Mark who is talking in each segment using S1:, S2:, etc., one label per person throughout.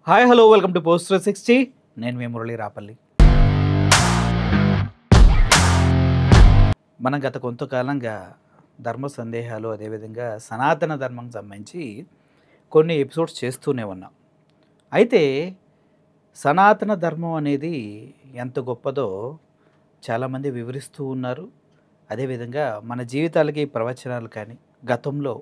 S1: Hi hello welcome to post 60. నేను మీ మురళి రాపల్లి. మనం గత కొంతకాలంగా ధర్మ సందేహాలు అదేవిధంగా సనాతన ధర్మం సంబంధించి కొన్ని ఎపిసోడ్స్ చేస్తూనే ఉన్నాం. అయితే సనాతన ధర్మం అనేది ఎంత గొప్పదో చాలామంది వివరిస్తూ ఉన్నారు. అదేవిధంగా మన జీవితాలకి ప్రవచనాలు కానీ గతంలో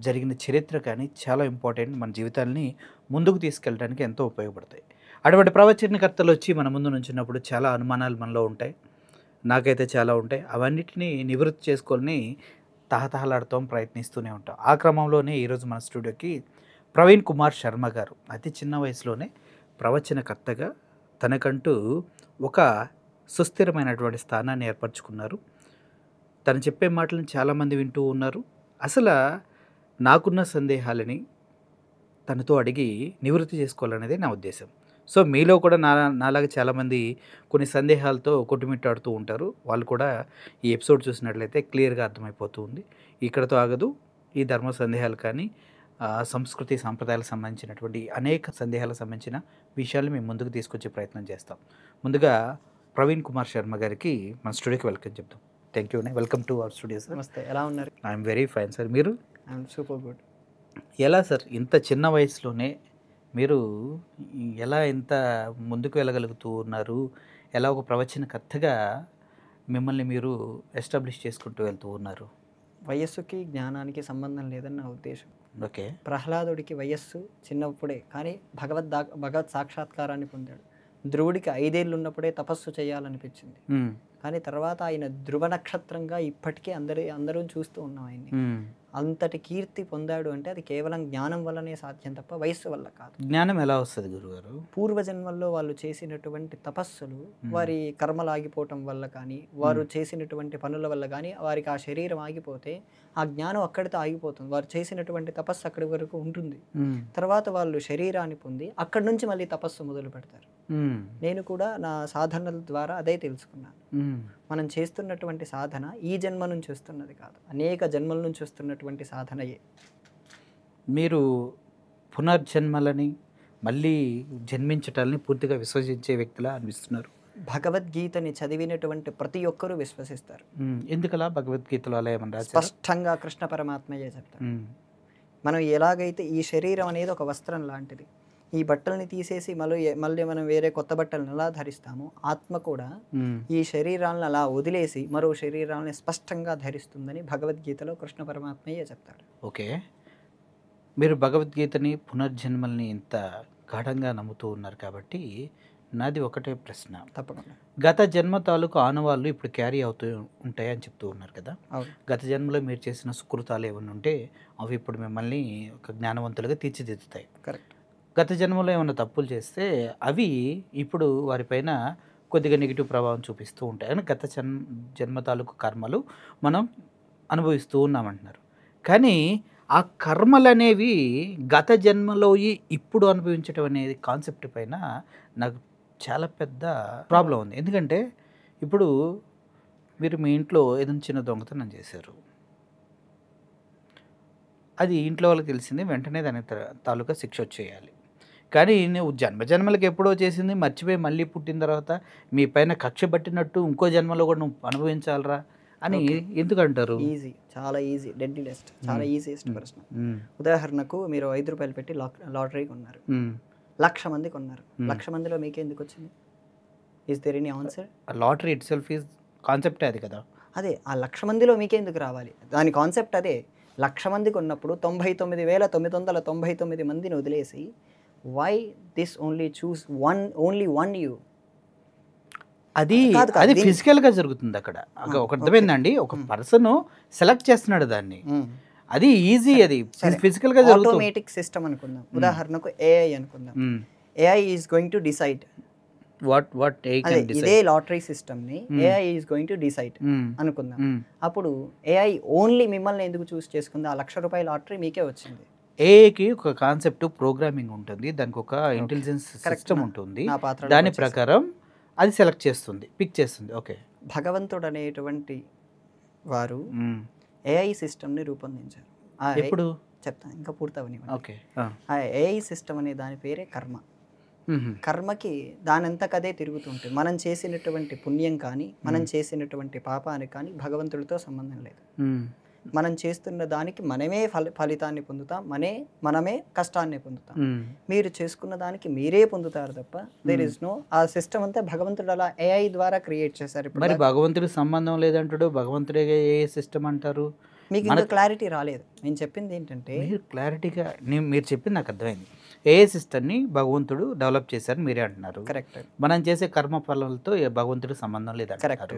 S1: జరిగిన చరిత్ర కానీ చాలా ఇంపార్టెంట్. మన జీవితాలని ముందుకు తీసుకెళ్ళడానికి ఎంతో ఉపయోగపడతాయి. అటువంటి ప్రవచనకర్తలు వచ్చి మన ముందు నుంచినప్పుడు చాలా అనుమానాలు మనలో ఉంటాయి. నాకైతే చాలా ఉంటాయి. అవన్నిటిని నివృత్తి చేసుకొని తహతహలాడుతాం, ప్రయత్నిస్తూనే ఉంటాం. ఆ క్రమంలోనే ఈరోజు మన స్టూడియోకి ప్రవీణ్ కుమార్ శర్మ గారు అతి చిన్న వయసులోనే ప్రవచనకర్తగా తనకంటూ ఒక సుస్థిరమైనటువంటి స్థానాన్ని ఏర్పరచుకున్నారు. తను చెప్పే మాటలను చాలామంది వింటూ ఉన్నారు. అసలు నాకున్న సందేహాలని తనతో అడిగి నివృత్తి చేసుకోవాలనేది నా ఉద్దేశం. సో మీలో కూడా నాలాగా చాలామంది కొన్ని సందేహాలతో కొట్టుమిట్టాడుతూ ఉంటారు. వాళ్ళు కూడా ఈ ఎపిసోడ్ చూసినట్లయితే క్లియర్గా అర్థమైపోతూ ఉంది. ఇక్కడతో ఆగదు. ఈ ధర్మ సందేహాలు కానీ సంస్కృతి సాంప్రదాయాలకు సంబంధించినటువంటి అనేక సందేహాలకు సంబంధించిన విషయాలు మేము ముందుకు తీసుకొచ్చే ప్రయత్నం చేస్తాం. ముందుగా ప్రవీణ్ కుమార్ శర్మ గారికి మన స్టూడియోకి వెల్కమ్ చెప్తాం. థ్యాంక్ యూ అండి. Welcome to our studio sir.
S2: నమస్తే, ఎలా ఉన్నారు?
S1: I'm very fine sir. మీరు?
S2: I'm super good.
S1: ఎలా సార్ ఇంత చిన్న వయసులోనే మీరు ఎలా ఇంత ముందుకు వెళ్ళగలుగుతూ ఉన్నారు? ఎలా ఒక ప్రవచనకర్తగా మిమ్మల్ని మీరు ఎస్టాబ్లిష్ చేసుకుంటూ వెళ్తూ ఉన్నారు?
S2: వయస్సుకి జ్ఞానానికి సంబంధం లేదని నా ఉద్దేశం.
S1: ఓకే.
S2: ప్రహ్లాదుడికి వయస్సు చిన్నప్పుడే కానీ భగవత్ సాక్షాత్కారాన్ని పొందాడు. ధ్రువుడికి 5 ఏళ్ళు ఉన్నప్పుడే తపస్సు చేయాలనిపించింది. కానీ తర్వాత ఆయన ధ్రువ నక్షత్రంగా ఇప్పటికీ అందరూ చూస్తూ ఉన్నాం ఆయన్ని. అంతటి కీర్తి పొందాడు అంటే అది కేవలం జ్ఞానం వల్లనే సాధ్యం తప్ప వయస్సు వల్ల కాదు.
S1: జ్ఞానం ఎలా వస్తుంది గురుగారు?
S2: పూర్వజన్మల్లో వాళ్ళు చేసినటువంటి తపస్సులు వారి కర్మలు ఆగిపోవటం వల్ల కానీ వారు చేసినటువంటి పనుల వల్ల కానీ వారికి ఆ శరీరం ఆగిపోతే ఆ జ్ఞానం అక్కడితో ఆగిపోతుంది. వారు చేసినటువంటి తపస్సు అక్కడి వరకు ఉంటుంది. తర్వాత వాళ్ళు శరీరాన్ని పొంది అక్కడి నుంచి మళ్ళీ తపస్సు మొదలు పెడతారు. నేను కూడా నా సాధనల ద్వారా అదే తెలుసుకున్నాను. మనం చేస్తున్నటువంటి సాధన ఈ జన్మ నుంచి వస్తున్నది కాదు, అనేక జన్మల నుంచి వస్తున్నటువంటి సాధనయే.
S1: మీరు పునర్జన్మలని మళ్ళీ జన్మించటాలని పూర్తిగా విశ్వసించే వ్యక్తిలా అనిపిస్తున్నారు.
S2: భగవద్గీతని చదివినటువంటి ప్రతి ఒక్కరూ విశ్వసిస్తారు.
S1: ఎందుకలా? భగవద్గీతలో అలా ఏమన్నా
S2: స్పష్టంగా కృష్ణ పరమాత్మయే చెప్తారు. మనం ఎలాగైతే ఈ శరీరం అనేది ఒక వస్త్రం లాంటిది, ఈ బట్టల్ని తీసేసి మళ్ళీ మనం వేరే కొత్త బట్టలను ఎలా ధరిస్తామో ఆత్మ కూడా ఈ శరీరాలను అలా వదిలేసి మరో శరీరాలని స్పష్టంగా ధరిస్తుందని భగవద్గీతలో కృష్ణ పరమాత్మయే చెప్తాడు.
S1: ఓకే. మీరు భగవద్గీతని పునర్జన్మల్ని ఇంత గాఢంగా నమ్ముతూ ఉన్నారు కాబట్టి నాది ఒకటే ప్రశ్న.
S2: తప్పకుండా.
S1: గత జన్మ తాలూకు ఆనవాళ్ళు ఇప్పుడు క్యారీ అవుతూ ఉంటాయి అని చెప్తూ ఉన్నారు కదా. గత జన్మలో మీరు చేసిన సుకృతాలు ఏమైనా ఉంటే అవి ఇప్పుడు మిమ్మల్ని ఒక జ్ఞానవంతులుగా తీర్చిదిద్దుతాయి.
S2: కరెక్ట్.
S1: గత జన్మలో ఏమైనా తప్పులు చేస్తే అవి ఇప్పుడు వారిపైన కొద్దిగా నెగిటివ్ ప్రభావం చూపిస్తూ ఉంటాయి. అని గత జన్మ తాలూకు కర్మలు మనం అనుభవిస్తూ ఉన్నామంటున్నారు. కానీ ఆ కర్మలు అనేవి గత జన్మలో ఇప్పుడు అనుభవించడం అనేది కాన్సెప్ట్ పైన నాకు చాలా పెద్ద ప్రాబ్లం ఉంది. ఎందుకంటే ఇప్పుడు మీరు మీ ఇంట్లో ఏదైనా చిన్న దొంగతనం చేశారు, అది ఇంట్లో వాళ్ళకి తెలిసింది, వెంటనే దాని తాలూకా శిక్ష వచ్చేయాలి. కానీ నువ్వు జన్మలకి ఎప్పుడో చేసింది మర్చిపోయి మళ్ళీ పుట్టిన తర్వాత మీ పైన కక్ష పట్టినట్టు ఇంకో జన్మలో కూడా నువ్వు అనుభవించాలరా అని ఎందుకంటారు?
S2: ఈజీ, చాలా ఈజీ, డెడ్లీయెస్ట్, చాలా ఈజియెస్ట్ ప్రశ్న. ఉదాహరణకు మీరు 5 రూపాయలు పెట్టి లాటరీ కొన్నారు, 1,00,000 మంది కొన్నారు. 1,00,000 మందిలో మీకే ఎందుకు వచ్చింది? Is there any answer?
S1: Lottery itself is కాన్సెప్టే అది కదా.
S2: అదే, ఆ 1,00,000 మందిలో మీకే ఎందుకు రావాలి? దాని కాన్సెప్ట్ అదే. 1,00,000 మంది కొన్నప్పుడు 99,999 మందిని వదిలేసి why this only choose only one you?
S1: అది ఫిజికల్గా జరుగుతుంది అక్కడ. ఒక అర్థమైందండి, ఒక పర్సన్ సెలెక్ట్ చేస్తున్నాడు దాన్ని, అది ఈజీ, అది ఫిజికల్గా జరుగుతుంది.
S2: ఆటోమేటిక్ సిస్టమ్ అనుకుందాం. ఉదాహరణకు ఏఐ అనుకుందాం. AI is going to decide ఇదే లాటరీ సిస్టమ్ ని AI is going to decide అనుకుందాం. అప్పుడు ఏఐ ఓన్లీ మిమ్మల్ని ఎందుకు చూస్ చేసుకుంది? ఆ 1,00,000 రూపాయల లాటరీ మీకే వచ్చింది.
S1: ఏఐకి ఒక కాన్సెప్ట్ ప్రోగ్రామింగ్ ఉంటుంది, దానికి ఒక ఇంటెలిజెన్స్ సిస్టమ్ ఉంటుంది, దాని ప్రకారం అది సెలెక్ట్ చేస్తుంది, పిక్ చేస్తుంది. ఓకే.
S2: భగవంతుడు అనేటువంటి వారు ఏఐ సిస్టమ్ని రూపొందించారు.
S1: ఎప్పుడు?
S2: చెప్తాను, ఇంకా పూర్తవనివ్వండి.
S1: ఓకే.
S2: ఆ ఏఐ సిస్టమ్ అనే దాని పేరే కర్మ. కర్మకి దానంతకదే తిరుగుతుంటుంది. మనం చేసినటువంటి పుణ్యం కానీ మనం చేసినటువంటి పాపానికి కానీ భగవంతుడితో సంబంధం లేదు. మనం చేస్తున్న దానికి మనమే ఫలితాన్ని పొందుతాం, మనమే కష్టాన్ని పొందుతాం. మీరు చేసుకున్న దానికి మీరే పొందుతారు తప్ప దేర్ ఇస్ నో, ఆ సిస్టమ్ అంతా భగవంతుడు అలా ఏఐ ద్వారా క్రియేట్ చేశారు.
S1: మరి భగవంతుడికి సంబంధం లేదంటాడు, భగవంతుడే ఏ సిస్టమ్ అంటారు?
S2: మీకు ఇంకా క్లారిటీ రాలేదు. నేను చెప్పింది ఏంటంటే,
S1: మీరు క్లారిటీగా మీరు చెప్పింది నాకు అర్థమైంది. ఏ సిస్టమ్ని భగవంతుడు డెవలప్ చేశారు మీరే అంటున్నారు.
S2: కరెక్ట్.
S1: మనం చేసే కర్మ ఫలాలతో భగవంతుడికి సంబంధం లేదంటారు.
S2: కరెక్ట్.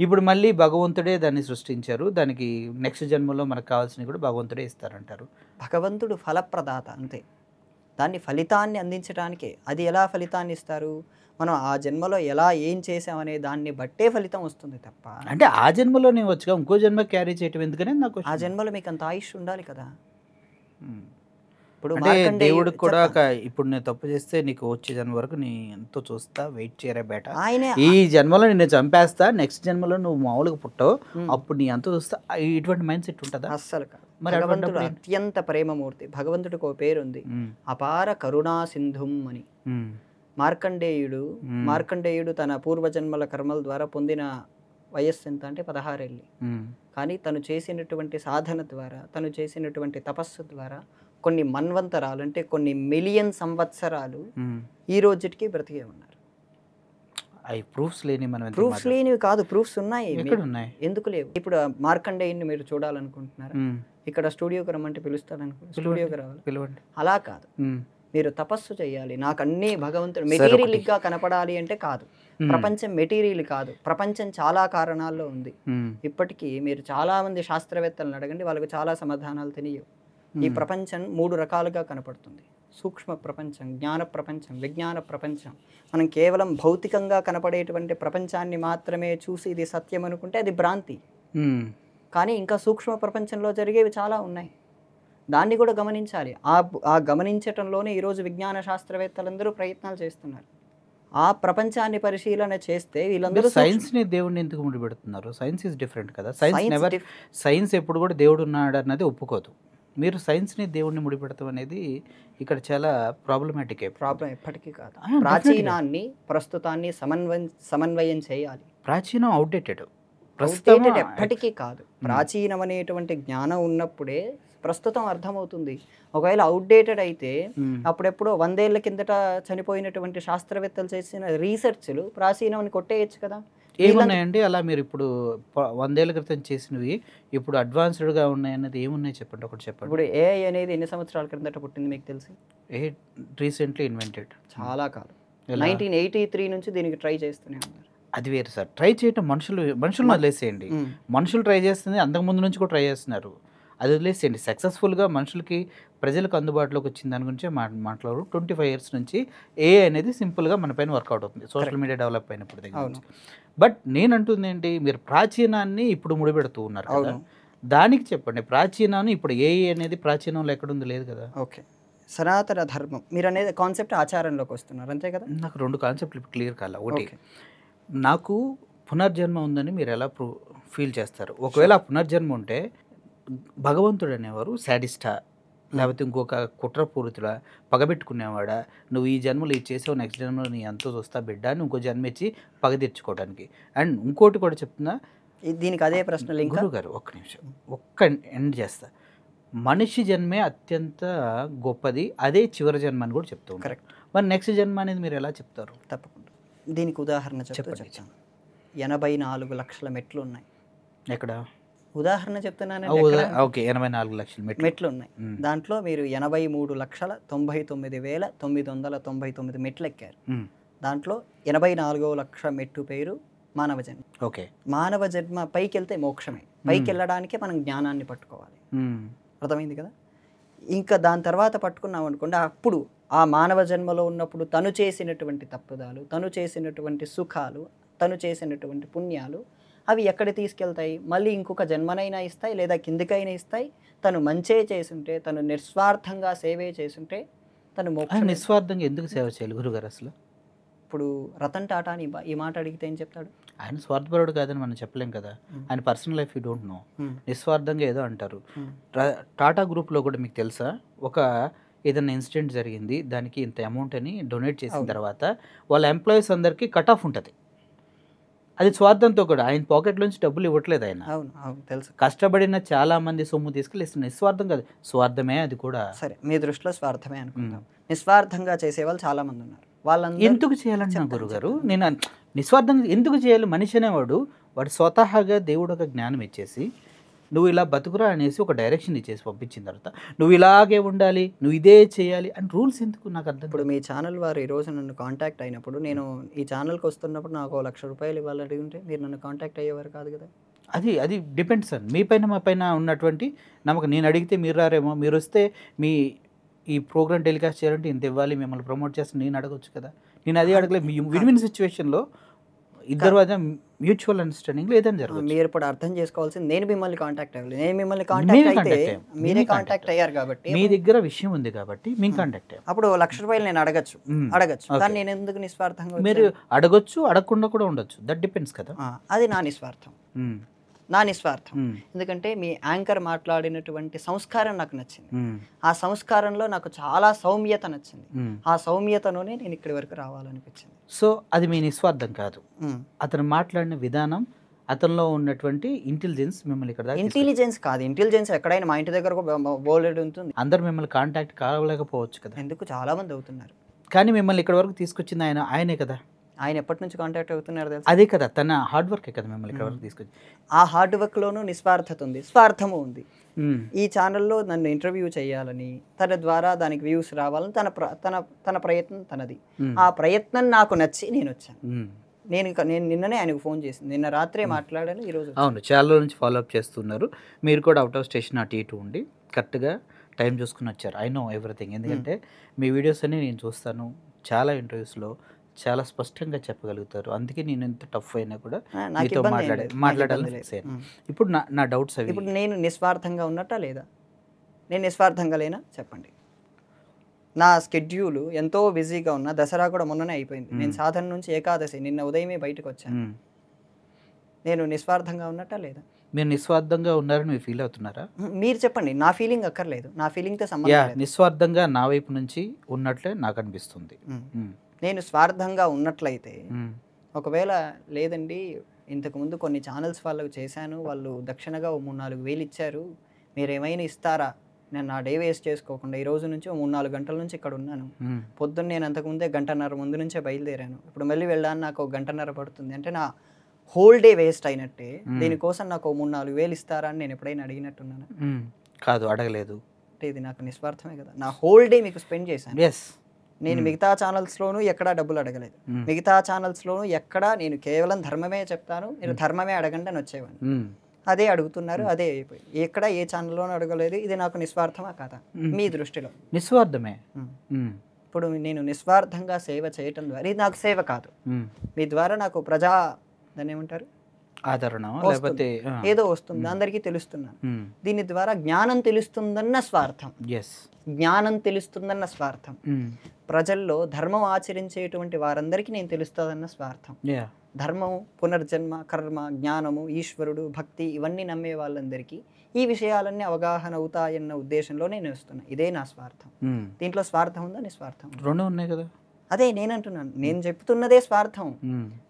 S1: ఇప్పుడు మళ్ళీ భగవంతుడే దాన్ని సృష్టించారు, దానికి నెక్స్ట్ జన్మలో మనకు కావాల్సినవి కూడా భగవంతుడే ఇస్తారంటారు.
S2: భగవంతుడు ఫలప్రదాత అంతే. దాన్ని ఫలితాన్ని అందించడానికే. అది ఎలా ఫలితాన్ని ఇస్తారు? మనం ఆ జన్మలో ఎలా ఏం చేసామనే దాన్ని బట్టే ఫలితం వస్తుంది తప్ప,
S1: అంటే ఆ జన్మలో నేను వచ్చుగా ఇంకో జన్మ క్యారీ చేయటం ఎందుకనే నాకు
S2: ఆ జన్మలో మీకు అంత ఆయుష్ ఉండాలి కదా. ఇప్పుడు
S1: అంటే దేవుడికి కూడా ఇప్పుడు నేను తప్పు చేస్తే నీకు వచ్చే జన్మ వరకు నీ ఎంతో చూస్తా, వెయిట్ చేయరా బేట,
S2: ఆయనే
S1: ఈ జన్మలో నిన్ను చంపేస్తా, నెక్స్ట్ జన్మలో నువ్వు మామూలుగా పుట్టావు, అప్పుడు నీ అంత చూస్తా, ఇటువంటి మైండ్ సెట్ ఉంటుందా?
S2: అస్సలు కాదు. భగవంతుడు అత్యంత ప్రేమమూర్తి. భగవంతుడికి ఒక పేరు ఉంది, అపార కరుణా సింధుం అని. మార్కండేయుడు తన పూర్వజన్మల కర్మల ద్వారా పొందిన వయస్సు ఎంత అంటే 16 ఏళ్ళు. కానీ తను చేసినటువంటి సాధన ద్వారా, తను చేసినటువంటి తపస్సు ద్వారా కొన్ని మన్వంతరాలు అంటే కొన్ని మిలియన్ సంవత్సరాలు ఈ రోజుకి బ్రతికే ఉన్నారు.
S1: ప్రూఫ్స్
S2: లేనివి కాదు, ప్రూఫ్స్ ఉన్నాయి.
S1: ఎందుకు
S2: లేవు? ఇప్పుడు మార్కండేయుని మీరు చూడాలనుకుంటున్నారా? ఇక్కడ స్టూడియోకి రమ్మంటే పిలుస్తాడనుకో, స్టూడియోకి రావాలి. అలా కాదు, మీరు తపస్సు చేయాలి. నాకు అన్నీ భగవంతుడు మెటీరియల్గా కనపడాలి అంటే కాదు. ప్రపంచం మెటీరియల్ కాదు, ప్రపంచం చాలా కారణాల్లో ఉంది. ఇప్పటికీ మీరు చాలా మంది శాస్త్రవేత్తలను అడగండి, వాళ్ళకి చాలా సమాధానాలు తెలియవు. ఈ ప్రపంచం 3 రకాలుగా కనపడుతుంది. సూక్ష్మ ప్రపంచం, జ్ఞాన ప్రపంచం, విజ్ఞాన ప్రపంచం. మనం కేవలం భౌతికంగా కనపడేటువంటి ప్రపంచాన్ని మాత్రమే చూసి ఇది సత్యం అనుకుంటే అది భ్రాంతి. కానీ ఇంకా సూక్ష్మ ప్రపంచంలో జరిగేవి చాలా ఉన్నాయి, దాన్ని కూడా గమనించాలి. ఆ గమనించటంలోనే ఈరోజు విజ్ఞాన శాస్త్రవేత్తలందరూ ప్రయత్నాలు చేస్తున్నారు. ఆ ప్రపంచాన్ని పరిశీలన చేస్తే వీళ్ళందరూ
S1: సైన్స్ని దేవుడిని ఎందుకు ముడిపెడుతున్నారు? సైన్స్ ఈజ్ డిఫరెంట్ కదా. సైన్స్ ఎప్పుడు కూడా దేవుడు ఉన్నాడు అన్నది ఒప్పుకోదు. మీరు సైన్స్ని దేవుడిని ముడిపెడతాం అనేది ఇక్కడ చాలా ప్రాబ్లమాటిక్.
S2: ప్రాబ్లం ఎప్పటికీ కాదు. ప్రాచీనాన్ని ప్రస్తుతాన్ని సమన్వయం చేయాలి.
S1: ప్రాచీనం అవుట్డేటెడ్
S2: ఎప్పటికీ కాదు. ప్రాచీనం అనేటువంటి జ్ఞానం ఉన్నప్పుడే ప్రస్తుతం అర్థమవుతుంది. ఒకవేళ అవుట్డేటెడ్ అయితే అప్పుడెప్పుడో 100 ఏళ్ల కిందట చనిపోయినటువంటి శాస్త్రవేత్తలు చేసిన రీసెర్చ్లు ప్రాచీనం అని కొట్టేయచ్చు కదా.
S1: ఏమున్నాయండి అలా? మీరు ఇప్పుడు 100 ఏళ్ల క్రితం చేసినవి ఇప్పుడు అడ్వాన్స్డ్గా ఉన్నాయి అన్నది ఏమున్నాయి చెప్పండి, ఒకటి చెప్పండి.
S2: ఇప్పుడు ఏఐ అనేది ఎన్ని సంవత్సరాల క్రిందట పుట్టింది మీకు తెలిసి?
S1: Recently invented.
S2: చాలా కాలం, 1983 నుంచి దీనికి ట్రై చేస్తూనే ఉన్నారు.
S1: అది వేరు సార్. ట్రై చేయటం మనుషులు వదిలేసేయండి. మనుషులు ట్రై చేస్తుంది, అంతకుముందు నుంచి కూడా ట్రై చేస్తున్నారు. అది వదిలేసేయండి. సక్సెస్ఫుల్గా మనుషులకి ప్రజలకు అందుబాటులోకి వచ్చిన దాని గురించే మాట్లాడు. 25 years నుంచి ఏఐ అనేది సింపుల్గా మన పైన వర్కౌట్ అవుతుంది, సోషల్ మీడియా డెవలప్ అయినప్పుడు దగ్గర నుంచి. బట్ నేను అంటుంది ఏంటి, మీరు ప్రాచీనాన్ని ఇప్పుడు ముడిపెడుతూ ఉన్నారు కదా, దానికి చెప్పండి. ప్రాచీనాన్ని ఇప్పుడు ఏఐ అనేది ప్రాచీనంలో ఎక్కడుంది? లేదు కదా.
S2: ఓకే, సనాతన ధర్మం మీరు అనేది కాన్సెప్ట్ ఆచారంలోకి వస్తున్నారు అంతే కదా.
S1: నాకు 2 కాన్సెప్ట్లు క్లియర్ కాల. ఒకటి, నాకు పునర్జన్మ ఉందని మీరు ఎలా ఫీల్ చేస్తారు? ఒకవేళ ఆ పునర్జన్మ ఉంటే భగవంతుడు అనేవారు శాడిస్టా, లేకపోతే ఇంకొక కుట్రపూరితుడా, పగబెట్టుకునేవాడా, నువ్వు ఈ జన్మలో ఇది చేసావు, నెక్స్ట్ జన్మలో నీ ఎంతో చూస్తా బిడ్డ అని ఇంకో జన్మ ఇచ్చి పగ తెచ్చుకోవడానికి? అండ్ ఇంకోటి కూడా చెప్తున్నా,
S2: దీనికి అదే ప్రశ్న
S1: గురువు గారు ఒక్క నిమిషం, ఎండ్ చేస్తా. మనిషి జన్మే అత్యంత గొప్పది, అదే చివరి జన్మ అని కూడా చెప్తాం.
S2: కరెక్ట్.
S1: మరి నెక్స్ట్ జన్మ అనేది మీరు ఎలా చెప్తారు?
S2: తప్పకుండా దీనికి ఉదాహరణ చెప్తాను. 84 లక్షల మెట్లు ఉన్నాయి.
S1: ఎక్కడ?
S2: ఉదాహరణ చెప్తున్నాను.
S1: ఓకే, 84 లక్షల
S2: మెట్లు ఉన్నాయి. దాంట్లో మీరు 83,99,999 మెట్లు ఎక్కారు. దాంట్లో 84వ లక్ష మెట్టు పేరు మానవ జన్మ.
S1: ఓకే,
S2: మానవ జన్మ పైకి వెళ్తే మోక్షమే. పైకి వెళ్ళడానికే మనం జ్ఞానాన్ని పట్టుకోవాలి. అర్థమైంది కదా. ఇంకా దాని తర్వాత పట్టుకున్నాం అనుకోండి, అప్పుడు ఆ మానవ జన్మలో ఉన్నప్పుడు తను చేసినటువంటి తప్పుదాలు, తను చేసినటువంటి సుఖాలు, తను చేసినటువంటి పుణ్యాలు అవి ఎక్కడ తీసుకెళ్తాయి? మళ్ళీ ఇంకొక జన్మనైనా ఇస్తాయి, లేదా కిందికైనా ఇస్తాయి. తను మంచే చేసుంటే, తను నిస్వార్థంగా సేవే చేసుంటే తను మోక్షం.
S1: నిస్వార్థంగా ఎందుకు సేవ చేయాలి గురుగారు అసలు?
S2: ఇప్పుడు రతన్ టాటాని ఈ మాట అడిగితే ఏం చెప్తాడు?
S1: ఆయన స్వార్థపరుడు కాదని మనం చెప్పలేం కదా. ఆయన personal life you don't know. నిస్వార్థంగా ఏదో అంటారు. టాటా గ్రూప్లో కూడా మీకు తెలుసా, ఒక ఏదైనా ఇన్సిడెంట్ జరిగింది, దానికి ఇంత అమౌంట్ అని డొనేట్ చేసిన తర్వాత వాళ్ళ ఎంప్లాయీస్ అందరికీ కట్ ఆఫ్ ఉంటుంది. అది స్వార్థంతో కూడా, ఆయన పాకెట్లోంచి డబ్బులు ఇవ్వట్లేదు ఆయన.
S2: అవును అవును తెలుసు.
S1: కష్టపడిన చాలా మంది సొమ్ము తీసుకెళ్ళి ఇస్తున్నారు. నిస్వార్థం కాదు, స్వార్థమే అది కూడా.
S2: సరే, మీ దృష్టిలో స్వార్థమే అనుకుందాం. నిస్వార్థంగా చేసేవాళ్ళు చాలా మంది ఉన్నారు. వాళ్ళందరూ
S1: ఎందుకు చేయాలంటే గురుగారు, నేను నిస్వార్థంగా ఎందుకు చేయాలి? మనిషి అనేవాడు వాడు స్వతహాగా దేవుడు ఒక జ్ఞానం ఇచ్చేసి నువ్వు ఇలా బతుకురా అనేసి ఒక డైరెక్షన్ ఇచ్చేసి పంపించిన తర్వాత నువ్వు ఇలాగే ఉండాలి, నువ్వు ఇదే చేయాలి అని రూల్స్ ఎందుకు నాకు అర్థం.
S2: ఇప్పుడు మీ ఛానల్ వారు ఈరోజు నన్ను కాంటాక్ట్ అయినప్పుడు, నేను ఈ ఛానల్కి వస్తున్నప్పుడు నాకు 1,00,000 రూపాయలు ఇవ్వాలి అడిగి ఉంటే మీరు నన్ను కాంటాక్ట్ అయ్యేవారు కాదు కదా.
S1: అది డిపెండ్స్ అండి మీ పైన మా పైన ఉన్నటువంటి నమ్మకం. నేను అడిగితే మీరు రారేమో, మీరు వస్తే మీ ఈ ప్రోగ్రామ్ టెలికాస్ట్ చేయాలంటే ఇంత ఇవ్వాలి, మిమ్మల్ని ప్రమోట్ చేస్తే నేను అడగొచ్చు కదా. నేను అదే అడగలేదు. విన్ విన్ సిచ్యువేషన్లో ఇద్దరు అదే మ్యూచువల్ అండర్స్టాండింగ్ ఏదైనా జరుగుతుంది.
S2: మీరు ఇప్పుడు అర్థం చేసుకోవాల్సింది, నేను మిమ్మల్ని కాంటాక్ట్ అవ్వలేదు. నేను మిమ్మల్ని కాంటాక్ట్ అయితే మీరే కాంటాక్ట్ అయ్యారు కాబట్టి,
S1: మీ దగ్గర విషయం ఉంది కాబట్టి మేము కాంటాక్ట్ అయ్యాం.
S2: అప్పుడు 1,00,000 రూపాయలు నేను అడగచ్చు. కానీ నేను ఎందుకు నిస్వార్థంగా?
S1: మీరు అడగొచ్చు, అడగకుండా కూడా ఉండొచ్చు. దట్ డిపెండ్స్ కదా.
S2: అది నా నిస్వార్థం. ఎందుకంటే మీ యాంకర్ మాట్లాడినటువంటి సంస్కారం నాకు నచ్చింది. ఆ సంస్కారంలో నాకు చాలా సౌమ్యత నచ్చింది. ఆ సౌమ్యతలోనే నేను ఇక్కడి వరకు రావాలనిపించింది.
S1: సో అది మీ నిస్వార్థం కాదు. అతను మాట్లాడిన విధానం, అతనిలో ఉన్నటువంటి ఇంటెలిజెన్స్ మిమ్మల్ని ఇక్కడ.
S2: ఇంటెలిజెన్స్ కాదు, ఇంటెలిజెన్స్ ఎక్కడైనా మా ఇంటి దగ్గర బోలెడ్ ఉంటుంది.
S1: అందరు మిమ్మల్ని కాంటాక్ట్ కావలేకపోవచ్చు కదా.
S2: ఎందుకు, చాలా మంది అవుతున్నారు.
S1: కానీ మిమ్మల్ని ఇక్కడ వరకు తీసుకొచ్చింది ఆయనే కదా.
S2: ఆయన ఎప్పటి నుంచి కాంటాక్ట్ అవుతున్నారు తెలుసు.
S1: అదే కదా, తన హార్డ్ వర్కే కదా మిమ్మల్ని ఇక్కడ వరకు తీసుకొచ్చి.
S2: ఆ హార్డ్ వర్క్లోనూ నిస్వార్థత ఉంది, స్వార్థము ఉంది. ఈ ఛానల్లో నన్ను ఇంటర్వ్యూ చేయాలని, తన ద్వారా దానికి వ్యూస్ రావాలని తన ప్రయత్నం తనది. ఆ ప్రయత్నం నాకు నచ్చి నేను వచ్చాను. నేను నిన్ననే ఆయనకు ఫోన్ చేసింది, నిన్న రాత్రే మాట్లాడాను, ఈరోజు.
S1: అవును, చాలా రోజుల నుంచి ఫాలోఅప్ చేస్తున్నారు. మీరు కూడా అవుట్ ఆఫ్ స్టేషన్ అటు ఇటు ఉండి కరెక్ట్గా టైం చూసుకుని వచ్చారు. I know everything. ఎందుకంటే మీ వీడియోస్ అన్ని నేను చూస్తాను, చాలా ఇంటర్వ్యూస్లో చాలా స్పష్టంగా చెప్పగలుగుతారు. అందుకే నేను ఎంత టఫ్ అయినా కూడా మీతో మాట్లాడాలని ఫిక్స్ అయ్యాను. ఇప్పుడు నా డౌట్స్ అవి.
S2: ఇప్పుడు నేను నిస్వార్థంగా ఉన్నట్టా లేదా? నేను నిస్వార్థంగా లేనా చెప్పండి. నా స్కెడ్యూల్ ఎంతో బిజీగా ఉన్నా, దసరా కూడా మొన్ననే అయిపోయింది. నేను సాధన నుంచి ఏకాదశి నిన్న ఉదయమే బయటకు వచ్చాను. నేను నిస్వార్థంగా ఉన్నట్టా లేదా?
S1: మీరు నిస్వార్థంగా ఉన్నారని మీరు ఫీల్ అవుతున్నారా?
S2: మీరు చెప్పండి, నా ఫీలింగ్ అక్కర్లేదు, నా ఫీలింగ్తో సంబంధం.
S1: నిస్వార్థంగా నా వైపు నుంచి ఉన్నట్లే నాకు అనిపిస్తుంది.
S2: నేను స్వార్థంగా ఉన్నట్లయితే, ఒకవేళ లేదండి ఇంతకుముందు కొన్ని ఛానల్స్ వాళ్ళకు చేశాను, వాళ్ళు దక్షిణగా 3-4 వేలు ఇచ్చారు, మీరు ఏమైనా ఇస్తారా? నేను నా డే వేస్ట్ చేసుకోకుండా ఈ రోజు నుంచి 3-4 గంటల నుంచి ఇక్కడ ఉన్నాను. పొద్దున్న నేను అంతకుముందే 1:30 ముందు నుంచే బయలుదేరాను. ఇప్పుడు మళ్ళీ వెళ్ళాను, నాకు 1:30 పడుతుంది అంటే నా హోల్ డే వేస్ట్ అయినట్టే. దీనికోసం నాకు 3-4 వేలు ఇస్తారా అని నేను ఎప్పుడైనా అడిగినట్టున్నాను?
S1: కాదు, అడగలేదు.
S2: అంటే ఇది నాకు నిస్వార్థమే కదా. నా హోల్ డే మీకు స్పెండ్ చేశాను. నేను మిగతా ఛానల్స్లోనూ ఎక్కడా డబ్బులు అడగలేదు. మిగతా ఛానల్స్లోనూ ఎక్కడా నేను కేవలం ధర్మమే చెప్తాను, మీరు ధర్మమే అడగండి అని వచ్చేవాడిని. అదే అడుగుతున్నారు, అదే అయిపోయి ఎక్కడ ఏ ఛానల్లోనూ అడగలేదు. ఇది నాకు నిస్వార్థమా కాదా మీ దృష్టిలో?
S1: నిస్వార్థమే.
S2: ఇప్పుడు నేను నిస్వార్థంగా సేవ చేయటం ద్వారా, ఇది నాకు సేవ కాదు, మీ ద్వారా నాకు దాన్ని ఏమంటారు,
S1: ఆదరణ లేకపోతే
S2: ఏదో వస్తుంది, అందరికీ తెలుస్తున్నాను. దీని ద్వారా జ్ఞానం తెలుస్తుందన్న స్వార్థం. జ్ఞానం తెలుస్తుందన్న స్వార్థం. ప్రజల్లో ధర్మం ఆచరించేటువంటి వారందరికీ నేను తెలుస్తుందన్న స్వార్థం. ధర్మం, పునర్జన్మ, కర్మ, జ్ఞానము, ఈశ్వరుడు, భక్తి ఇవన్నీ నమ్మే వాళ్ళందరికీ ఈ విషయాలన్నీ అవగాహన అవుతాయన్న ఉద్దేశంలో నేను వస్తున్నా. ఇదే నా స్వార్థం. దీంట్లో స్వార్థం ఉందా, నిస్వార్థం?
S1: రెండు ఉన్నాయి కదా.
S2: అదే నేనంటున్నాను, నేను చెప్తున్నదే స్వార్థం,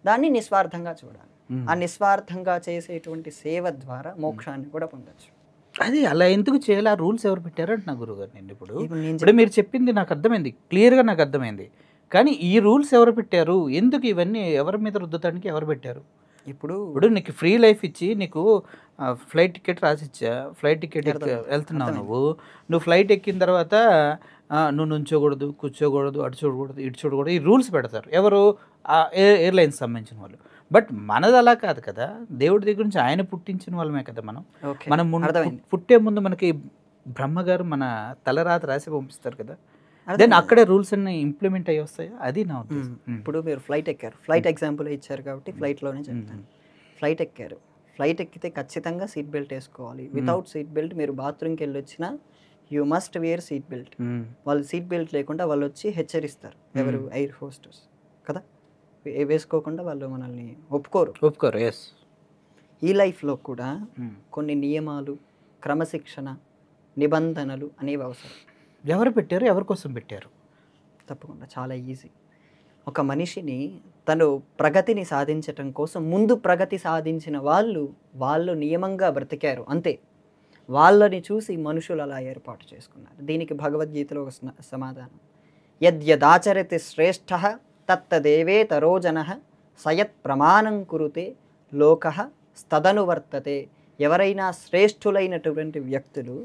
S2: దాన్ని నిస్వార్థంగా చూడాలి. ఆ నిస్వార్థంగా చేసేటువంటి సేవ ద్వారా మోక్షాన్ని కూడా పొందొచ్చు.
S1: అది అలా ఎందుకు చేయాలి? ఆ రూల్స్ ఎవరు పెట్టారంట నా గురుగారు. నేను ఇప్పుడు మీరు చెప్పింది నాకు అర్థమైంది, క్లియర్గా నాకు అర్థమైంది. కానీ ఈ రూల్స్ ఎవరు పెట్టారు? ఎందుకు ఇవన్నీ ఎవరి మీద రుద్దటానికి ఎవరు పెట్టారు? ఇప్పుడు నీకు ఫ్రీ లైఫ్ ఇచ్చి నీకు ఫ్లైట్ టికెట్ రాసిచ్చా, ఫ్లైట్ టికెట్ వెళ్తున్నావు, నువ్వు ఫ్లైట్ ఎక్కిన తర్వాత నువ్వు నుంచోకూడదు, కూర్చోకూడదు, అటు చూడకూడదు, ఇటు చూడకూడదు, ఈ రూల్స్ పెడతారు. ఎవరు? ఎయిర్లైన్స్ సంబంధించిన వాళ్ళు. బట్ మనది అలా కాదు కదా. దేవుడి దగ్గర నుంచి ఆయన పుట్టించిన వాళ్ళమే కదా మనం పుట్టే ముందు మనకి బ్రహ్మగారు మన తలరాత రాసి పంపిస్తారు కదా. దెన్ అక్కడే రూల్స్ అన్ని ఇంప్లిమెంట్ అయ్యి వస్తాయి. అది నా ఉద్దేశం.
S2: ఇప్పుడు మీరు ఫ్లైట్ ఎక్కారు, ఫ్లైట్ ఎగ్జాంపుల్ ఇచ్చారు కాబట్టి ఫ్లైట్లోనే చెప్తాను. ఫ్లైట్ ఎక్కారు, ఫ్లైట్ ఎక్కితే ఖచ్చితంగా సీట్ బెల్ట్ వేసుకోవాలి. వితౌట్ సీట్ బెల్ట్ మీరు బాత్రూమ్కి వెళ్ళి వచ్చినా you must wear seat belt. వాళ్ళు సీట్ బెల్ట్ లేకుండా వాళ్ళు వచ్చి హెచ్చరిస్తారు, ఎవరు? ఎయిర్ హోస్టర్స్ కదా. వేసుకోకుండా వాళ్ళు మనల్ని ఒప్పుకోరు.
S1: ఒప్పుకోరు. ఎస్.
S2: ఈ లైఫ్లో కూడా కొన్ని నియమాలు, క్రమశిక్షణ, నిబంధనలు అనేవి అవసరం.
S1: ఎవరు పెట్టారు? ఎవరి కోసం పెట్టారు?
S2: తప్పకుండా చాలా ఈజీ. ఒక మనిషిని తను ప్రగతిని సాధించటం కోసం ముందు ప్రగతి సాధించిన వాళ్ళు నియమంగా బ్రతికారు అంతే. వాళ్ళని చూసి మనుషులు అలా ఏర్పాటు చేసుకున్నారు. దీనికి భగవద్గీతలో ఒక సమాధానం, యద్యదాచరతి శ్రేష్ఠ తత్తదేవేతరో జనః సయత్ ప్రమాణం కురుతే లోకః స్తదనువర్తతే. ఎవరైనా శ్రేష్ఠులైనటువంటి వ్యక్తులు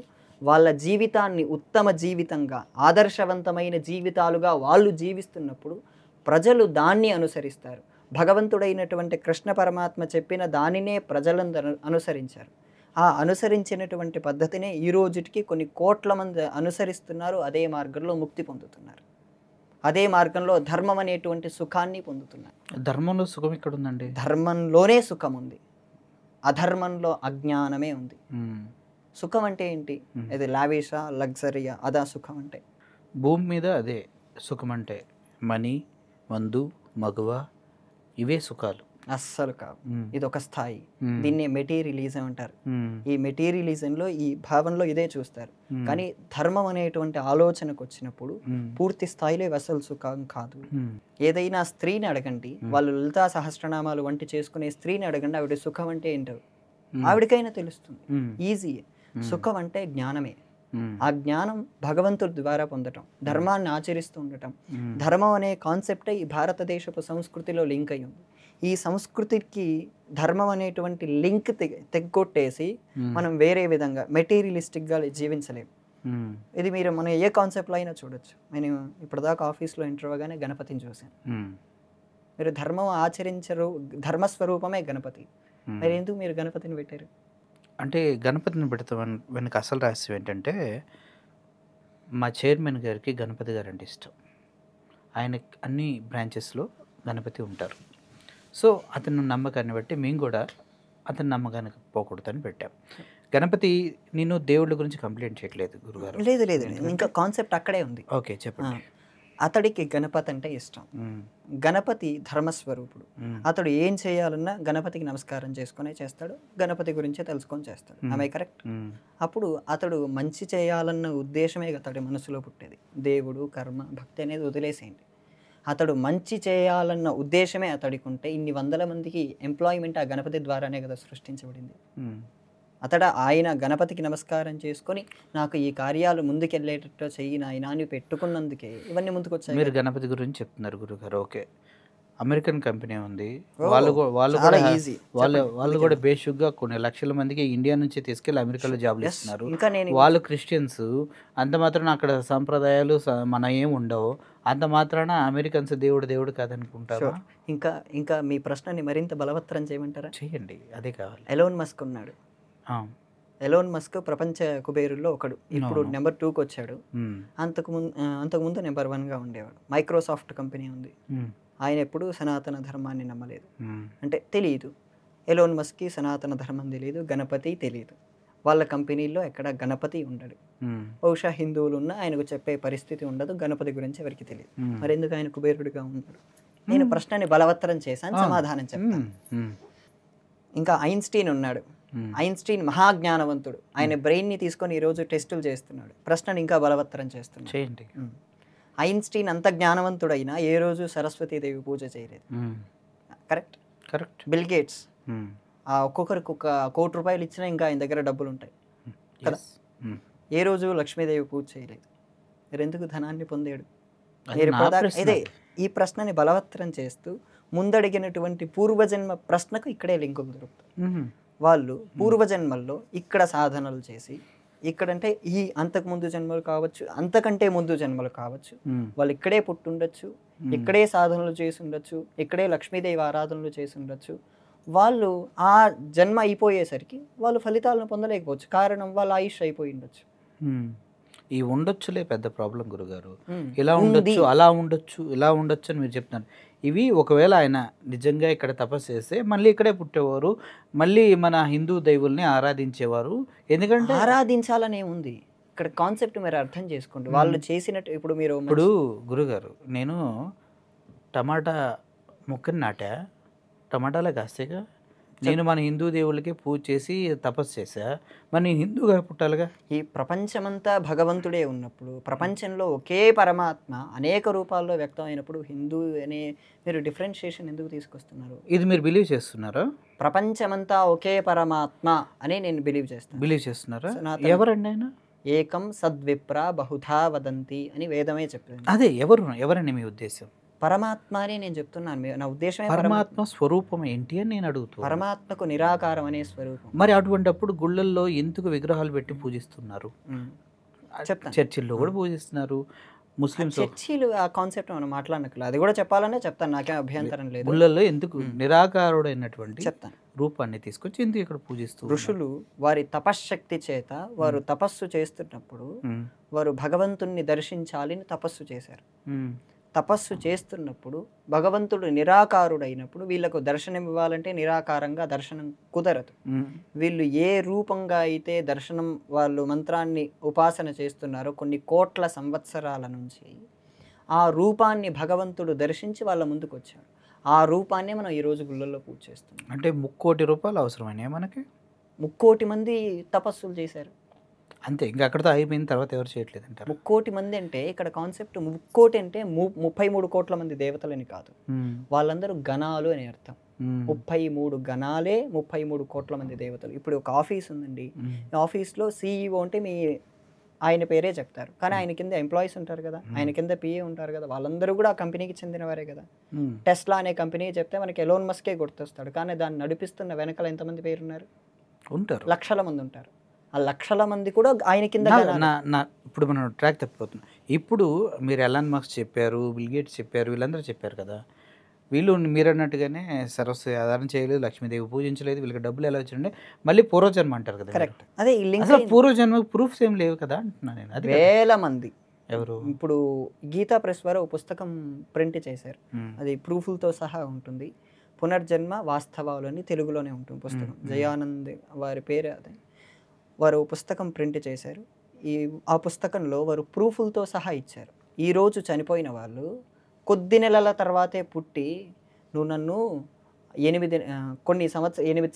S2: వాళ్ళ జీవితాన్ని ఉత్తమ జీవితంగా, ఆదర్శవంతమైన జీవితాలుగా వాళ్ళు జీవిస్తున్నప్పుడు ప్రజలు దాన్ని అనుసరిస్తారు. భగవంతుడైనటువంటి కృష్ణ పరమాత్మ చెప్పిన దానినే ప్రజలందరూ అనుసరించారు. ఆ అనుసరించినటువంటి పద్ధతినే ఈ రోజుటికి కొన్ని కోట్ల మంది అనుసరిస్తున్నారు. అదే మార్గంలో ముక్తి పొందుతున్నారు. అదే మార్గంలో ధర్మం అనేటువంటి సుఖాన్ని పొందుతున్నారు.
S1: ధర్మంలో సుఖం ఎక్కడ ఉందండి?
S2: ధర్మంలోనే సుఖం ఉంది, అధర్మంలో అజ్ఞానమే ఉంది. సుఖం అంటే ఏంటి? ఇది లావిషా, లగ్జరీయా? అదా సుఖం అంటే?
S1: భూమి మీద అదే సుఖం అంటే. మనీ, మందు, మగువ, ఇవే సుఖాలు.
S2: అస్సలు కాదు. ఇది ఒక స్థాయి. దీన్ని మెటీరియలిజం అంటారు. ఈ మెటీరియలిజంలో, ఈ భావనలో ఇదే చూస్తారు. కానీ ధర్మం అనేటువంటి ఆలోచనకు వచ్చినప్పుడు పూర్తి స్థాయిలో అసలు సుఖం కాదు. ఏదైనా స్త్రీని అడగండి, వాళ్ళు లలితా సహస్రనామాలు వంటి చేసుకునే స్త్రీని అడగండి, ఆవిడ సుఖం అంటే ఏంటో ఆవిడకైనా తెలుస్తుంది. ఈజీ. సుఖం అంటే జ్ఞానమే. ఆ జ్ఞానం భగవంతుడి ద్వారా పొందటం, ధర్మాన్ని ఆచరిస్తూ ఉండటం. ధర్మం అనే కాన్సెప్టే ఈ భారతదేశపు సంస్కృతిలో లింక్ అయి ఉంది. ఈ సంస్కృతికి ధర్మం అనేటువంటి లింక్ తెగ్గొట్టేసి మనం వేరే విధంగా మెటీరియలిస్టిక్గా జీవించలేము. ఇది మనం ఏ కాన్సెప్ట్లో అయినా చూడొచ్చు. నేను ఇప్పటిదాకా ఆఫీస్లో ఎంటర్ అవ్వగానే గణపతిని చూశాను. మీరు ధర్మం ఆచరించరు, ధర్మస్వరూపమే గణపతి. మరి ఎందుకు మీరు గణపతిని పెట్టారు?
S1: అంటే గణపతిని పెడతాం వెనక అసలు రహస్యం ఏంటంటే, మా చైర్మన్ గారికి గణపతి గారు అంటే ఇష్టం. ఆయన అన్ని బ్రాంచెస్లో గణపతి ఉంటారు. సో అతను నమ్మకాన్ని బట్టి మేము కూడా అతని నమ్మకానికి పోకూడదని పెట్టాం గణపతి. నేను దేవుళ్ళ గురించి కంప్లైంట్ చేయట్లేదు గురుగారు.
S2: లేదు లేదు, ఇంకా కాన్సెప్ట్ అక్కడే ఉంది.
S1: ఓకే, చెప్పండి.
S2: అతడికి గణపతి అంటే ఇష్టం. గణపతి ధర్మస్వరూపుడు. అతడు ఏం చేయాలన్నా గణపతికి నమస్కారం చేసుకునే చేస్తాడు, గణపతి గురించే తెలుసుకొని చేస్తాడు. ఆమె కరెక్ట్. అప్పుడు అతడు మంచి చేయాలన్న ఉద్దేశమే అతడి మనసులో పుట్టేది. దేవుడు, కర్మ, భక్తి అనేది వదిలేసేయండి. అతడు మంచి చేయాలన్న ఉద్దేశమే అతడికి ఉంటే ఇన్ని వందల మందికి ఎంప్లాయ్మెంట్ ఆ గణపతి ద్వారానే కదా సృష్టించబడింది. ఆయన గణపతికి నమస్కారం చేసుకొని నాకు ఈ కార్యాలు ముందుకెళ్ళేటట్టు చెయ్యి నాయనా అని పెట్టుకున్నందుకే ఇవన్నీ ముందుకు వచ్చాయి.
S1: మీరు గణపతి గురించి చెప్తున్నారు గురుగారు. ఓకే, అమెరికన్ కంపెనీ ఉంది. వాళ్ళు కూడా బేసిక్గా కొన్ని లక్షల మందికి ఇండియా నుంచి తీసుకెళ్ళి అమెరికాలో జాబ్లు ఇస్తున్నారు. వాళ్ళు క్రిస్టియన్స్. అంత మాత్రాన అక్కడ సంప్రదాయాలు మన ఏం ఉండవు. అంత మాత్రాన అమెరికన్స్ దేవుడు కాదనుకుంటారు.
S2: ఇంకా మీ ప్రశ్నని మరింత బలవత్తరం చేయమంటారా?
S1: చేయండి, అదే కావాలి.
S2: ఎలోన్ మస్క్ ఉన్నాడు. ఎలోన్ మస్క్ ప్రపంచ కుబేరుల్లో ఒకడు. ఇప్పుడు నెంబర్ 2కి వచ్చాడు. అంతకుముందు నెంబర్ 1గా ఉండేవాడు. మైక్రోసాఫ్ట్ కంపెనీ ఉంది. ఆయన ఎప్పుడు సనాతన ధర్మాన్ని నమ్మలేదు, అంటే తెలియదు. ఎలోన్ మస్క్కి సనాతన ధర్మం తెలియదు, గణపతి తెలియదు. వాళ్ళ కంపెనీల్లో ఎక్కడ గణపతి ఉండడు. బహుశా హిందువులు ఉన్న ఆయనకు చెప్పే పరిస్థితి ఉండదు. గణపతి గురించి ఎవరికి తెలియదు. మరి ఎందుకు ఆయన కుబేరుడిగా ఉన్నాడు? నేను ప్రశ్నని బలవత్తరం చేశాను, సమాధానం చెప్తాను. ఇంకా ఐన్స్టీన్ ఉన్నాడు. ఐన్స్టీన్ మహాజ్ఞానవంతుడు. ఆయన బ్రెయిన్ని తీసుకొని ఈరోజు టెస్టులు చేస్తున్నాడు. ప్రశ్నని ఇంకా బలవత్తరం చేస్తున్నాడు. ఐన్స్టీన్ అంత జ్ఞానవంతుడైనా ఏ రోజు సరస్వతీదేవి పూజ చేయలేదు. Correct
S1: correct.
S2: బిల్ గేట్స్ ఒక్కొక్కరికి ₹1 కోటి ఇచ్చినా ఇంకా ఆయన దగ్గర డబ్బులు ఉంటాయి కదా. ఏ రోజు లక్ష్మీదేవి పూజ చేయలేదు. మీరు ఎందుకు ధనాన్ని పొందాడు? ఇదే ఈ ప్రశ్నని బలవత్తరం చేస్తూ ముందడిగినటువంటి పూర్వజన్మ ప్రశ్నకు ఇక్కడే లింకు దొరుకుతుంది. వాళ్ళు పూర్వజన్మల్లో ఇక్కడ సాధనలు చేసి, ఇక్కడంటే ఈ అంతకుముందు జన్మలు కావచ్చు, అంతకంటే ముందు జన్మలు కావచ్చు, వాళ్ళు ఇక్కడే పుట్టుండొచ్చు, ఇక్కడే సాధనలు చేసి ఉండొచ్చు, ఇక్కడే లక్ష్మీదేవి ఆరాధనలు చేసి ఉండొచ్చు. వాళ్ళు ఆ జన్మ అయిపోయేసరికి వాళ్ళు ఫలితాలను పొందలేకపోవచ్చు. కారణం వాళ్ళ ఆయుష్ అయిపోయి ఉండొచ్చు.
S1: ఈ ఉండొచ్చులే పెద్ద ప్రాబ్లం గురుగారు. ఇలా ఉండొచ్చు, అలా ఉండొచ్చు, ఇలా ఉండొచ్చు అని మీరు చెప్తున్నారు. ఇవి ఒకవేళ ఆయన నిజంగా ఇక్కడ తపస్సు చేస్తే మళ్ళీ ఇక్కడే పుట్టేవారు, మళ్ళీ మన హిందూ దైవుల్ని ఆరాధించేవారు. ఎందుకంటే
S2: ఆరాధించాలనే ఉంది ఇక్కడ కాన్సెప్ట్. మీరు అర్థం చేసుకోండి. వాళ్ళు చేసినట్టు ఇప్పుడు గురుగారు,
S1: నేను టమాటా మొక్కని నాటా టమాటాలే కాస్తేగా. నేను మన హిందూ దేవుళ్ళకి పూజ చేసి తపస్సు చేశా, మరి నేను హిందూగా పుట్టాలిగా.
S2: ఈ ప్రపంచమంతా భగవంతుడే ఉన్నప్పుడు, ప్రపంచంలో ఒకే పరమాత్మ అనేక రూపాల్లో వ్యక్తం అయినప్పుడు హిందూ అనే మీరు డిఫరెన్షియేషన్ ఎందుకు తీసుకొస్తున్నారు?
S1: ఇది మీరు బిలీవ్ చేస్తున్నారా?
S2: ప్రపంచమంతా ఒకే పరమాత్మ అని నేను బిలీవ్ చేస్తాను.
S1: బిలీవ్ చేస్తున్నారా?
S2: సనాతన-
S1: ఎవరండి ఆయన?
S2: ఏకం సద్విప్ర బహుధా వదంతి అని వేదమే చెప్పింది.
S1: అదే ఎవరండి మీ ఉద్దేశం?
S2: పరమాత్మ అని నేను చెప్తున్నాను. నా ఉద్దేశమే
S1: పరమాత్మ స్వరూపం ఏంటి అని నేను అడుగుతాను.
S2: పరమాత్మకు నిరాకారం అనే స్వరూపం.
S1: మరి అటువంటిప్పుడు గుళ్ళల్లో ఎందుకు విగ్రహాలు పెట్టి పూజిస్తున్నారు?
S2: చెప్తాను.
S1: చర్చిల్లో కూడా పూజిస్తున్నారు. ముస్లిమ్స్
S2: చర్చిలు ఆ కాన్సెప్ట్ మనం మాట్లాడనక్కర్లేదు. అది కూడా చెప్పాలనే చెప్తాను, నాకేం అభ్యంతరం లేదు.
S1: గుళ్ళల్లో ఎందుకు నిరాకారుడైనటువంటి
S2: చెప్తాను.
S1: రూపాన్ని తీసుకొచ్చి ఎందుకు ఇక్కడ పూజిస్తూ
S2: ఋషులు వారి తపశ్శక్తి చేత వారు తపస్సు చేస్తున్నప్పుడు వారు భగవంతుణ్ణి దర్శించాలని తపస్సు చేశారు. తపస్సు చేస్తున్నప్పుడు భగవంతుడు నిరాకారుడైనప్పుడు వీళ్ళకు దర్శనం ఇవ్వాలంటే నిరాకారంగా దర్శనం కుదరదు. వీళ్ళు ఏ రూపంగా అయితే దర్శనం వాళ్ళు మంత్రాన్ని ఉపాసన చేస్తున్నారో కొన్ని కోట్ల సంవత్సరాల నుంచి ఆ రూపాన్ని భగవంతుడు దర్శించి వాళ్ళ ముందుకు వచ్చాడు. ఆ రూపాన్ని మనం ఈరోజు గుళ్ళల్లో పూజ చేస్తున్నాం.
S1: అంటే 3 కోటి రూపాయలు అవసరమైనాయి మనకి.
S2: 3 కోటి మంది తపస్సులు చేశారు.
S1: అంతే, ఇంకా అక్కడితో అయిపోయిన తర్వాత ఎవరు చేయట్లేదు అంటారు.
S2: 3 కోటి మంది అంటే ఇక్కడ కాన్సెప్ట్ 3 కోటి అంటే 33 కోట్ల మంది దేవతలని కాదు, వాళ్ళందరూ గణాలు అని అర్థం. 33 గణాలే 33 కోట్ల మంది దేవతలు. ఇప్పుడు ఒక ఆఫీస్ ఉందండి, ఆఫీస్లో CEO అంటే మీ ఆయన పేరే చెప్తారు, కానీ ఆయన కింద ఎంప్లాయీస్ ఉంటారు కదా, ఆయన కింద PA ఉంటారు కదా, వాళ్ళందరూ కూడా ఆ కంపెనీకి చెందినవారే కదా. టెస్లా అనే కంపెనీ చెప్తే మనకి ఎలోన్ మస్కే గుర్తొస్తాడు, కానీ దాన్ని నడిపిస్తున్న వెనకాల ఎంతమంది పేరున్నారు?
S1: ఉంటారు,
S2: లక్షల మంది ఉంటారు. ఆ లక్షల మంది కూడా ఆయన కింద.
S1: ఇప్పుడు మనం ట్రాక్ తప్పిపోతున్నాం. ఇప్పుడు మీరు ఎలాన్ మస్క్ చెప్పారు, బిల్ గేట్స్ చెప్పారు, వీళ్ళందరూ చెప్పారు కదా, వీళ్ళు మీరు అన్నట్టుగానే సరస్వతి ఆధారం చేయలేదు, లక్ష్మీదేవి పూజించలేదు, వీళ్ళకి డబ్బులు ఎలా వచ్చిండే, మళ్ళీ పూర్వజన్మ అంటారు కదా.
S2: కరెక్ట్. అదే
S1: అసలు పూర్వజన్మ ప్రూఫ్స్ ఏం లేవు కదా అంటున్నా నేను. అది
S2: వేల మంది.
S1: ఎవరు?
S2: ఇప్పుడు గీతా ప్రెస్ వారు ఒక పుస్తకం ప్రింట్ చేశారు, అది ప్రూఫ్లతో సహా ఉంటుంది. పునర్జన్మ వాస్తవాలు అని తెలుగులోనే ఉంటుంది పుస్తకం. జయానంద్ వారి పేరు అదే. వారు పుస్తకం ప్రింట్ చేశారు. ఆ పుస్తకంలో వారు ప్రూఫ్లతో సహా ఇచ్చారు. ఈరోజు చనిపోయిన వాళ్ళు కొద్ది నెలల తర్వాతే పుట్టి నువ్వు నన్ను 8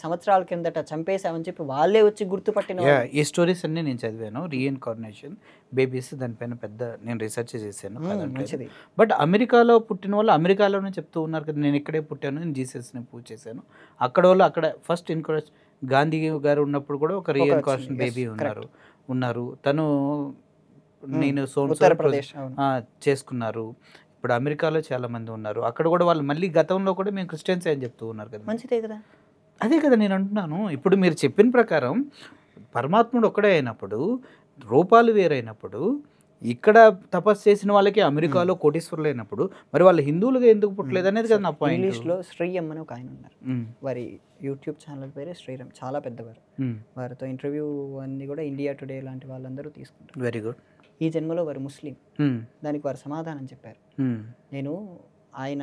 S2: సంవత్సరాల కిందట చంపేశావని చెప్పి వాళ్ళే వచ్చి గుర్తుపట్టిన.
S1: ఈ స్టోరీస్ అన్ని నేను చదివాను. రీఇన్కార్నేషన్ బేబీస్ దానిపైన పెద్ద నేను రీసెర్చ్ చేశాను.
S2: మంచిది.
S1: బట్ అమెరికాలో పుట్టిన వాళ్ళు అమెరికాలోనే చెప్తూ ఉన్నారు కదా, నేను ఇక్కడే పుట్టాను, నేను జీసస్ని పూజ చేశాను. అక్కడ వాళ్ళు అక్కడ ఫస్ట్ ఇన్కరేజ్ గాంధీ గారు ఉన్నప్పుడు కూడా ఒక రీఇన్కార్నేషన్ బేబీ ఉన్నారు. తను నేను
S2: ఉత్తరప్రదేశ్
S1: చేసుకున్నారు. ఇప్పుడు అమెరికాలో చాలా మంది ఉన్నారు. అక్కడ కూడా వాళ్ళు మళ్ళీ గతంలో కూడా మేము క్రిస్టియన్స్ అని చెప్తూ ఉన్నారు కదా.
S2: మంచిదే కదా.
S1: అదే కదా నేను అంటున్నాను. ఇప్పుడు మీరు చెప్పిన ప్రకారం పరమాత్ముడు ఒక్కడే అయినప్పుడు, రూపాలు వేరైనప్పుడు, ఇక్కడ తపస్సు చేసిన వాళ్ళకి అమెరికాలో కోటీశ్వరులు అయినప్పుడు మరి వాళ్ళు హిందువులుగా ఎందుకు పుట్టలేదు అనేది కదా నా పాయింట్.
S2: ఇంగ్లీష్లో శ్రీఎం అని ఒక ఆయన ఉన్నారు, వారి యూట్యూబ్ ఛానల్ పేరే శ్రీరామ్, చాలా పెద్దవారు. వారితో ఇంటర్వ్యూ అన్ని కూడా ఇండియా టుడే లాంటి వాళ్ళందరూ తీసుకుంటారు.
S1: Very good.
S2: ఈ జన్మలో వారు ముస్లిం. దానికి వారు సమాధానం చెప్పారు. నేను ఆయన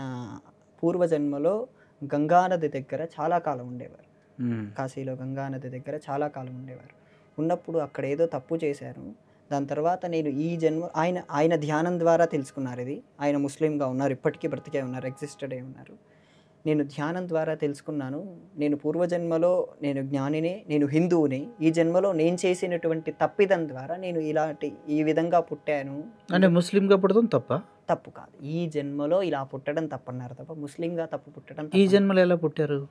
S2: పూర్వజన్మలో గంగానది దగ్గర చాలా కాలం ఉండేవారు. కాశీలో గంగానది దగ్గర చాలా కాలం ఉండేవారు. ఉన్నప్పుడు అక్కడ ఏదో తప్పు చేశారు. దాని తర్వాత నేను ఈ జన్మ ఆయన ధ్యానం ద్వారా తెలుసుకున్నారు. ఇది ఆయన ముస్లింగా ఉన్నారు, ఇప్పటికీ బ్రతికే ఉన్నారు, ఎగ్జిస్టెడ్ అయి ఉన్నారు. నేను ధ్యానం ద్వారా తెలుసుకున్నాను, నేను పూర్వజన్మలో నేను జ్ఞానినే, నేను హిందువుని. ఈ జన్మలో నేను చేసినటువంటి తప్పిదం ద్వారా నేను ఈ విధంగా పుట్టాను.
S1: అంటే ముస్లింగా పుట్టడం
S2: తప్పు కాదు. ఈ జన్మలో ఇలా పుట్టడం తప్పన్నారు తప్ప ముస్లింగా తప్పు పుట్టడం.
S1: ఈ జన్మలో ఎలా పుట్టారు?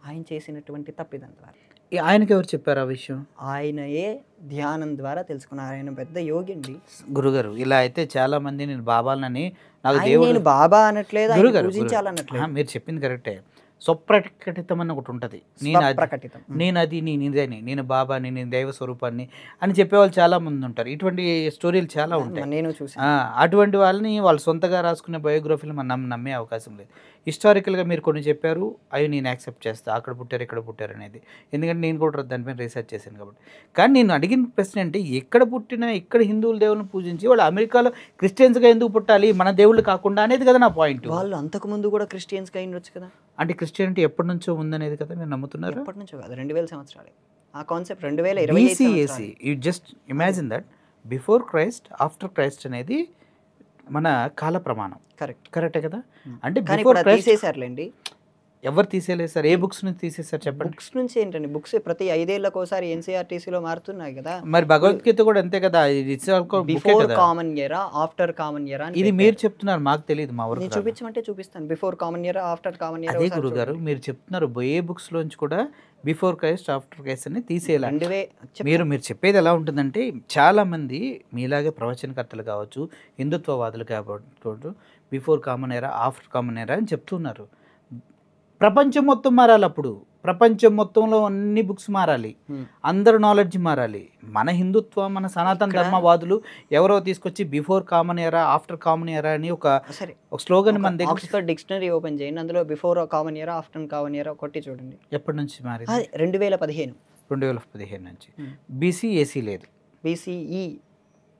S2: ఆయన చేసినటువంటి తప్పిదం ద్వారా.
S1: ఆయనకి ఎవరు చెప్పారు ఆ విషయం?
S2: ఆయనయే ధ్యానం ద్వారా తెలుసుకున్నారు. ఆయన పెద్ద యోగి అండి.
S1: గురుగారు, ఇలా అయితే చాలా మంది నేను బాబాలని నాకు
S2: దేవుడు బాబా అనట్లేదు, పూజించాలన్నట్లేదు.
S1: మీరు చెప్పింది కరెక్టే. స్వప్రకటితం అని ఒకటి ఉంటుంది. నేను అది ఇదని, నేను బాబాని, నేను దైవ స్వరూపాన్ని అని చెప్పేవాళ్ళు చాలా మంది ఉంటారు. ఇటువంటి స్టోరీలు చాలా ఉంటాయి,
S2: నేను చూసాను.
S1: అటువంటి వాళ్ళని వాళ్ళు సొంతగా రాసుకునే బయోగ్రఫీలు మనం నమ్మే అవకాశం లేదు. హిస్టారికల్గా మీరు కొన్ని చెప్పారు, అవి నేను యాక్సెప్ట్ చేస్తాను, అక్కడ పుట్టారు ఇక్కడ పుట్టారు అనేది. ఎందుకంటే నేను కూడా దానిపైన రీసెర్చ్ చేశాను కాబట్టి. కానీ నేను అడిగిన ప్రశ్న అంటే, ఎక్కడ పుట్టినా ఇక్కడ హిందువుల దేవులను పూజించి వాళ్ళు అమెరికాలో క్రిస్టియన్స్గా ఎందుకు పుట్టాలి, మన దేవుళ్ళు కాకుండా అనేది కదా నా పాయింట్.
S2: వాళ్ళు అంతకుముందు కూడా క్రిస్టియన్స్గా అయినొచ్చు కదా.
S1: అంటే క్రిస్టియానిటీ ఎప్పటి నుంచో ఉందనేది కదా మీరు నమ్ముతున్నారు?
S2: ఎప్పటి నుంచో కాదు, 2000 సంవత్సరాలే. ఆ concept 2020
S1: you just imagine that before Christ after Christ అనేది మన కాల ప్రమాణం.
S2: కరెక్ట్.
S1: కరెక్టే కదా? అంటే
S2: కానీ
S1: బిఫోర్
S2: ఇప్పుడు అది
S1: క్రైస్ట్
S2: తీసేశారులేండి.
S1: ఎవరు తీసేయలేదు సార్. ఏ బుక్స్ నుంచి తీసేశారు చెప్పండి?
S2: బుక్స్ నుంచి ఏంటండి, బుక్స్ ప్రతి 5 ఏళ్లకోసారి ఎన్సీఆర్టీసీలో మారుతున్నాయి కదా.
S1: మరి భగవద్గీత కూడా అంతే కదా, ఇది హిస్టారికల్ బుక్కే
S2: బిఫోర్
S1: కదా.
S2: కామన్ ఎరా, ఆఫ్టర్ కామన్ ఎరా అని
S1: ఇది మీరు చెప్తున్నారు, మాకు తెలియదు, మా
S2: నేను
S1: వరకు రాదు.
S2: చూపించమంటే చూపిస్తాను. బిఫోర్ కామన్ ఎరా, ఆఫ్టర్ కామన్ ఎరా
S1: అదే గురుగారు మీరు చెప్తున్నారు, ఏ బుక్స్ లోంచి కూడా బిఫోర్ క్రైస్ట్ ఆఫ్టర్ క్రైస్ట్ అని తీసేయాలి. మీరు చెప్పేది ఎలా ఉంటుందంటే, చాలా మంది మీలాగే ప్రవచనకర్తలు కావచ్చు, హిందుత్వవాదులు కావచ్చు, బిఫోర్ కామన్ ఎరా ఆఫ్టర్ కామన్ ఎరా అని చెప్తున్నారు. ప్రపంచం మొత్తం మారాలి. అప్పుడు ప్రపంచం మొత్తంలో అన్ని బుక్స్ మారాలి, అందరు నాలెడ్జ్ మారాలి. మన హిందుత్వం, మన సనాతన ధర్మవాదులు ఎవరో తీసుకొచ్చి బిఫోర్ కామన్ ఎరా ఆఫ్టర్ కామన్ ఎరా అని ఒక స్లోగన్ మన దగ్గర.
S2: ఆక్స్ఫర్డ్ డిక్షనరీ ఓపెన్ చేయండి, అందులో బిఫోర్ కామన్ ఎరా, ఆఫ్టర్ కామన్ ఎరా కొట్టి చూడండి.
S1: ఎప్పటి నుంచి మారింది?
S2: 2015
S1: నుంచి. బీసీ ఏసీ లేదు,
S2: బీసీఈ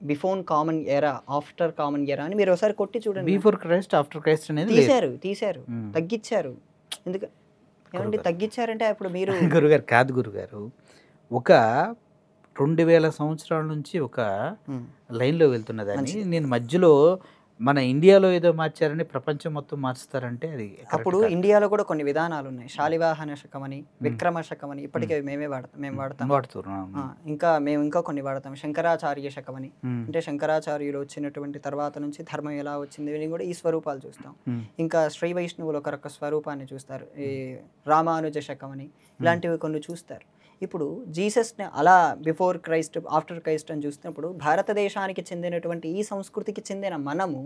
S2: బిఫోర్ కామన్ ఎరా, ఆఫ్టర్ కామన్ ఎరా అని మీరు ఒకసారి కొట్టి చూడండి.
S1: బిఫోర్ క్రైస్ట్ ఆఫ్టర్ క్రైస్ట్ అనేది
S2: తీశారు, తగ్గించారు. ఎందుకు ఏమండి తగ్గించారంటే అప్పుడు మీరు
S1: గురుగారు కాదు గురుగారు, ఒక 2000 సంవత్సరాల నుంచి ఒక లైన్లో వెళ్తున్నదని నేను మధ్యలో మన ఇండియాలో ఏదో మార్చారని ప్రపంచం మొత్తం మార్చుతారంటే అది
S2: అప్పుడు ఇండియాలో కూడా కొన్ని విధానాలు ఉన్నాయి. శాలివాహన శకం అని, విక్రమ శకం అని, ఇప్పటికే మేము వాడుతున్నాం. ఇంకా కొన్ని వాడతాం. శంకరాచార్య శకం అని, అంటే శంకరాచార్యులు వచ్చినటువంటి తర్వాత నుంచి ధర్మం ఎలా వచ్చింది అని కూడా ఈ స్వరూపాలు చూస్తాం. ఇంకా శ్రీ వైష్ణవులు ఒక స్వరూపాన్ని చూస్తారు, ఈ రామానుజ శకం అని, ఇలాంటివి కొన్ని చూస్తారు. ఇప్పుడు జీసస్ని అలా బిఫోర్ క్రైస్ట్ ఆఫ్టర్ క్రైస్ట్ అని చూసినప్పుడు భారతదేశానికి చెందినటువంటి ఈ సంస్కృతికి చెందిన మనము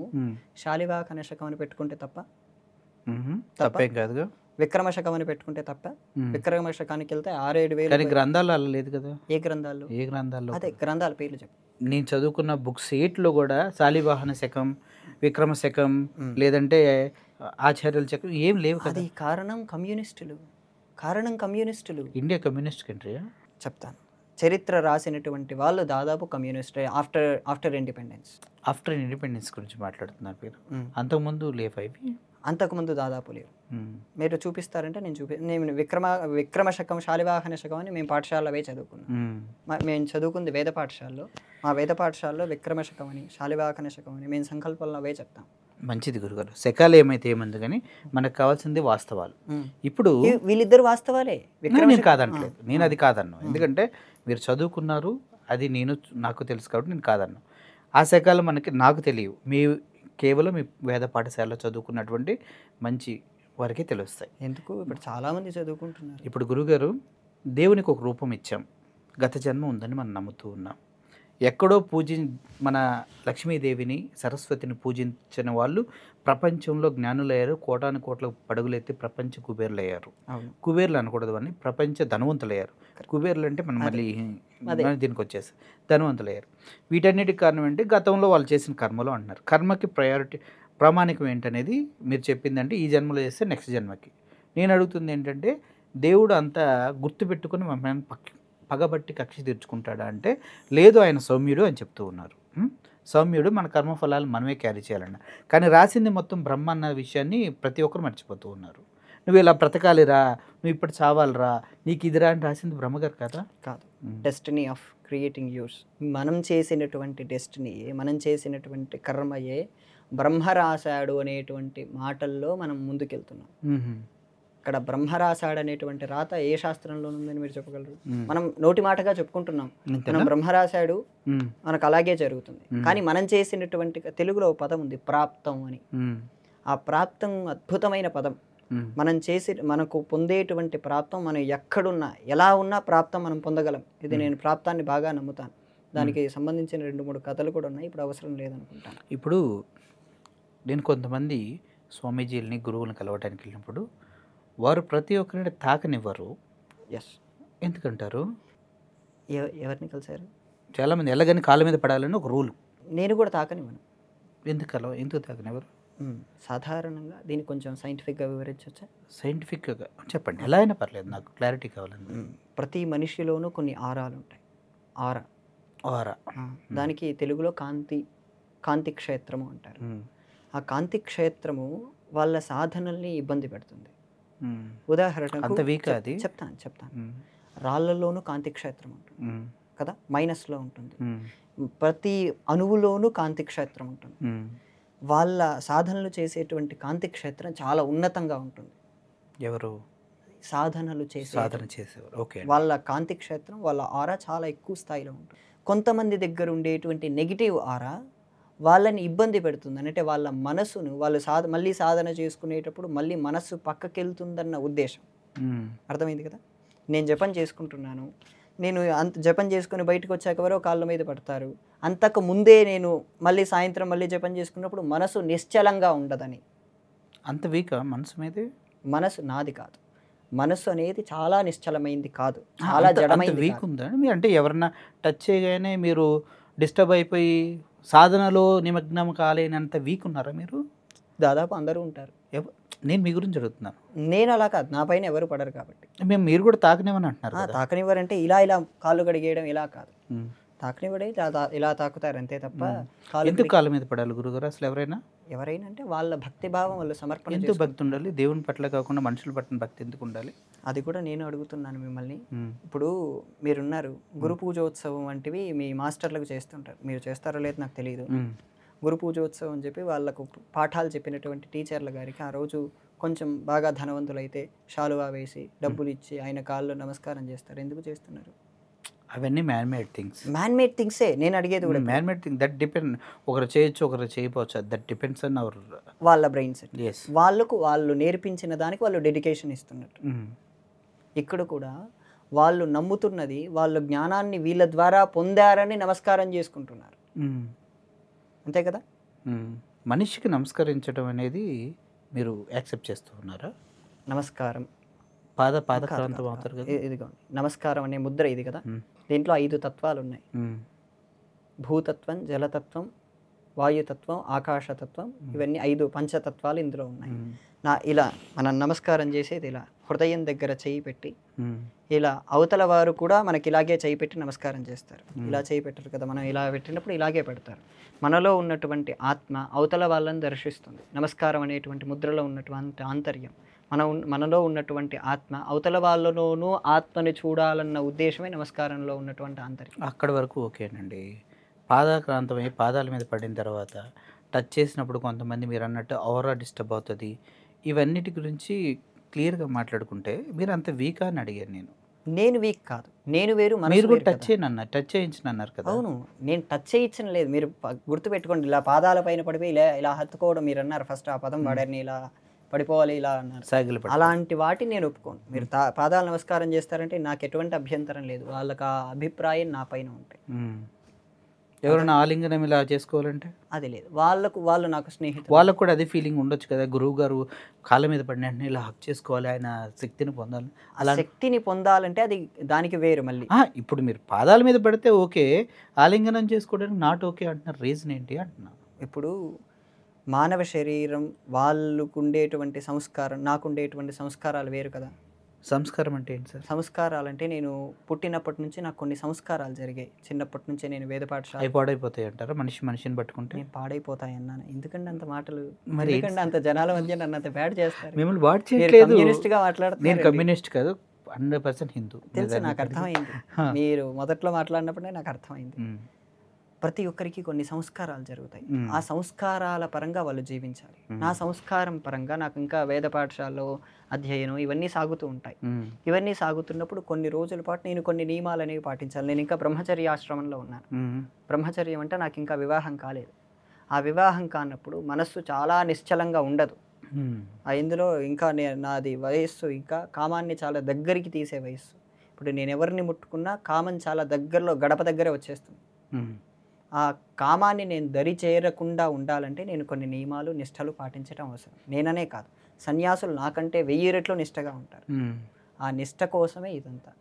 S2: శాలివాహన శకం అని పెట్టుకుంటే
S1: తప్పేం కాదుగా,
S2: విక్రమ శకం అని పెట్టుకుంటే తప్ప. విక్రమ శకానికి వెళ్తే 6-7
S1: గ్రంథాలు అలా లేదు కదా.
S2: ఏ గ్రంథాల్లో అదే గ్రంథాల పేర్లు చెప్పు.
S1: నేను చదువుకున్న బుక్స్ 8లో కూడా శాలివాహన శకం, విక్రమ శకం, లేదంటే ఆచార్యుల శకం ఏం లేవు కదా.
S2: అది కారణం కమ్యూనిస్టులు. ఇండియా
S1: కమ్యూనిస్ట్ కంట్రీయా?
S2: చెప్తాను. చరిత్ర రాసినటువంటి వాళ్ళు దాదాపు కమ్యూనిస్ట్. ఆఫ్టర్ ఇండిపెండెన్స్
S1: గురించి మాట్లాడుతున్నారు మీరు. అంతకుముందు లేవు ఇవి?
S2: అంతకుముందు దాదాపు లేవు. మీరు చూపిస్తారంటే నేను విక్రమ శకం, శాలివాహన శకం అని మేము పాఠశాలవే చదువుకున్నాం. మేము చదువుకుంది వేద పాఠశాలలో. మా వేద పాఠశాలలో విక్రమ శకం అని, శాలివాహన శకం అని మేము సంకల్పంలో అవే చెప్తాం.
S1: మంచిది గురుగారు. శకాలు ఏమైతే ఏమంది, కానీ మనకు కావాల్సింది వాస్తవాలు. ఇప్పుడు
S2: వీళ్ళిద్దరు వాస్తవాలే,
S1: నేను కాదనట్లేదు, నేను అది కాదన్నా. ఎందుకంటే మీరు చదువుకున్నారు, అది నాకు తెలుసు కాబట్టి నేను కాదన్నా. ఆ శకాలు నాకు తెలియవు, కేవలం మీ వేద పాఠశాలలో చదువుకున్నటువంటి మంచి వారికి తెలుస్తాయి.
S2: ఎందుకు ఇప్పుడు చాలామంది చదువుకుంటున్నారు.
S1: ఇప్పుడు గురుగారు, దేవునికి ఒక రూపం ఇచ్చాం, గత జన్మ ఉందని మనం నమ్ముతూ ఉన్నాం. ఎక్కడో మన లక్ష్మీదేవిని, సరస్వతిని పూజించిన వాళ్ళు ప్రపంచంలో జ్ఞానులయ్యారు, కోటాను కోట్ల పడుగులెత్తి ప్రపంచ కుబేర్లు అయ్యారు. కుబేర్లు అనకూడదు అని, ప్రపంచ ధనవంతులయ్యారు. కుబేర్లు అంటే మనం మళ్ళీ దీనికి వచ్చేసి ధనవంతులయ్యారు. వీటన్నిటికి కారణం ఏంటి? గతంలో వాళ్ళు చేసిన కర్మలు అంటున్నారు. కర్మకి ప్రామాణికం ఏంటనేది మీరు చెప్పిందంటే ఈ జన్మలో చేస్తే నెక్స్ట్ జన్మకి. నేను అడుగుతుంది ఏంటంటే, దేవుడు అంతా గుర్తుపెట్టుకుని మమ్మల్ని పగబట్టి కక్ష తీర్చుకుంటాడా అంటే లేదు, ఆయన సౌమ్యుడు అని చెప్తూ ఉన్నారు. సౌమ్యుడు, మన కర్మఫలాలు మనమే క్యారీ చేయాలన్న. కానీ రాసింది మొత్తం బ్రహ్మ అన్న విషయాన్ని ప్రతి ఒక్కరు మర్చిపోతూ ఉన్నారు. నువ్వు ఇలా బ్రతకాలిరా, నువ్వు ఇప్పుడు చావాలిరా, నీకు ఇదిరా అని రాసింది బ్రహ్మగారు కదా.
S2: కాదు, డెస్టినీ ఆఫ్ క్రియేటింగ్ యూర్స్. మనం చేసినటువంటి డెస్టినీయే, మనం చేసినటువంటి కర్మయే బ్రహ్మ రాశాడు అనేటువంటి మాటల్లో మనం ముందుకెళ్తున్నాం. ఇక్కడ బ్రహ్మ రాశాడు అనేటువంటి రాత ఏ శాస్త్రంలో ఉందని మీరు చెప్పగలరు? మనం నోటి మాటగా చెప్పుకుంటున్నాం, మనం బ్రహ్మ రాశాడు, మనకు అలాగే జరుగుతుంది. కానీ మనం చేసినటువంటి తెలుగులో పదం ఉంది, ప్రాప్తం అని. ఆ ప్రాప్తం అద్భుతమైన పదం. మనకు పొందేటువంటి ప్రాప్తం, మనం ఎక్కడున్నా ఎలా ఉన్నా ప్రాప్తం మనం పొందగలం. ఇది నేను ప్రాప్తాన్ని బాగా నమ్ముతాను. దానికి సంబంధించిన 2-3 కథలు కూడా ఉన్నాయి, ఇప్పుడు అవసరం లేదనుకుంటాను.
S1: ఇప్పుడు నేను కొంతమంది స్వామీజీలని, గురువులను కలవడానికి వెళ్ళినప్పుడు వారు ప్రతి ఒక్కరిని తాకనివ్వరు. ఎందుకంటారు?
S2: ఎవరిని కలిసారు?
S1: చాలామంది వెళ్ళగానే కాళ్ళ మీద పడాలని ఒక రూల్.
S2: నేను కూడా తాకనివ్వను.
S1: ఎందుకు తాకనివ్వరు?
S2: సాధారణంగా దీన్ని కొంచెం సైంటిఫిక్గా వివరించవచ్చా?
S1: సైంటిఫిక్గా చెప్పండి, ఎలా అయినా పర్లేదు, నాకు క్లారిటీ కావాలండి.
S2: ప్రతి మనిషిలోనూ కొన్ని ఆరాలు ఉంటాయి. ఆరా దానికి తెలుగులో కాంతి క్షేత్రము అంటారు. ఆ కాంతి క్షేత్రము వాళ్ళ సాధనల్ని ఇబ్బంది పెడుతుంది. ఉదాహరణకు చెప్తాను. రాళ్ళలోనూ కాంతి క్షేత్రం ఉంటుంది కదా, మైనస్లో ఉంటుంది. ప్రతి అణువులోనూ కాంతి క్షేత్రం ఉంటుంది. వాళ్ళ సాధనలు చేసేటువంటి కాంతి క్షేత్రం చాలా ఉన్నతంగా ఉంటుంది.
S1: ఎవరు
S2: సాధనలు చేసే
S1: సాధన చేసేవారు? ఓకే అండి.
S2: వాళ్ళ కాంతి క్షేత్రం, వాళ్ళ ఆరా చాలా ఎక్కువ స్థాయిలో ఉంటుంది. కొంతమంది దగ్గర ఉండేటువంటి నెగిటివ్ ఆరా వాళ్ళని ఇబ్బంది పెడుతుంది. అంటే వాళ్ళ మనసును వాళ్ళు మళ్ళీ సాధన చేసుకునేటప్పుడు మళ్ళీ మనస్సు పక్కకెళ్తుందన్న ఉద్దేశం. అర్థమైంది కదా? నేను జపం చేసుకుంటున్నాను, నేను అంత జపం చేసుకుని బయటకు వచ్చాక ఎవరో కాళ్ళ మీద పడతారు. అంతకు ముందే నేను మళ్ళీ సాయంత్రం మళ్ళీ జపం చేసుకున్నప్పుడు మనసు నిశ్చలంగా ఉండదని.
S1: అంత వీకా మనసు మీది?
S2: మనసు నాది కాదు, మనసు అనేది చాలా నిశ్చలమైంది కాదు, చాలా జడమైంది
S1: వీక్ ఉందా మీరు? అంటే ఎవరన్నా టచ్ చేయగానే మీరు డిస్టర్బ్ అయిపోయి సాధనలో నిమగ్నం కాలేనంత వీక్ ఉన్నారా మీరు?
S2: దాదాపు అందరూ ఉంటారు.
S1: నేను మీ గురించి అడుగుతున్నాను.
S2: నేను అలా కాదు, నా పైన ఎవరు పడరు కాబట్టి.
S1: మేము మీరు కూడా తాకనివ్వని అంటున్నారు కదా.
S2: తాకనివ్వరంటే ఇలా ఇలా కాళ్ళు కడిగేయడం ఇలా కాదు, తాకనివ్వడే ఇలా తాకుతారు అంతే తప్ప.
S1: ఎందుకు కాళ్ళ మీద పడాలి గురుగారు అసలు? ఎవరైనా
S2: అంటే వాళ్ళ భక్తి భావం, వాళ్ళు సమర్పణ.
S1: ఎందుకు భక్తి ఉండాలి? దేవుని పట్ల కాకుండా మనుషుల పట్ల భక్తి ఎందుకు ఉండాలి?
S2: అది కూడా నేను అడుగుతున్నాను మిమ్మల్ని. ఇప్పుడు మీరున్నారు, గురు పూజోత్సవం వంటివి మీ మాస్టర్లకు చేస్తుంటారు, మీరు చేస్తారో లేదు నాకు తెలియదు. గురు పూజోత్సవం అని చెప్పి వాళ్ళకు పాఠాలు చెప్పినటువంటి టీచర్ల గారికి ఆ రోజు కొంచెం బాగా ధనవంతులైతే శాలువా వేసి డబ్బులు ఇచ్చి ఆయన కాళ్ళు నమస్కారం చేస్తారు. ఎందుకు చేస్తున్నారు?
S1: అవన్నీ మ్యాన్మేడ్ థింగ్స్.
S2: మ్యాన్మేడ్ థింగ్సే నేను అడిగేది కూడా.
S1: మ్యాన్మేడ్ థింగ్ దట్ డిపెండ్, ఒకరు చేయొచ్చు ఒకరు చేయకపోవచ్చు, దట్ డిపెండ్స్ ఆన్ అవర్
S2: వాళ్ళ బ్రెయిన్ సెట్.
S1: yes
S2: వాళ్ళకు వాళ్ళు నేర్పించిన దానికి వాళ్ళు డెడికేషన్ ఇస్తున్నట్టు. ఇక్కడ కూడా వాళ్ళు నమ్ముతున్నది వాళ్ళ జ్ఞానాన్ని వీళ్ళ ద్వారా పొందారని నమస్కారం చేసుకుంటున్నారు, అంతే కదా?
S1: మనిషికి నమస్కరించడం అనేది మీరు యాక్సెప్ట్ చేస్తూ ఉన్నారా?
S2: నమస్కారం
S1: పాదక్రాంతం అవుతారు కదా.
S2: ఇదిగోండి నమస్కారం అనే ముద్ర ఇది కదా. దీంట్లో 5 తత్వాలు ఉన్నాయి. భూతత్వం, జలతత్వం, వాయుతత్వం, ఆకాశతత్వం, ఇవన్నీ 5 పంచతత్వాలు ఇందులో ఉన్నాయి. ఇలా మనం నమస్కారం చేసేది ఇలా హృదయం దగ్గర చేయి పెట్టి, ఇలా అవతల వారు కూడా మనకి ఇలాగే చేయి పెట్టి నమస్కారం చేస్తారు. ఇలా చేయి పెట్టరు కదా, మనం ఇలా పెట్టినప్పుడు ఇలాగే పెడతారు. మనలో ఉన్నటువంటి ఆత్మ అవతల వాళ్ళని దర్శిస్తుంది. నమస్కారం అనేటువంటి ముద్రలో ఉన్నటువంటి ఆంతర్యం, మనలో ఉన్నటువంటి ఆత్మ అవతల వాళ్ళలోనూ ఆత్మని చూడాలన్న ఉద్దేశమే నమస్కారంలో ఉన్నటువంటి ఆంతర్యం.
S1: అక్కడి వరకు ఓకేనండి. పాదాక్రాంతమై పాదాల మీద పడిన తర్వాత టచ్ చేసినప్పుడు కొంతమంది మీరు అన్నట్టు ఔరా డిస్టర్బ్ అవుతుంది. ఇవన్నిటి గురించి క్లియర్గా మాట్లాడుకుంటే మీరు అంత వీకా అని అడిగాను నేను.
S2: నేను వీక్ కాదు, నేను వేరు.
S1: మీరు కూడా టచ్ చేయించిన అన్నారు కదా.
S2: అవును, నేను టచ్ చేయించిన లేదు. మీరు గుర్తుపెట్టుకోండి, ఇలా పాదాల పైన పడిపోయి ఇలా హత్తుకోవడం మీరు అన్నారు ఫస్ట్, ఆ పదం వాడారని, ఇలా పడిపోవాలి ఇలా అన్నారు. అలాంటి వాటిని నేను ఒప్పుకోను. మీరు పాదాలు నమస్కారం చేస్తారంటే నాకు ఎటువంటి అభ్యంతరం లేదు. వాళ్ళకి ఆ అభిప్రాయం నా పైన ఉంటాయి.
S1: ఎవరైనా ఆలింగనం ఇలా చేసుకోవాలంటే
S2: అది లేదు. వాళ్ళు నాకు స్నేహితులు,
S1: వాళ్ళకు కూడా అదే ఫీలింగ్ ఉండొచ్చు కదా. గురువు గారు కాళ్ళ మీద పడిన వెంటనే ఇలా హక్ చేసుకోవాలి, ఆయన శక్తిని పొందాలి. అలా
S2: శక్తిని పొందాలంటే అది దానికి వేరు మళ్ళీ.
S1: ఇప్పుడు మీరు పాదాల మీద పడితే ఓకే, ఆలింగనం చేసుకోవడానికి నాట్ ఓకే అంటున్నారు. రీజన్ ఏంటి అంటున్నా?
S2: ఇప్పుడు మానవ శరీరం, వాళ్ళకు ఉండేటువంటి సంస్కారం, నాకు ఉండేటువంటి సంస్కారాలు వేరు కదా.
S1: సంస్కారం అంటే ఏంటి సార్?
S2: సంస్కారాలు అంటే నేను పుట్టినప్పటి నుంచి నాకు కొన్ని సంస్కారాలు జరిగాయి. చిన్నప్పటి నుంచే నేను వేద పాఠశాల.
S1: పాడైపోతాయి అంటారా మనిషిని పట్టుకుంటే?
S2: నేను పాడైపోతాయి అన్నాను. ఎందుకంటే అంత మాటలు, మరి ఎందుకంటే అంత జనాల మధ్య నన్ను అంత బ్యాడ్ చేస్తారు.
S1: మిమ్మల్ని బాడ్ చేయట్లేదు,
S2: కమ్యూనిస్ట్గా మాట్లాడుతున్నారు.
S1: నేను కమ్యూనిస్ట్ కాదు, 100% హిందూ.
S2: తెలుసు, నాకు అర్థమైంది. మీరు మొదట్లో మాట్లాడినప్పుడే నాకు అర్థమైంది. ప్రతి ఒక్కరికి కొన్ని సంస్కారాలు జరుగుతాయి. ఆ సంస్కారాల పరంగా వాళ్ళు జీవించాలి. నా సంస్కారం పరంగా నాకు ఇంకా వేద పాఠశాలలో అధ్యయనం ఇవన్నీ సాగుతూ ఉంటాయి. ఇవన్నీ సాగుతున్నప్పుడు కొన్ని రోజుల పాటు నేను కొన్ని నియమాలు అనేవి పాటించాలి. నేను ఇంకా బ్రహ్మచర్య ఆశ్రమంలో ఉన్నాను. బ్రహ్మచర్యం అంటే నాకు ఇంకా వివాహం కాలేదు. ఆ వివాహం కానప్పుడు మనస్సు చాలా నిశ్చలంగా ఉండదు. ఇందులో ఇంకా నాది వయస్సు ఇంకా కామాన్ని చాలా దగ్గరికి తీసే వయస్సు. ఇప్పుడు నేను ఎవరిని ముట్టుకున్నా కామం చాలా దగ్గరలో, గడప దగ్గరే వచ్చేస్తుంది. ఆ కామాన్ని నేను దరి చేరకుండా ఉండాలంటే నేను కొన్ని నియమాలు, నిష్టలు పాటించడం అవసరం. నేననే కాదు, సన్యాసులు నాకంటే 1000 రెట్లు నిష్టగా ఉంటారు. ఆ నిష్ట కోసమే ఇదంతా.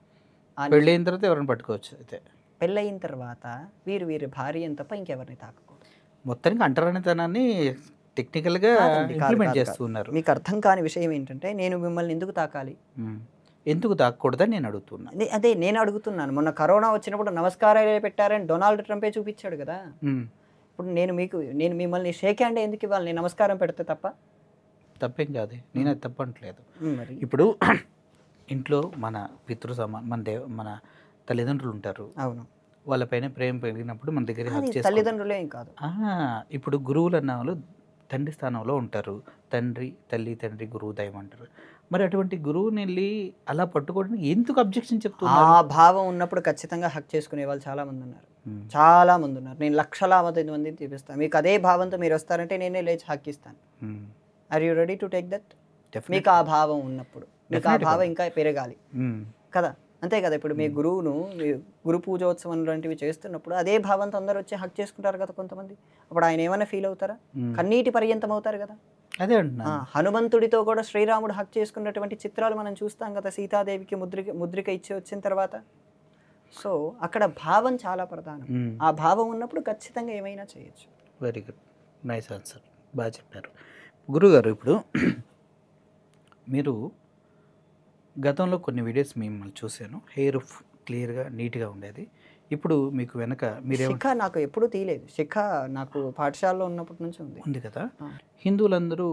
S1: పెళ్ళైన తర్వాత ఎవరిని పట్టుకోవచ్చు. అయితే
S2: పెళ్ళయిన తర్వాత వీరి భార్యను తప్ప ఇంకెవరిని తాకకూడదు.
S1: మొత్తానికి అంటరానితనాన్ని టెక్నికల్గా ఇంప్లిమెంట్ చేస్తున్నారు.
S2: మీకు అర్థం కాని విషయం ఏంటంటే, నేను మిమ్మల్ని ఎందుకు తాకాలి,
S1: ఎందుకు తాకూడదని నేను అడుగుతున్నాను.
S2: అదే నేను అడుగుతున్నాను. మొన్న కరోనా వచ్చినప్పుడు నమస్కారాలే పెట్టారని డొనాల్డ్ ట్రంపే చూపించాడు కదా. ఇప్పుడు నేను మిమ్మల్ని షేక్ హ్యాండ్ ఎందుకు ఇవ్వాలి? నేను నమస్కారం పెడితే తప్పేం కాదు, నేను అది తప్పట్లేదు. ఇప్పుడు ఇంట్లో మన మన తల్లిదండ్రులు ఉంటారు. అవును,
S1: వాళ్ళపైన ప్రేమ పెరిగినప్పుడు మన దగ్గర
S2: తల్లిదండ్రులే కాదు.
S1: ఇప్పుడు గురువులు అన్న వాళ్ళు తండ్రి స్థానంలో ఉంటారు. తండ్రి, తల్లి, తండ్రి, గురువు, దైవం అంటారు. మరి అటువంటి గురువుని వెళ్ళి అలా పట్టుకోవడానికి ఎందుకు అబ్జెక్షన్
S2: ఆ
S1: చెప్తున్నారు?
S2: భావం ఉన్నప్పుడు ఖచ్చితంగా హక్ చేసుకునే వాళ్ళు చాలా మంది ఉన్నారు.
S1: ఉమ్,
S2: చాలా మంది ఉన్నారు. నేను లక్షలాది మందిని చూపిస్తాను. మీకు అదే భావంతో మీరు వస్తారంటే నేనే లేచి హక్ ఇస్తాను.
S1: Um,
S2: are you ready to take that?
S1: definitely.
S2: మీకు ఆ భావం ఉన్నప్పుడు మీకు ఆ
S1: Definitely
S2: భావం
S1: కాదు.
S2: ఇంకా పెరగాలి
S1: ఉమ్,
S2: కదా. అంతే కదా. ఇప్పుడు మీ గురువును మీ గురు పూజోత్సవం లాంటివి చేస్తున్నప్పుడు అదే భావంతో అందరూ వచ్చి హక్ చేసుకుంటారు కదా కొంతమంది. అప్పుడు ఆయన ఏమైనా ఫీల్ అవుతారా?
S1: ఉమ్.
S2: కన్నీటి పర్యంతం అవుతారు కదా.
S1: అదే అంటున్నాను.
S2: హనుమంతుడితో కూడా శ్రీరాముడు హక్ చేసుకున్నటువంటి చిత్రాలు మనం చూస్తాం కదా, సీతాదేవికి ముద్రిక ఇచ్చి వచ్చిన తర్వాత. సో అక్కడ భావం చాలా ప్రధానం.
S1: ఉమ్.
S2: ఆ భావం ఉన్నప్పుడు ఖచ్చితంగా ఏమైనా చేయొచ్చు.
S1: వెరీ గుడ్, నైస్ ఆన్సర్, బాగా చెప్పారు. గురుగారు, ఇప్పుడు మీరు గతంలో కొన్ని వీడియోస్ మిమ్మల్ని చూశాను. హెయిర్ క్లియర్గా నీట్గా ఉండేది. ఇప్పుడు మీకు వెనక మీరేమో
S2: శిఖ నాకు ఎప్పుడూ తీయలేదు. శిఖ నాకు పాఠశాలలో ఉన్నప్పటి నుంచి ఉంది.
S1: ఉంది కదా.
S2: ఆ.
S1: హిందువులందరూ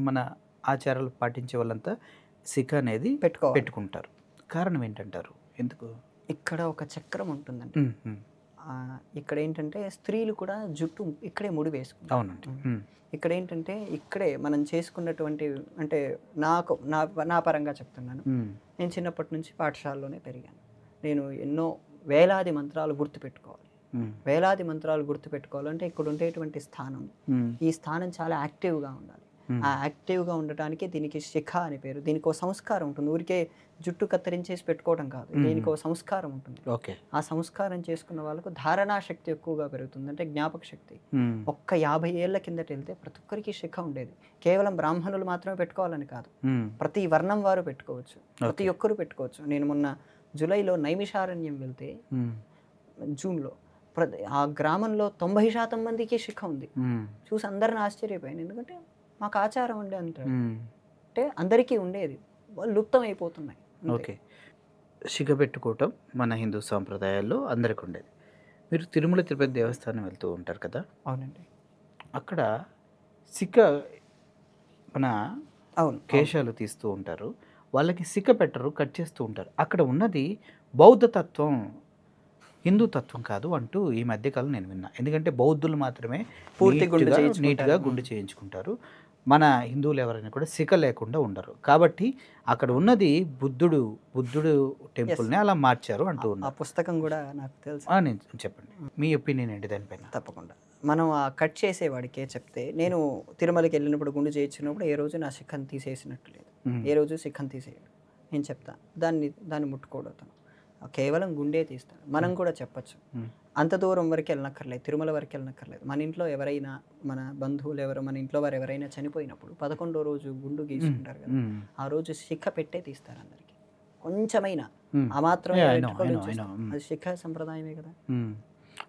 S1: మన ఆచారాలు పాటించే వాళ్ళంతా శిఖ అనేది
S2: పెట్టుకోవాలి.
S1: పెట్టుకుంటారు. కారణం ఏంటంటారు? ఎందుకు?
S2: ఇక్కడ ఒక చక్రం ఉంటుందండి.
S1: ఉమ్, ఉమ్,
S2: ఇక్కడ ఏంటంటే స్త్రీలు కూడా జుట్టు ఇక్కడే ముడి వేసుకుంటారు.
S1: అవునండి. ఉమ్,
S2: ఇక్కడ ఏంటంటే ఇక్కడే మనం చేసుకున్నటువంటి, అంటే నాకు నా పరంగా చెప్తున్నాను.
S1: ఉమ్,
S2: నేను చిన్నప్పటి నుంచి పాఠశాలలోనే పెరిగాను. నేను ఎన్నో వేలాది మంత్రాలు గుర్తుపెట్టుకోవాలి.
S1: ఉమ్,
S2: వేలాది మంత్రాలు గుర్తుపెట్టుకోవాలంటే ఇక్కడ ఉండేటువంటి స్థానం,
S1: ఉమ్,
S2: ఈ స్థానం చాలా యాక్టివ్గా ఉండాలి.
S1: ఉమ్,
S2: ఆ యాక్టివ్గా ఉండటానికి దీనికి శిఖ అని పేరు. దీనికి ఒక సంస్కారం ఉంటుంది. ఊరికే జుట్టు కత్తిరించేసి పెట్టుకోవడం కాదు. దీనికి ఒక సంస్కారం ఉంటుంది.
S1: ఓకే.
S2: ఆ సంస్కారం చేసుకున్న వాళ్ళకు ధారణా శక్తి ఎక్కువగా పెరుగుతుంది, అంటే జ్ఞాపక శక్తి.
S1: ఉమ్,
S2: ఒక్క 50 ఏళ్ల కిందట వెళ్తే ప్రతి ఒక్కరికి శిఖ ఉండేది. కేవలం బ్రాహ్మణులు మాత్రమే పెట్టుకోవాలని కాదు,
S1: ఉమ్,
S2: ప్రతి వర్ణం వారు పెట్టుకోవచ్చు, ప్రతి ఒక్కరు పెట్టుకోవచ్చు. నేను మొన్న జూలైలో నైమిషారణ్యం వెళ్తే,
S1: ఉమ్,
S2: జూన్లో, ఆ గ్రామంలో 90% మందికి శిఖ ఉంది.
S1: ఉమ్,
S2: చూసి అందరిని ఆశ్చర్యపోయాను. ఎందుకంటే మాకు ఆచారం ఉండే అంటారు.
S1: ఉమ్,
S2: అంటే అందరికీ ఉండేది, వాళ్ళు లుప్తం అయిపోతున్నాయి. అంతే.
S1: ఓకే. శిఖ పెట్టుకోవటం మన హిందూ సాంప్రదాయాల్లో అందరికి ఉండేది. మీరు తిరుమల తిరుపతి దేవస్థానం వెళ్తూ ఉంటారు కదా,
S2: అవునండి.
S1: అక్కడ శిఖ మన
S2: అవును.
S1: కేశాలు తీస్తూ ఉంటారు. వాళ్ళకి శిఖ పెట్టరు, కట్ చేస్తూ ఉంటారు. అక్కడ ఉన్నది బౌద్ధ తత్వం, హిందూ తత్వం కాదు అంటూ ఈ మధ్యకాలం నేను విన్నా. ఎందుకంటే బౌద్ధులు మాత్రమే
S2: పూర్తి గుండు చేయించుకుంటారు.
S1: నీట్గా గుండు చేయించుకుంటారు. మన హిందువులు ఎవరైనా కూడా శిఖ లేకుండా ఉండరు. కాబట్టి అక్కడ ఉన్నది బుద్ధుడు టెంపుల్ని అలా మార్చారు అంటూ
S2: ఆ
S1: ఉన్నారు.
S2: పుస్తకం కూడా నాకు తెలుసు.
S1: నేను చెప్పండి, మీ ఒపీనియన్ ఏంటి దానిపైన?
S2: తప్పకుండా. మనం ఆ కట్ చేసేవాడికే చెప్తే, నేను తిరుమలకి వెళ్ళినప్పుడు గుండు చేయించినప్పుడు ఏ రోజు నా శిఖను తీసేసినట్టు లేదు. ఏ రోజు శిఖను తీసేయడు. నేను చెప్తా, దాన్ని ముట్టుకోడు అతను. కేవలం గుండె తీస్తాడు. మనం కూడా చెప్పచ్చు, అంత దూరం వరకు వెళ్ళనక్కర్లేదు, తిరుమల వరకు వెళ్ళనక్కర్లేదు. మన ఇంట్లో ఎవరైనా, మన బంధువులు ఎవరు, మన ఇంట్లో వారు ఎవరైనా చనిపోయినప్పుడు 11వ రోజు గుండు గీసుకుంటారు కదా, ఆ రోజు శిఖ పెట్టే తీస్తారు అందరికి. కొంచెమైనా ఆ మాత్రమే అది శిఖ సంప్రదాయమే కదా.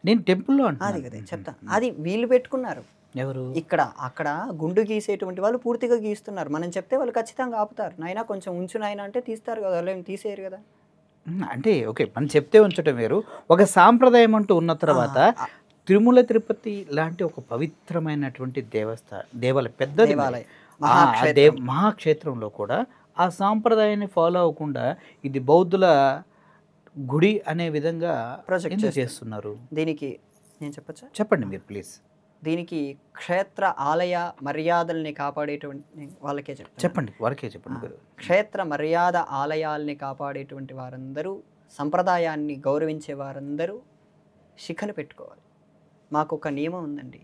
S1: నేను టెంపుల్లో
S2: అది కదా చెప్తా. అది వీళ్ళు పెట్టుకున్నారు.
S1: ఎవరు?
S2: అక్కడ గుండు గీసేటువంటి వాళ్ళు పూర్తిగా గీస్తున్నారు. మనం చెప్తే వాళ్ళు ఖచ్చితంగా ఆపుతారు. నాయనా కొంచెం ఉంచు నాయనా అంటే తీస్తారు కదా, వాళ్ళు తీసేయరు కదా.
S1: అంటే ఓకే, మనం చెప్తే ఉంచడం వేరు. ఒక సాంప్రదాయం అంటూ ఉన్న తర్వాత తిరుమల తిరుపతి లాంటి ఒక పవిత్రమైనటువంటి దేవాలయం, పెద్ద దేవాలయం, మహాక్షేత్రంలో కూడా ఆ సాంప్రదాయాన్ని ఫాలో అవ్వకుండా ఇది బౌద్ధుల గుడి అనే విధంగా ఎందుకు చేస్తున్నారు?
S2: దీనికి నేను చెప్పచ్చా?
S1: చెప్పండి మీరు ప్లీజ్.
S2: దీనికి క్షేత్ర ఆలయ మర్యాదల్ని కాపాడేటువంటి వాళ్ళకే
S1: చెప్పండి, వారికే చెప్పండి.
S2: క్షేత్ర మర్యాద ఆలయాల్ని కాపాడేటువంటి వారందరూ, సంప్రదాయాన్ని గౌరవించే వారందరూ శిఖను పెట్టుకోవాలి. మాకు ఒక నియమం ఉందండి.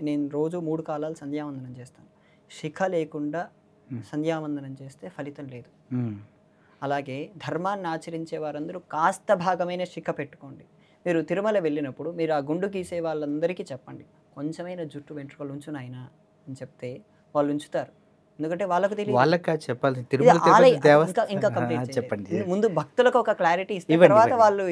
S2: నేను రోజు 3 కాలాలు సంధ్యావందనం చేస్తాను. శిఖ లేకుండా సంధ్యావందనం చేస్తే ఫలితం లేదు. అలాగే ధర్మాన్ని ఆచరించే వారందరూ కాస్త భాగమైన శిఖ పెట్టుకోండి. మీరు తిరుమల వెళ్ళినప్పుడు మీరు ఆ గుండు గీసే వాళ్ళందరికీ చెప్పండి, కొంచెమైన జుట్టు వెంట్రుకలు ఉంచు నాయనా అని చెప్తే వాళ్ళు ఉంచుతారు. ఎందుకంటే వాళ్ళకు తెలియదు,
S1: వాళ్ళకి చెప్పాలి.
S2: ఇంకా కంప్లీట్ చెప్పండి. ముందు భక్తులకు ఒక క్లారిటీ ఇస్తే తర్వాత వాళ్ళు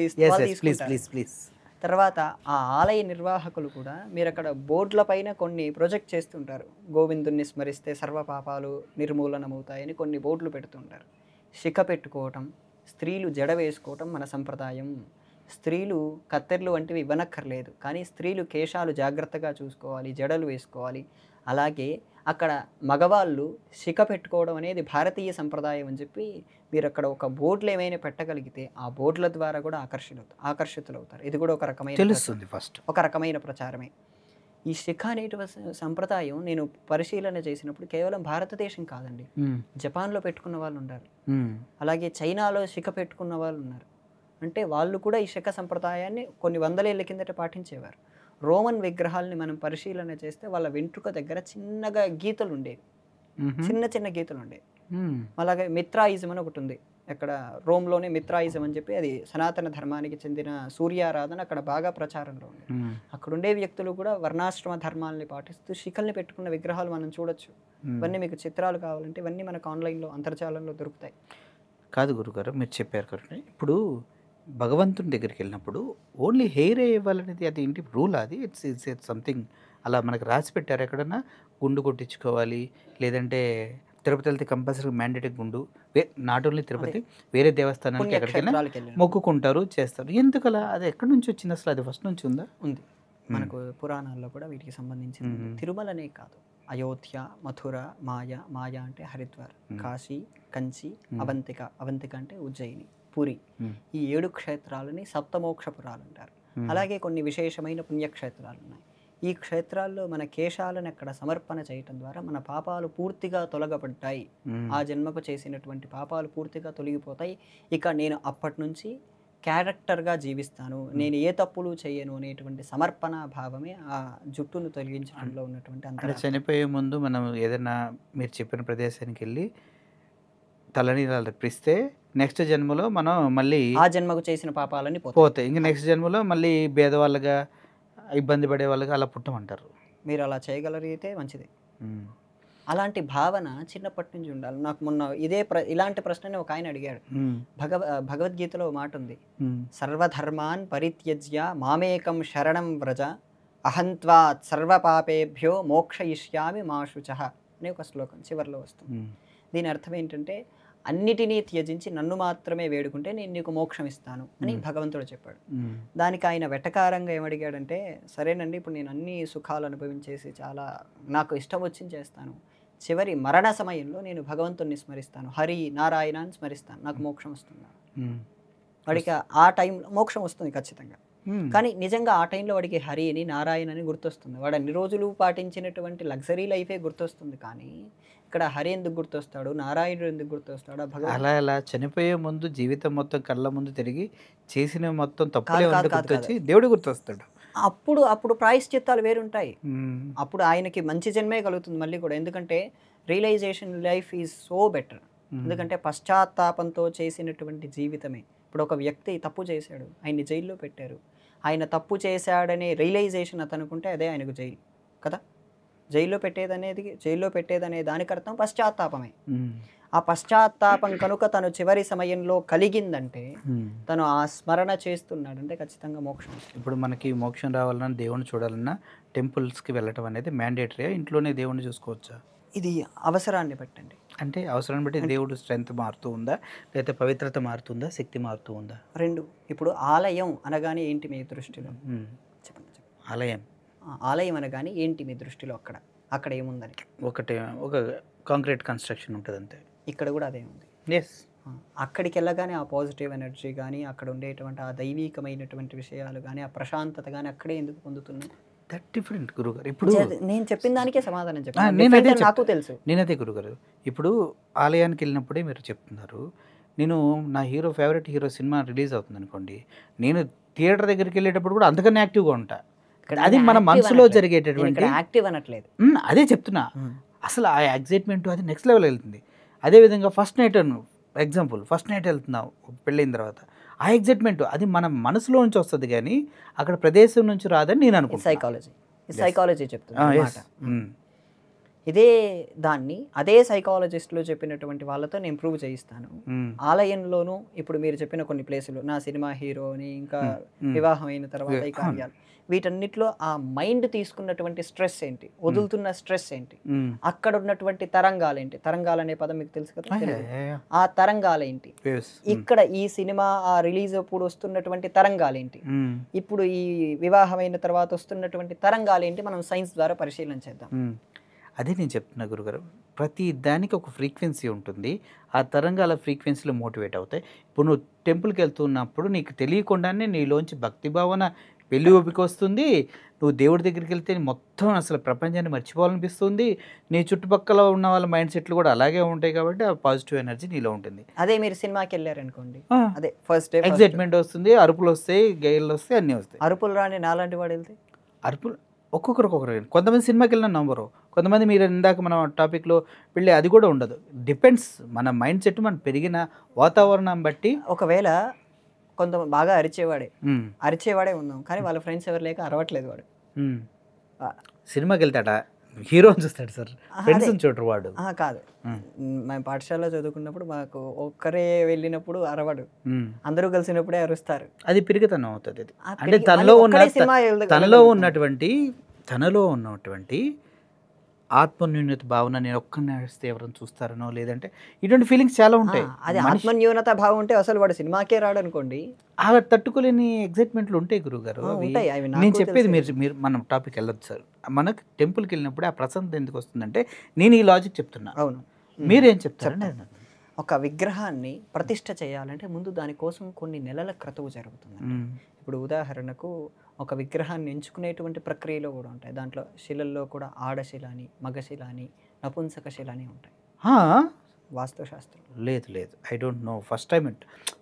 S2: తర్వాత ఆ ఆలయ నిర్వాహకులు కూడా, మీరు అక్కడ బోర్డుల పైన కొన్ని ప్రొజెక్ట్ చేస్తుంటారు. గోవిందుణ్ణి స్మరిస్తే సర్వ పాపాలు నిర్మూలనమవుతాయని కొన్ని బోర్డులు పెడుతుంటారు. శిఖ పెట్టుకోవటం, స్త్రీలు జడ వేసుకోవటం మన సంప్రదాయం. స్త్రీలు కత్తెర్లు వంటివి ఇవ్వనక్కర్లేదు, కానీ స్త్రీలు కేశాలు జాగ్రత్తగా చూసుకోవాలి, జడలు వేసుకోవాలి. అలాగే అక్కడ మగవాళ్ళు శిఖ పెట్టుకోవడం అనేది భారతీయ సంప్రదాయం అని చెప్పి మీరు అక్కడ ఒక బోర్డులు ఏమైనా పెట్టగలిగితే ఆ బోర్డుల ద్వారా కూడా ఆకర్షితులవుతారు. ఇది కూడా ఒక రకమైన
S1: తెలుస్తుంది. ఫస్ట్
S2: ఒక రకమైన ప్రచారమే. ఈ శిఖ అనేటి సంప్రదాయం నేను పరిశీలన చేసినప్పుడు కేవలం భారతదేశం కాదండి, జపాన్లో పెట్టుకున్న వాళ్ళు ఉన్నారు, అలాగే చైనాలో శిఖ పెట్టుకున్న వాళ్ళు ఉన్నారు. అంటే వాళ్ళు కూడా ఈ శిఖ సంప్రదాయాన్ని కొన్ని వందల ఏళ్ళ కిందట పాటించేవారు. రోమన్ విగ్రహాలని మనం పరిశీలన చేస్తే వాళ్ళ వెంట్రుక దగ్గర చిన్నగా గీతలు ఉండేవి, చిన్న చిన్న గీతలు ఉండేవి. అలాగే మిత్రాయిజం అని ఒకటి ఉంది అక్కడ రోమ్లోనే, మిత్రాయిజం అని చెప్పి, అది సనాతన ధర్మానికి చెందిన సూర్యారాధన అక్కడ బాగా ప్రచారంలో ఉంది. అక్కడ ఉండే వ్యక్తులు కూడా వర్ణాశ్రమ ధర్మాలని పాటిస్తూ శిఖల్ని పెట్టుకున్న విగ్రహాలు మనం చూడొచ్చు. ఇవన్నీ మీకు చిత్రాలు కావాలంటే ఇవన్నీ మనకు ఆన్లైన్లో అంతర్జాలంలో దొరుకుతాయి.
S1: కాదు గురుగారు, మీరు చెప్పారు కరెక్ట్. ఇప్పుడు భగవంతుని దగ్గరికి వెళ్ళినప్పుడు ఓన్లీ హెయిర్ ఇవ్వాలనేది అది ఏంటి రూల్? అది ఇట్స్ సంథింగ్ అలా మనకు రాసి పెట్టారు ఎక్కడన్నా? గుండు కొట్టించుకోవాలి, లేదంటే తిరుపతి వెళ్తే కంపల్సరీ మ్యాండేటరీ గుండు, నాట్ ఓన్లీ తిరుపతి, వేరే దేవస్థానానికి ఎక్కడికైనా మొక్కుకుంటారు, చేస్తారు. ఎందుకు అలా? అది ఎక్కడి నుంచి వచ్చింది అసలు? అది ఫస్ట్ నుంచి ఉందా?
S2: ఉంది, మనకు పురాణాల్లో కూడా వీటికి సంబంధించింది. తిరుమలనే కాదు, అయోధ్య, మథుర, మాయ అంటే హరిద్వార్, కాశీ, కంచి, అవంతిక, అవంతిక అంటే ఉజ్జయిని, పురి, ఈ 7 క్షేత్రాలని సప్తమోక్షపురాలు అంటారు. అలాగే కొన్ని విశేషమైన పుణ్యక్షేత్రాలు ఉన్నాయి. ఈ క్షేత్రాల్లో మన కేశాలను అక్కడ సమర్పణ చేయటం ద్వారా మన పాపాలు పూర్తిగా తొలగబడ్డాయి, ఆ జన్మకు చేసినటువంటి పాపాలు పూర్తిగా తొలగిపోతాయి. ఇక నేను అప్పటి నుంచి క్యారెక్టర్గా జీవిస్తాను, నేను ఏ తప్పులు చేయను అనేటువంటి సమర్పణ భావమే ఆ జుట్టును తొలగించడంలో ఉన్నటువంటి
S1: అంటే చనిపోయే ముందు మనం ఏదైనా మీరు చెప్పిన ప్రదేశానికి వెళ్ళి తలనీలాలు తెప్పిస్తే నెక్స్ట్ జన్మలో మనం మళ్ళీ
S2: ఆ జన్మకు చేసిన పాపాలని
S1: పోతాయి. ఇంకా నెక్స్ట్ జన్మలో మళ్ళీ భేదవాళ్ళగా, ఇబ్బంది పడే వాళ్ళగా అలా పుట్టమంటారు.
S2: మీరు అలా చేయగలిగితే మంచిది. అలాంటి భావన చిన్నప్పటి నుంచి ఉండాలి. నాకు మొన్న ఇలాంటి ప్రశ్నని ఒక ఆయన అడిగాడు. భగవద్గీతలో మాట ఉంది, సర్వధర్మాన్ పరిత్యజ్య మామేకం శరణం వ్రజ అహంత్వా సర్వపాపేభ్యో మోక్షయిష్యామి మా శుచః అనే ఒక శ్లోకం చివరిలో వస్తుంది. దీని అర్థం ఏంటంటే అన్నిటినీ త్యజించి నన్ను మాత్రమే వేడుకుంటే నేను నీకు మోక్షం ఇస్తాను అని భగవంతుడు చెప్పాడు. దానికి ఆయన వెటకారంగా ఏమడిగాడంటే, సరేనండి ఇప్పుడు నేను అన్ని సుఖాలు అనుభవించేసి చాలా నాకు ఇష్టం వచ్చింది చేస్తాను, చివరి మరణ సమయంలో నేను భగవంతుడిని స్మరిస్తాను, హరి నారాయణ అని స్మరిస్తాను, నాకు మోక్షం వస్తుంది. వాడికి ఆ టైంలో మోక్షం వస్తుంది ఖచ్చితంగా. కానీ నిజంగా ఆ టైంలో వాడికి హరి అని నారాయణ అని గుర్తొస్తుంది. వాడు అన్ని రోజులు పాటించినటువంటి లగ్జరీ లైఫే గుర్తొస్తుంది. కానీ ఇక్కడ హరి ఎందుకు గుర్తొస్తాడు, నారాయణుడు ఎందుకు గుర్తొస్తాడు?
S1: అలా అలా చనిపోయే ముందు జీవితం మొత్తం కళ్ళ ముందు తిరిగి చేసిన మొత్తం తప్పులే గుర్తొచ్చి దేవుడు గుర్తొస్తాడు.
S2: అప్పుడు ప్రాయశ్చిత్తాలు వేరుంటాయి. అప్పుడు ఆయనకి మంచి జన్మే కలుగుతుంది మళ్ళీ కూడా. ఎందుకంటే realization life is so better. ఎందుకంటే పశ్చాత్తాపంతో చేసినటువంటి జీవితమే. ఇప్పుడు ఒక వ్యక్తి తప్పు చేశాడు, ఆయన్ని జైల్లో పెట్టారు, ఆయన తప్పు చేశాడనే రియలైజేషన్ అతనుకుంటే అదే ఆయనకు జైలు కదా. జైల్లో పెట్టేదనే దానికి అర్థం పశ్చాత్తాపమే. ఆ పశ్చాత్తాపం కనుక తను చివరి సమయంలో కలిగిందంటే, తను ఆ స్మరణ చేస్తున్నాడంటే ఖచ్చితంగా మోక్షం.
S1: ఇప్పుడు మనకి మోక్షం రావాలన్నా, దేవుణ్ణి చూడాలన్నా టెంపుల్స్కి వెళ్ళటం అనేది మ్యాండేటరీ? ఇంట్లోనే దేవుణ్ణి చూసుకోవచ్చా?
S2: ఇది అవసరాన్ని బట్టండి.
S1: అంటే అవసరాన్ని బట్టి దేవుడు స్ట్రెంత్ మారుతూ ఉందా, లేకపోతే పవిత్రత మారుతుందా, శక్తి మారుతూ ఉందా?
S2: రెండు. ఇప్పుడు ఆలయం అనగానే ఏంటి మీ దృష్టిలో? చెప్పండి. ఆలయం అనగానే ఏంటి మీ దృష్టిలో? అక్కడ ఏముందని?
S1: ఒక కాంక్రీట్ కన్స్ట్రక్షన్ ఉంటుంది అంతే. ఇక్కడ
S2: కూడా అదే ఉంది.
S1: ఎస్.
S2: అక్కడికి వెళ్ళగానే ఆ పాజిటివ్ ఎనర్జీ కానీ, అక్కడ ఉండేటువంటి ఆ దైవీకమైనటువంటి విషయాలు కానీ, ఆ ప్రశాంతత కానీ అక్కడే ఎందుకు పొందుతున్నాయి?
S1: దట్ డిఫరెంట్ గురుగారు. ఇప్పుడు
S2: నేను చెప్పిన దానికే సమాధానం చెప్పాను, నాకు తెలుసు.
S1: నేనదే గురుగారు. ఇప్పుడు ఆలయానికి వెళ్ళినప్పుడే మీరు చెప్తున్నారు, నేను నా ఫేవరెట్ హీరో సినిమా రిలీజ్ అవుతుంది అనుకోండి, నేను థియేటర్ దగ్గరికి వెళ్ళేటప్పుడు కూడా అంతకన్నా యాక్టివ్గా ఉంటా. అది మన మనసులో జరిగేటటువంటి
S2: యాక్టివ్ అనట్లేదు,
S1: అదే చెప్తున్నా. అసలు ఆ ఎగ్జైట్మెంట్ అది నెక్స్ట్ లెవెల్ వెళ్తుంది. అదేవిధంగా ఫస్ట్ నైట్ వెళ్తున్నావు పెళ్ళైన తర్వాత, ఆ ఎగ్జైట్మెంట్ అది మన మనసులో నుంచి వస్తుంది కానీ అక్కడ ప్రదేశం నుంచి రాదని నేను అనుకుంటున్నాను.
S2: సైకాలజీ చెప్తున్నా. అదే సైకాలజిస్టులు చెప్పినటువంటి వాళ్ళతో నేను ప్రూవ్ చేయిస్తాను. ఆలయంలోనూ ఇప్పుడు మీరు చెప్పిన కొన్ని ప్లేసులు, నా సినిమా హీరోని, ఇంకా వివాహం అయిన తర్వాత ఈ కార్యాలు, వీటన్నిటిలో ఆ మైండ్ తీసుకున్నటువంటి స్ట్రెస్ ఏంటి, వదులుతున్న స్ట్రెస్ ఏంటి, అక్కడ ఉన్నటువంటి తరంగాలు ఏంటి, తరంగాలు అనే పదం మీకు తెలుసు కదా, ఆ తరంగాలు ఏంటి, ఇక్కడ ఈ సినిమా ఆ రిలీజ్ అప్పుడు వస్తున్నటువంటి తరంగాలు ఏంటి, ఇప్పుడు ఈ వివాహమైన తర్వాత వస్తున్నటువంటి తరంగాలు ఏంటి, మనం సైన్స్ ద్వారా పరిశీలన చేద్దాం.
S1: అదే నేను చెప్తున్నా గురుగారు, ప్రతి దానికి ఒక ఫ్రీక్వెన్సీ ఉంటుంది. ఆ తరంగాల ఫ్రీక్వెన్సీలో మోటివేట్ అవుతాయి. ఇప్పుడు నువ్వు టెంపుల్కి వెళ్తున్నప్పుడు నీకు తెలియకుండానే నీలోంచి భక్తి భావన పెళ్లి ఓపిక వస్తుంది, నువ్వు దేవుడి దగ్గరికి వెళ్తే మొత్తం అసలు ప్రపంచాన్ని మర్చిపోవాలనిపిస్తుంది, నీ చుట్టుపక్కల ఉన్న వాళ్ళ మైండ్ సెట్లు కూడా అలాగే ఉంటాయి కాబట్టి ఆ పాజిటివ్ ఎనర్జీ నీలో ఉంటుంది.
S2: అదే మీరు సినిమాకి వెళ్ళారనుకోండి, అదే ఫస్ట్ డే
S1: ఎగ్జైట్మెంట్ వస్తుంది, అరుపులు వస్తాయి, గేళ్ళు వస్తాయి, అన్నీ వస్తాయి.
S2: అరుపులు రాని నాలాంటి వాడు వెళ్తే
S1: అరుపులు ఒక్కొక్కరు కొంతమంది సినిమాకి వెళ్ళిన నంబరు, కొంతమంది మీరు ఇందాక మన టాపిక్లో వెళ్ళి అది కూడా ఉండదు. డిపెండ్స్ మన మైండ్ సెట్ మనం పెరిగిన వాతావరణం బట్టి.
S2: ఒకవేళ కొంతమంది బాగా అరిచేవాడే ఉందాం, కానీ వాళ్ళ ఫ్రెండ్స్ ఎవరు లేక అరవట్లేదు వాడు.
S1: సినిమాకి వెళ్తాడా, హీరోని చూస్తాడు సార్, ఫ్రెండ్స్ చూడరు వాడు.
S2: కాదు, మేము పాఠశాలలో చదువుకున్నప్పుడు మాకు ఒక్కరే వెళ్ళినప్పుడు అరవడు, అందరూ కలిసినప్పుడే అరుస్తారు.
S1: అది పెరిగితనం అవుతుంది. అది అంటే తనలో ఉన్నటువంటి ఆత్మన్యూన్యత భావన, నేను ఒక్కరిని నడిస్తే ఎవరైనా చూస్తారనో, లేదంటే ఇటువంటి ఫీలింగ్స్ చాలా ఉంటాయి.
S2: అది ఆత్మన్యూనత భావం ఉంటే అసలు వాడు సినిమాకే రాడు అనుకోండి.
S1: ఆ తట్టుకోలేని ఎగ్జైట్మెంట్లు ఉంటాయి గురుగారు. నేను చెప్పేది మీరు మనం టాపిక్ వెళ్ళొచ్చు సార్. మనకు టెంపుల్కి వెళ్ళినప్పుడు ఆ ప్రశాంతత ఎందుకు వస్తుందంటే, నేను ఈ లాజిక్ చెప్తున్నా.
S2: అవును,
S1: మీరేం చెప్తారు?
S2: ఒక విగ్రహాన్ని ప్రతిష్ఠ చేయాలంటే ముందు దానికోసం కొన్ని నెలల క్రతువు జరుగుతుంది. ఇప్పుడు ఉదాహరణకు ఒక విగ్రహాన్ని ఎంచుకునేటువంటి ప్రక్రియలో కూడా ఉంటాయి. దాంట్లో శిలల్లో కూడా ఆడశిల అని, మగశిల అని, నపుంసక శిల అని ఉంటాయి. వాస్తుశాస్త్రం
S1: లేదు, I don't know, first time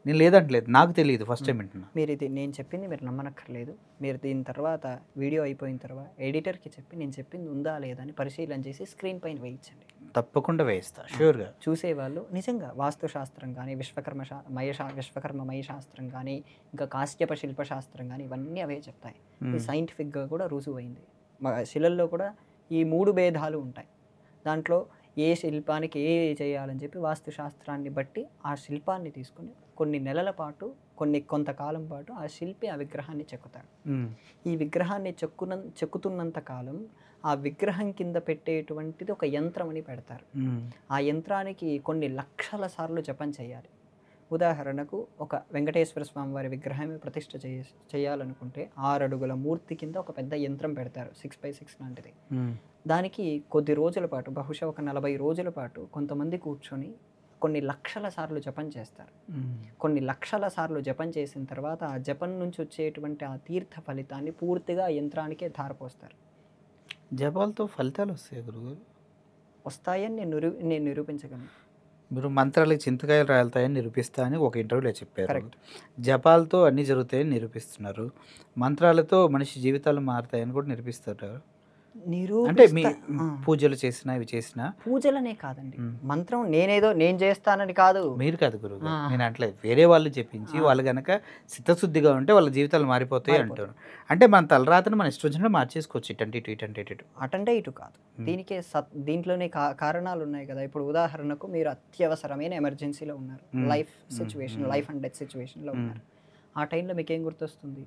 S1: నేను లేదంటలేదు, నాకు తెలియదు, ఫస్ట్ టైం వింటున్నా.
S2: మీరు ఇది నేను చెప్పింది మీరు నమ్మనక్కర్లేదు. మీరు దీని తర్వాత వీడియో అయిపోయిన తర్వాత ఎడిటర్కి చెప్పి నేను చెప్పింది ఉందా లేదా అని పరిశీలన చేసి స్క్రీన్ పైన వేయించండి.
S1: తప్పకుండా వేయిస్తా, షూర్గా.
S2: చూసేవాళ్ళు నిజంగా వాస్తుశాస్త్రం కానీ, విశ్వకర్మ మయ శాస్త్రం కానీ, ఇంకా కాశ్యప శిల్పశాస్త్రం కానీ, ఇవన్నీ అవే చెప్తాయి. ఇది సైంటిఫిక్గా కూడా రుజువు అయింది. శిలల్లో కూడా ఈ 3 భేదాలు ఉంటాయి. దాంట్లో ఏ శిల్పానికి ఏ చేయాలని చెప్పి వాస్తుశాస్త్రాన్ని బట్టి ఆ శిల్పాన్ని తీసుకుని కొన్ని నెలల పాటు, కొంతకాలం పాటు ఆ శిల్పి ఆ విగ్రహాన్ని చెక్కుతాడు. ఈ విగ్రహాన్ని చెక్కుతున్నంత కాలం ఆ విగ్రహం కింద పెట్టేటువంటిది ఒక యంత్రం అని పెడతారు. ఆ యంత్రానికి కొన్ని లక్షల సార్లు జపం చేయాలి. ఉదాహరణకు ఒక వెంకటేశ్వర స్వామి వారి విగ్రహమే ప్రతిష్ఠ చేయాలనుకుంటే 6 అడుగుల మూర్తి కింద ఒక పెద్ద యంత్రం పెడతారు, 6x6 లాంటిది. దానికి కొద్ది రోజుల పాటు, బహుశా ఒక 40 రోజుల పాటు కొంతమంది కూర్చొని కొన్ని లక్షల సార్లు జపం చేస్తారు. కొన్ని లక్షల సార్లు జపం చేసిన తర్వాత ఆ జపం నుంచి వచ్చేటువంటి ఆ తీర్థ ఫలితాన్ని పూర్తిగా యంత్రానికే ధారపోస్తారు.
S1: జపాలతో ఫలితాలు వస్తాయి గురుగారు?
S2: వస్తాయని నేను నిరూపించగలను.
S1: మీరు మంత్రాలకు చింతకాయలు రాలుతాయని నిరూపిస్తా అని ఒక ఇంటర్వ్యూలో చెప్పారు. జపాలతో అన్నీ జరుగుతాయని నిరూపిస్తున్నారు, మంత్రాలతో మనిషి జీవితాలు మారుతాయని కూడా నిరూపిస్తారు. అంటే మీ పూజలు చేసినా ఇవి చేసినా,
S2: పూజలనే కాదండి, మంత్రం నేను చేస్తానని కాదు.
S1: మీరు కాదు గురువు, నేను అంటలేదు, వేరే వాళ్ళు చెప్పించి వాళ్ళు కనుక చిత్తశుద్ధిగా ఉంటే వాళ్ళ జీవితాలు మారిపోతాయి అంటారు. అంటే మన తలరాతను మన ఇష్టం వచ్చినట్టు మార్చేసుకోవచ్చు,
S2: అటంటే ఇటు కాదు. దీంట్లోనే కారణాలు ఉన్నాయి కదా. ఇప్పుడు ఉదాహరణకు మీరు అత్యవసరమైన ఎమర్జెన్సీలో ఉన్నారు, లైఫ్ అండ్ డెత్ సిచ్యువేషన్లో ఉన్నారు. ఆ టైంలో మీకు ఏం గుర్తొస్తుంది?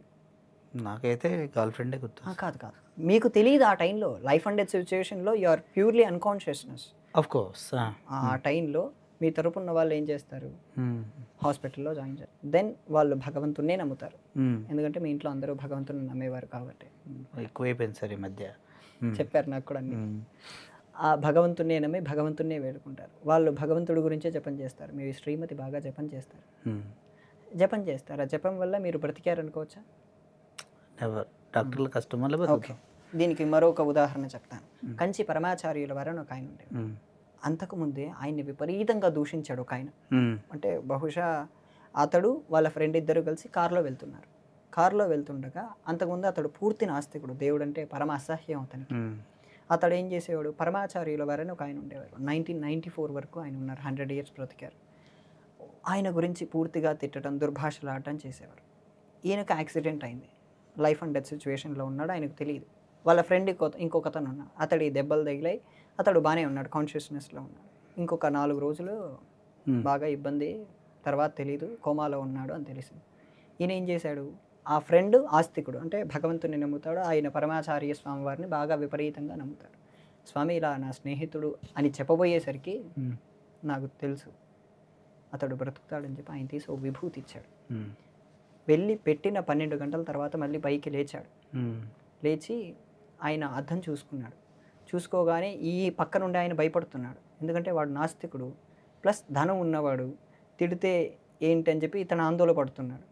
S1: నాకైతే గర్ల్ ఫ్రెండే గుర్తు.
S2: కాదు, మీకు తెలియదు ఆ టైంలో. లైఫ్ అండ్ డెత్ సిచ్యువేషన్లో you are purely unconsciousness.
S1: Of course.
S2: ఆ టైంలో మీ తరపున వాళ్ళు ఏం చేస్తారు? హాస్పిటల్లో జాయిన్ చేస్తారు. దెన్ వాళ్ళు భగవంతున్నే నమ్ముతారు, ఎందుకంటే మీ ఇంట్లో అందరూ భగవంతుని నమ్మేవారు కాబట్టి.
S1: ఎక్కువైపోయింది సార్ ఈ మధ్య,
S2: చెప్పారు నాకు కూడా అన్ని. ఆ భగవంతున్నే నమ్మి భగవంతున్నే వేడుకుంటారు. వాళ్ళు భగవంతుడి గురించే జపం చేస్తారు. మీ శ్రీమతి బాగా జపం చేస్తారు. ఆ జపం వల్ల మీరు బ్రతికారనుకోవచ్చా?
S1: డాక్టర్ల కష్టం వల్ల బతుకుతాం.
S2: దీనికి మరొక ఉదాహరణ చెప్తాను. కంచి పరమాచార్యుల వారని ఒక ఆయన ఉండేది. అంతకుముందే ఆయన్ని విపరీతంగా దూషించాడు ఒక ఆయన. అంటే బహుశా అతడు వాళ్ళ ఫ్రెండ్ ఇద్దరు కలిసి కారులో వెళ్తున్నారు. కారులో వెళ్తుండగా అంతకుముందు అతడు పూర్తి నాస్తికుడు, దేవుడు అంటే పరమ అసహ్యం అతనికి. అతడు ఏం చేసేవాడు? పరమాచార్యుల వారని ఒక ఆయన ఉండేవారు. 1994 వరకు ఆయన ఉన్నారు, 100 years బ్రతికారు. ఆయన గురించి పూర్తిగా తిట్టడం, దుర్భాషలాడటం చేసేవారు. ఈయనకు యాక్సిడెంట్ అయింది, లైఫ్ అండ్ డెత్ సిచ్యువేషన్లో ఉన్నాడు, ఆయనకు తెలియదు. వాళ్ళ ఫ్రెండ్ ఇంకొకతను ఉన్నాడు, అతడి దెబ్బలు తగిలాయి, అతడు బాగానే ఉన్నాడు, కాన్షియస్నెస్లో ఉన్నాడు. ఇంకొక 4 రోజులు బాగా ఇబ్బంది, తర్వాత తెలీదు, కోమాలో ఉన్నాడు అని తెలిసింది. ఈయన ఏం చేశాడు? ఆ ఫ్రెండ్ ఆస్తికుడు, అంటే భగవంతుని నమ్ముతాడు, ఆయన పరమాచార్య స్వామి వారిని బాగా విపరీతంగా నమ్ముతాడు. స్వామి ఇలా నా స్నేహితుడు అని చెప్పబోయేసరికి నాకు తెలుసు అతడు బ్రతుకుతాడని చెప్పి ఆయన తీసి ఓ విభూతి ఇచ్చాడు. వెళ్ళి పెట్టిన 12 గంటల తర్వాత మళ్ళీ పైకి లేచాడు. లేచి ఆయన అద్దం చూసుకున్నాడు. చూసుకోగానే ఈ పక్క నుండి ఆయన భయపడుతున్నాడు, ఎందుకంటే వాడు నాస్తికుడు ప్లస్ ధనం ఉన్నవాడు, తిడితే ఏంటి అని చెప్పి ఇతను ఆందోళన పడుతున్నాడు.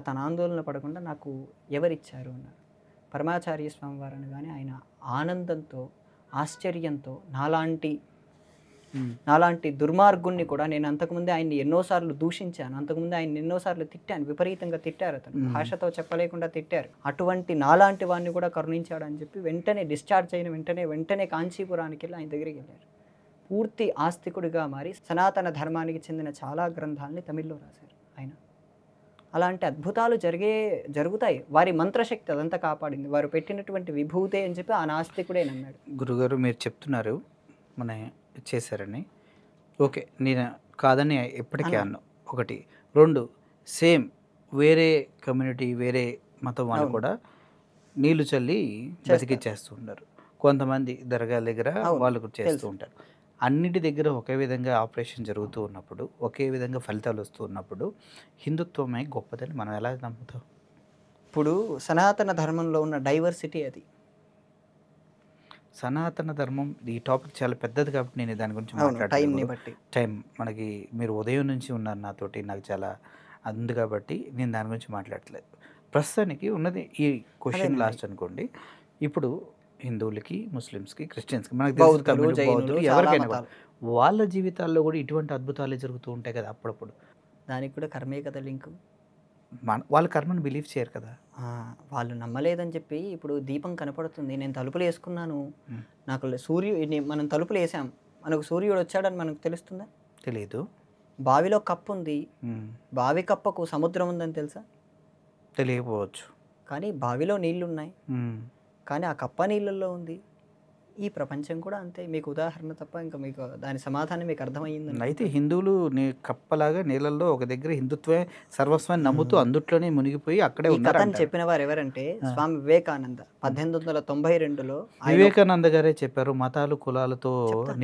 S2: తన ఆందోళన పడకుండా నాకు ఎవరిచ్చారు అన్నాడు. పరమాచార్య స్వామి వారు అనగానే ఆయన ఆనందంతో ఆశ్చర్యంతో నాలాంటి దుర్మార్గుణ్ణి కూడా, నేను అంతకుముందే ఆయన్ని ఎన్నోసార్లు దూషించాను, అంతకుముందే ఆయన ఎన్నోసార్లు తిట్టాను, విపరీతంగా తిట్టారు, అతను భాషతో చెప్పలేకుండా తిట్టారు, అటువంటి నాలాంటి వాడిని కూడా కరుణించాడు అని చెప్పి వెంటనే డిశ్చార్జ్ అయిన వెంటనే కాంచీపురానికి వెళ్ళి ఆయన దగ్గరికి వెళ్ళారు. పూర్తి ఆస్తికుడిగా మారి సనాతన ధర్మానికి చెందిన చాలా గ్రంథాలని తమిళ్లో రాశారు ఆయన. అలాంటి అద్భుతాలు జరుగుతాయి. వారి మంత్రశక్తి అదంతా కాపాడింది, వారు పెట్టినటువంటి విభూతే అని చెప్పి ఆ నాస్తికుడే నమ్మాడు.
S1: గురుగారు మీరు చెప్తున్నారు మన చేశారని, ఓకే, నేను కాదని ఎప్పటికీ అన్నా. ఒకటి, రెండు, సేమ్ వేరే కమ్యూనిటీ వేరే మతం వాళ్ళు కూడా నీళ్లు చల్లి బతికిచ్చేస్తూ ఉంటారు. కొంతమంది దర్గాల దగ్గర వాళ్ళు కూడా చేస్తూ ఉంటారు. అన్నిటి దగ్గర ఒకే విధంగా ఆపరేషన్ జరుగుతూ ఉన్నప్పుడు, ఒకే విధంగా ఫలితాలు వస్తూ ఉన్నప్పుడు హిందుత్వమే గొప్పదని మనం ఎలా నమ్ముతాం?
S2: ఇప్పుడు సనాతన ధర్మంలో ఉన్న డైవర్సిటీ అది.
S1: సనాతన ధర్మం ఈ టాపిక్ చాలా పెద్దది కాబట్టి నేను దాని గురించి టైం మనకి మీరు ఉదయం నుంచి ఉన్నారు నాతోటి, నాకు చాలా అంది కాబట్టి నేను దాని గురించి మాట్లాడట్లేదు. ప్రస్తుతానికి ఉన్నది ఈ క్వశ్చన్ లాస్ట్ అనుకోండి. ఇప్పుడు హిందువులకి, ముస్లిమ్స్కి, క్రిస్టియన్స్కి, మనకి బౌద్ధులు ఎవరికైనా వాళ్ళ జీవితాల్లో కూడా ఇటువంటి అద్భుతాలే జరుగుతూ ఉంటాయి కదా అప్పుడప్పుడు.
S2: దానికి కూడా కర్మే కదా లింక్.
S1: వాళ్ళ కర్మను బిలీవ్ చేయరు కదా.
S2: వాళ్ళు నమ్మలేదని చెప్పి ఇప్పుడు దీపం కనపడుతుంది, నేను తలుపులు వేసుకున్నాను, నాకు మనం తలుపులు వేసాం, మనకు సూర్యుడు వచ్చాడని మనకు తెలుస్తుందా?
S1: తెలియదు.
S2: బావిలో కప్పు ఉంది, బావి కప్పకు సముద్రం ఉందని తెలుసా?
S1: తెలియకపోవచ్చు.
S2: కానీ బావిలో నీళ్లున్నాయి, కానీ ఆ కప్ప నీళ్ళల్లో ఉంది. ఈ ప్రపంచం కూడా అంతే. మీకు ఉదాహరణ తప్ప ఇంకా మీకు దాని సమాధానం మీకు అర్థమయ్యింది.
S1: అయితే హిందువులు కప్పలాగా నీళ్ళల్లో ఒక దగ్గర హిందుత్వే సర్వస్వాన్ని నమ్ముతూ అందుట్లోనే మునిగిపోయి అక్కడే
S2: ఉన్నారు. చెప్పిన వారు ఎవరంటే స్వామి వివేకానంద. 1892లో
S1: వివేకానంద గారే చెప్పారు, మతాలు కులాలతో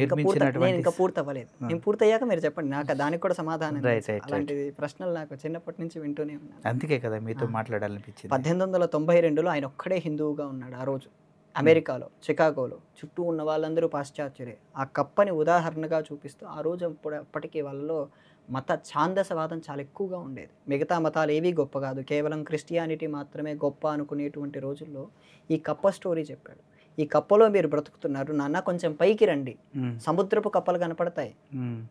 S1: నిర్మించినటువంటి.
S2: ఇంకా పూర్తవ్వలేదు, నేను పూర్తయ్యాక మీరు చెప్పండి, నాకు దానికి కూడా సమాధానం. అలాంటి ప్రశ్నలు నాకు చిన్నప్పటి నుంచి వింటూనే ఉన్నాను.
S1: అందుకే కదా మీతో మాట్లాడాలనిపించింది.
S2: 1892లో ఆయన ఒక్కడే హిందువుగా ఉన్నాడు. ఆ రోజు అమెరికాలో, చికాగోలో చుట్టూ ఉన్న వాళ్ళందరూ పాశ్చాత్యులే. ఆ కప్పని ఉదాహరణగా చూపిస్తూ ఆ రోజు అప్పటికి వాళ్ళలో మత ఛాందసవాదం చాలా ఎక్కువగా ఉండేది. మిగతా మతాలు ఏవీ గొప్ప కాదు, కేవలం క్రిస్టియానిటీ మాత్రమే గొప్ప అనుకునేటువంటి రోజుల్లో ఈ కప్ప స్టోరీ చెప్పాడు. ఈ కప్పలో మీరు బ్రతుకుతున్నారు నాన్న, కొంచెం పైకి రండి, సముద్రపు కప్పలు కనపడతాయి,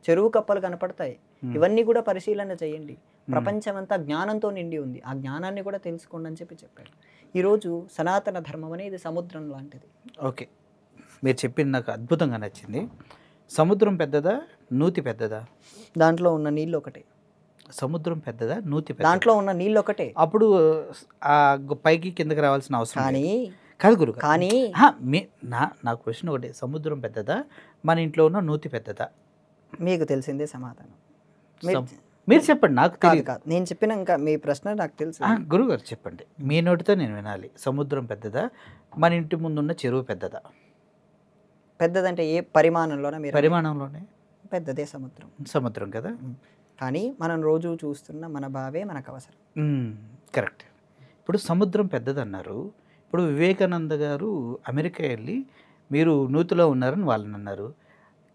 S2: చెరువు కప్పలు కనపడతాయి, ఇవన్నీ కూడా పరిశీలన చేయండి, ప్రపంచమంతా జ్ఞానంతో నిండి ఉంది, ఆ జ్ఞానాన్ని కూడా తెలుసుకోండి అని చెప్పాడు. ఈరోజు సనాతన ధర్మం అనేది సముద్రం లాంటిది.
S1: ఓకే, మీరు చెప్పింది నాకు అద్భుతంగా నచ్చింది. సముద్రం పెద్దదా, నూతి పెద్దదా?
S2: దాంట్లో ఉన్న నీళ్ళు ఒకటే.
S1: సముద్రం పెద్దదా, నూతి పెద్దదా?
S2: దాంట్లో ఉన్న నీళ్ళు ఒకటే.
S1: అప్పుడు ఆ పైకి కిందకి రావాల్సిన అవసరం
S2: కానీ
S1: కాదు గురు.
S2: కానీ
S1: నా క్వశ్చన్ ఒకటే, సముద్రం పెద్దదా, మన ఇంట్లో ఉన్న నూతి పెద్దదా?
S2: మీకు తెలిసిందే సమాధానం.
S1: మీరు చెప్పండి, నాకు తెలియదు.
S2: కాదు, నేను చెప్పిన ఇంకా మీ ప్రశ్న నాకు తెలుసు.
S1: గురుగారు చెప్పండి, మీ నోటితో నేను వినాలి. సముద్రం పెద్దదా, మన ఇంటి ముందున్న చెరువు పెద్దదా?
S2: పెద్దదంటే ఏ పరిమాణంలోనే? మీరు
S1: పరిమాణంలోనే
S2: పెద్దదే సముద్రం.
S1: సముద్రం కదా.
S2: కానీ మనం రోజు చూస్తున్న మన బావే మనకు అవసరం.
S1: కరెక్ట్. ఇప్పుడు సముద్రం పెద్దదన్నారు. ఇప్పుడు వివేకానంద గారు అమెరికా వెళ్ళి మీరు నూతిలో ఉన్నారని వాళ్ళని అన్నారు.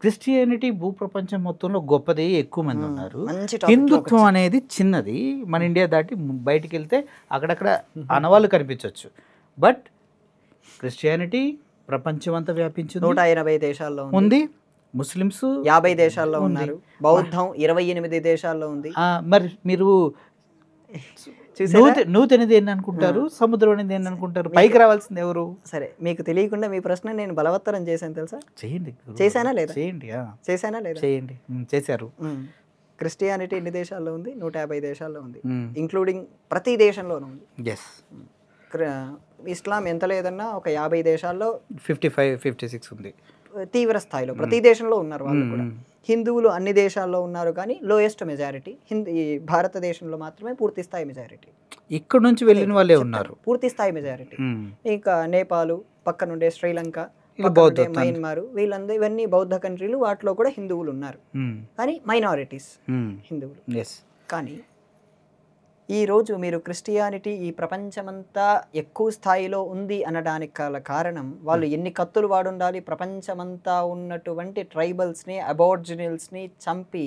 S1: క్రిస్టియానిటీ భూప్రపంచం మొత్తంలో గొప్పది, ఎక్కువ మంది ఉన్నారు. హిందుత్వం అనేది చిన్నది, మన ఇండియా దాటి బయటికి వెళ్తే అక్కడక్కడ ఆనవాళ్ళు కనిపించవచ్చు. బట్ క్రిస్టియానిటీ ప్రపంచం అంతా వ్యాపించింది,
S2: 180 దేశాల్లో
S1: ఉంది. ముస్లిమ్స్
S2: 50 దేశాల్లో ఉన్నారు, బౌద్ధం 28 దేశాల్లో ఉంది.
S1: మరి మీరు నూతి అనేది ఏంటి అనుకుంటారు, సముద్రం అనేది ఏంటి అనుకుంటారు? పైకి రావాల్సింది ఎవరు?
S2: సరే, మీకు తెలియకుండా మీ ప్రశ్న నేను బలవత్తరం చేశాను తెలుసా?
S1: చేయండి.
S2: చేశానా లేదా?
S1: చేయండి.
S2: చేశానా లేదా?
S1: చేయండి. చేశారు.
S2: క్రిస్టియానిటీ ఎన్ని దేశాల్లో ఉంది? 150 దేశాల్లో ఉంది, ఇంక్లూడింగ్ ప్రతి దేశంలోనూ ఉంది. ఇస్లాం ఎంత లేదన్నా ఒక 50 దేశాల్లో
S1: 55-56 ఉంది
S2: తీవ్ర స్థాయిలో. ప్రతి దేశంలో ఉన్నారు వాళ్ళు కూడా. హిందువులు అన్ని దేశాల్లో ఉన్నారు, కానీ లోయెస్ట్ మెజారిటీ ఈ భారతదేశంలో మాత్రమే పూర్తి స్థాయి మెజారిటీ.
S1: ఇక్కడ నుంచి వెళ్ళిన వాళ్ళే ఉన్నారు,
S2: పూర్తి స్థాయి మెజారిటీ. ఇంకా నేపాల్, పక్కనుండే శ్రీలంక, మయన్మార్, వీళ్ళందరూ ఇవన్నీ బౌద్ధ కంట్రీలు, వాటిలో కూడా హిందువులు ఉన్నారు, కానీ మైనారిటీస్ హిందువులు. కానీ ఈరోజు మీరు క్రిస్టియానిటీ ఈ ప్రపంచమంతా ఎక్కువ స్థాయిలో ఉంది అనడానికి గల కారణం, వాళ్ళు ఎన్ని కత్తులు వాడుండాలి, ప్రపంచమంతా ఉన్నటువంటి ట్రైబల్స్ని, అబార్జినల్స్ని చంపి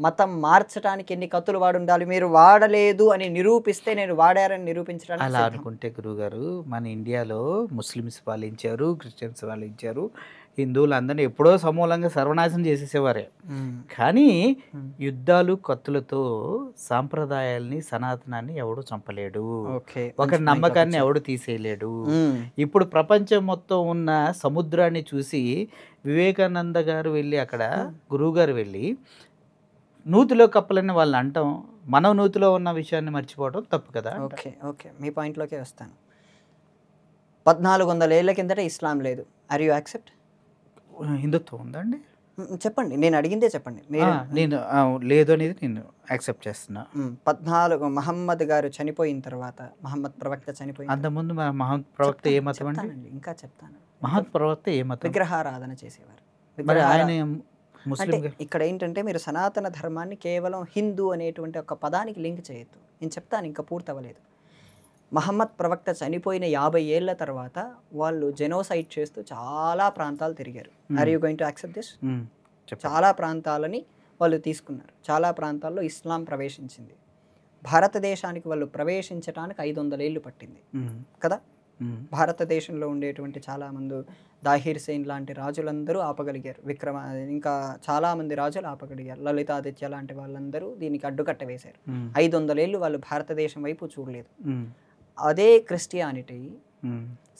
S2: మతం మార్చడానికి ఎన్ని కత్తులు వాడి ఉండాలి, మీరు వాడలేదు అని నిరూపిస్తే నేను వాడారని నిరూపించడానికి
S1: అలా
S2: సిద్ధం.
S1: అనుకుంటే గురువుగారు, మన ఇండియాలో ముస్లిమ్స్ పాలించారు, క్రిస్టియన్స్ పాలించారు, హిందువులందరినీ ఎప్పుడో సమూలంగా సర్వనాశనం చేసేసేవారే. కానీ యుద్ధాలు కత్తులతో సాంప్రదాయాల్ని, సనాతనాన్ని ఎవడు చంపలేడు,
S2: ఓకే,
S1: ఒక నమ్మకాన్ని ఎవడు తీసేయలేడు. ఇప్పుడు ప్రపంచం మొత్తం ఉన్న సముద్రాన్ని చూసి వివేకానంద గారు వెళ్ళి అక్కడ గురువు గారు వెళ్ళి నూతిలో కప్పలని వాళ్ళు అంటాం, మనం నూతిలో ఉన్న విషయాన్ని మర్చిపోవడం తప్పు కదా.
S2: ఓకే ఓకే, మీ పాయింట్లోకే వస్తాను. 1400 ఏళ్ల కిందట ఇస్లాం లేదు. Are you accept?
S1: హిందుత్వం ఉందండి.
S2: చెప్పండి, నేను అడిగిందే చెప్పండి. మీరు
S1: నేను లేదు అనేది నేను యాక్సెప్ట్ చేస్తున్నా.
S2: 14 మహమ్మద్ గారు చనిపోయిన తర్వాత, మహమ్మద్ ప్రవక్త చనిపోయిన
S1: అంతకుముందు మహమ్మద్ ప్రవక్త ఏ మతం అండి?
S2: ఇంకా చెప్తాను.
S1: మహమ్మద్ ప్రవక్త ఏ మతం?
S2: విగ్రహారాధన చేసేవారు.
S1: మరి ఆయన
S2: అంటే
S1: ముస్లిం.
S2: ఇక్కడ ఏంటంటే మీరు సనాతన ధర్మాన్ని కేవలం హిందూ అనేటువంటి ఒక పదానికి లింక్ చేయొద్దు. నేను చెప్తాను, ఇంకా పూర్తవ్వలేదు. మహమ్మద్ ప్రవక్త చనిపోయిన 50 ఏళ్ల తర్వాత వాళ్ళు జెనోసైడ్ చేస్తూ చాలా ప్రాంతాలు తిరిగారు. Are you going to accept this? చాలా ప్రాంతాలని వాళ్ళు తీసుకున్నారు. చాలా ప్రాంతాల్లో ఇస్లాం ప్రవేశించింది. భారతదేశానికి వాళ్ళు ప్రవేశించడానికి 500 ఏళ్ళు పట్టింది కదా. భారతదేశంలో ఉండేటువంటి చాలామంది దాహిర్ సేన్ లాంటి రాజులందరూ ఆపగలిగారు. ఇంకా చాలామంది రాజులు ఆపగలిగారు. లలితాదిత్య లాంటి వాళ్ళందరూ దీనికి అడ్డుకట్ట వేశారు. 500 ఏళ్ళు వాళ్ళు భారతదేశం వైపు చూడలేదు. అదే క్రిస్టియానిటీ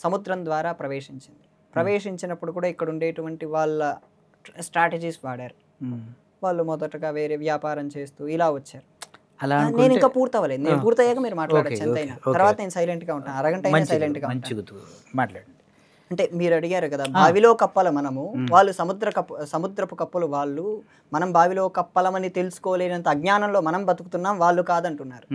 S2: సముద్రం ద్వారా ప్రవేశించింది. ప్రవేశించినప్పుడు కూడా ఇక్కడ ఉండేటువంటి వాళ్ళ స్ట్రాటజీస్ వాడారు. వాళ్ళు మొదటగా వేరే వ్యాపారం చేస్తూ ఇలా వచ్చారు. నేను ఇంకా పూర్తవ్వలేదు. నేను పూర్తయ్యాక మీరు మాట్లాడచ్చు ఎంతైనా. తర్వాత నేను సైలెంట్గా ఉంటాను, అరగంట అయినా సైలెంట్గా
S1: మాట్లాడండి.
S2: అంటే మీరు అడిగారు కదా, బావిలో కప్పల మనము, వాళ్ళు సముద్రపు కప్పలు వాళ్ళు, మనం బావిలో కప్పలమని తెలుసుకోలేనంత అజ్ఞానంలో మనం బతుకుతున్నాం, వాళ్ళు కాదంటున్నారు.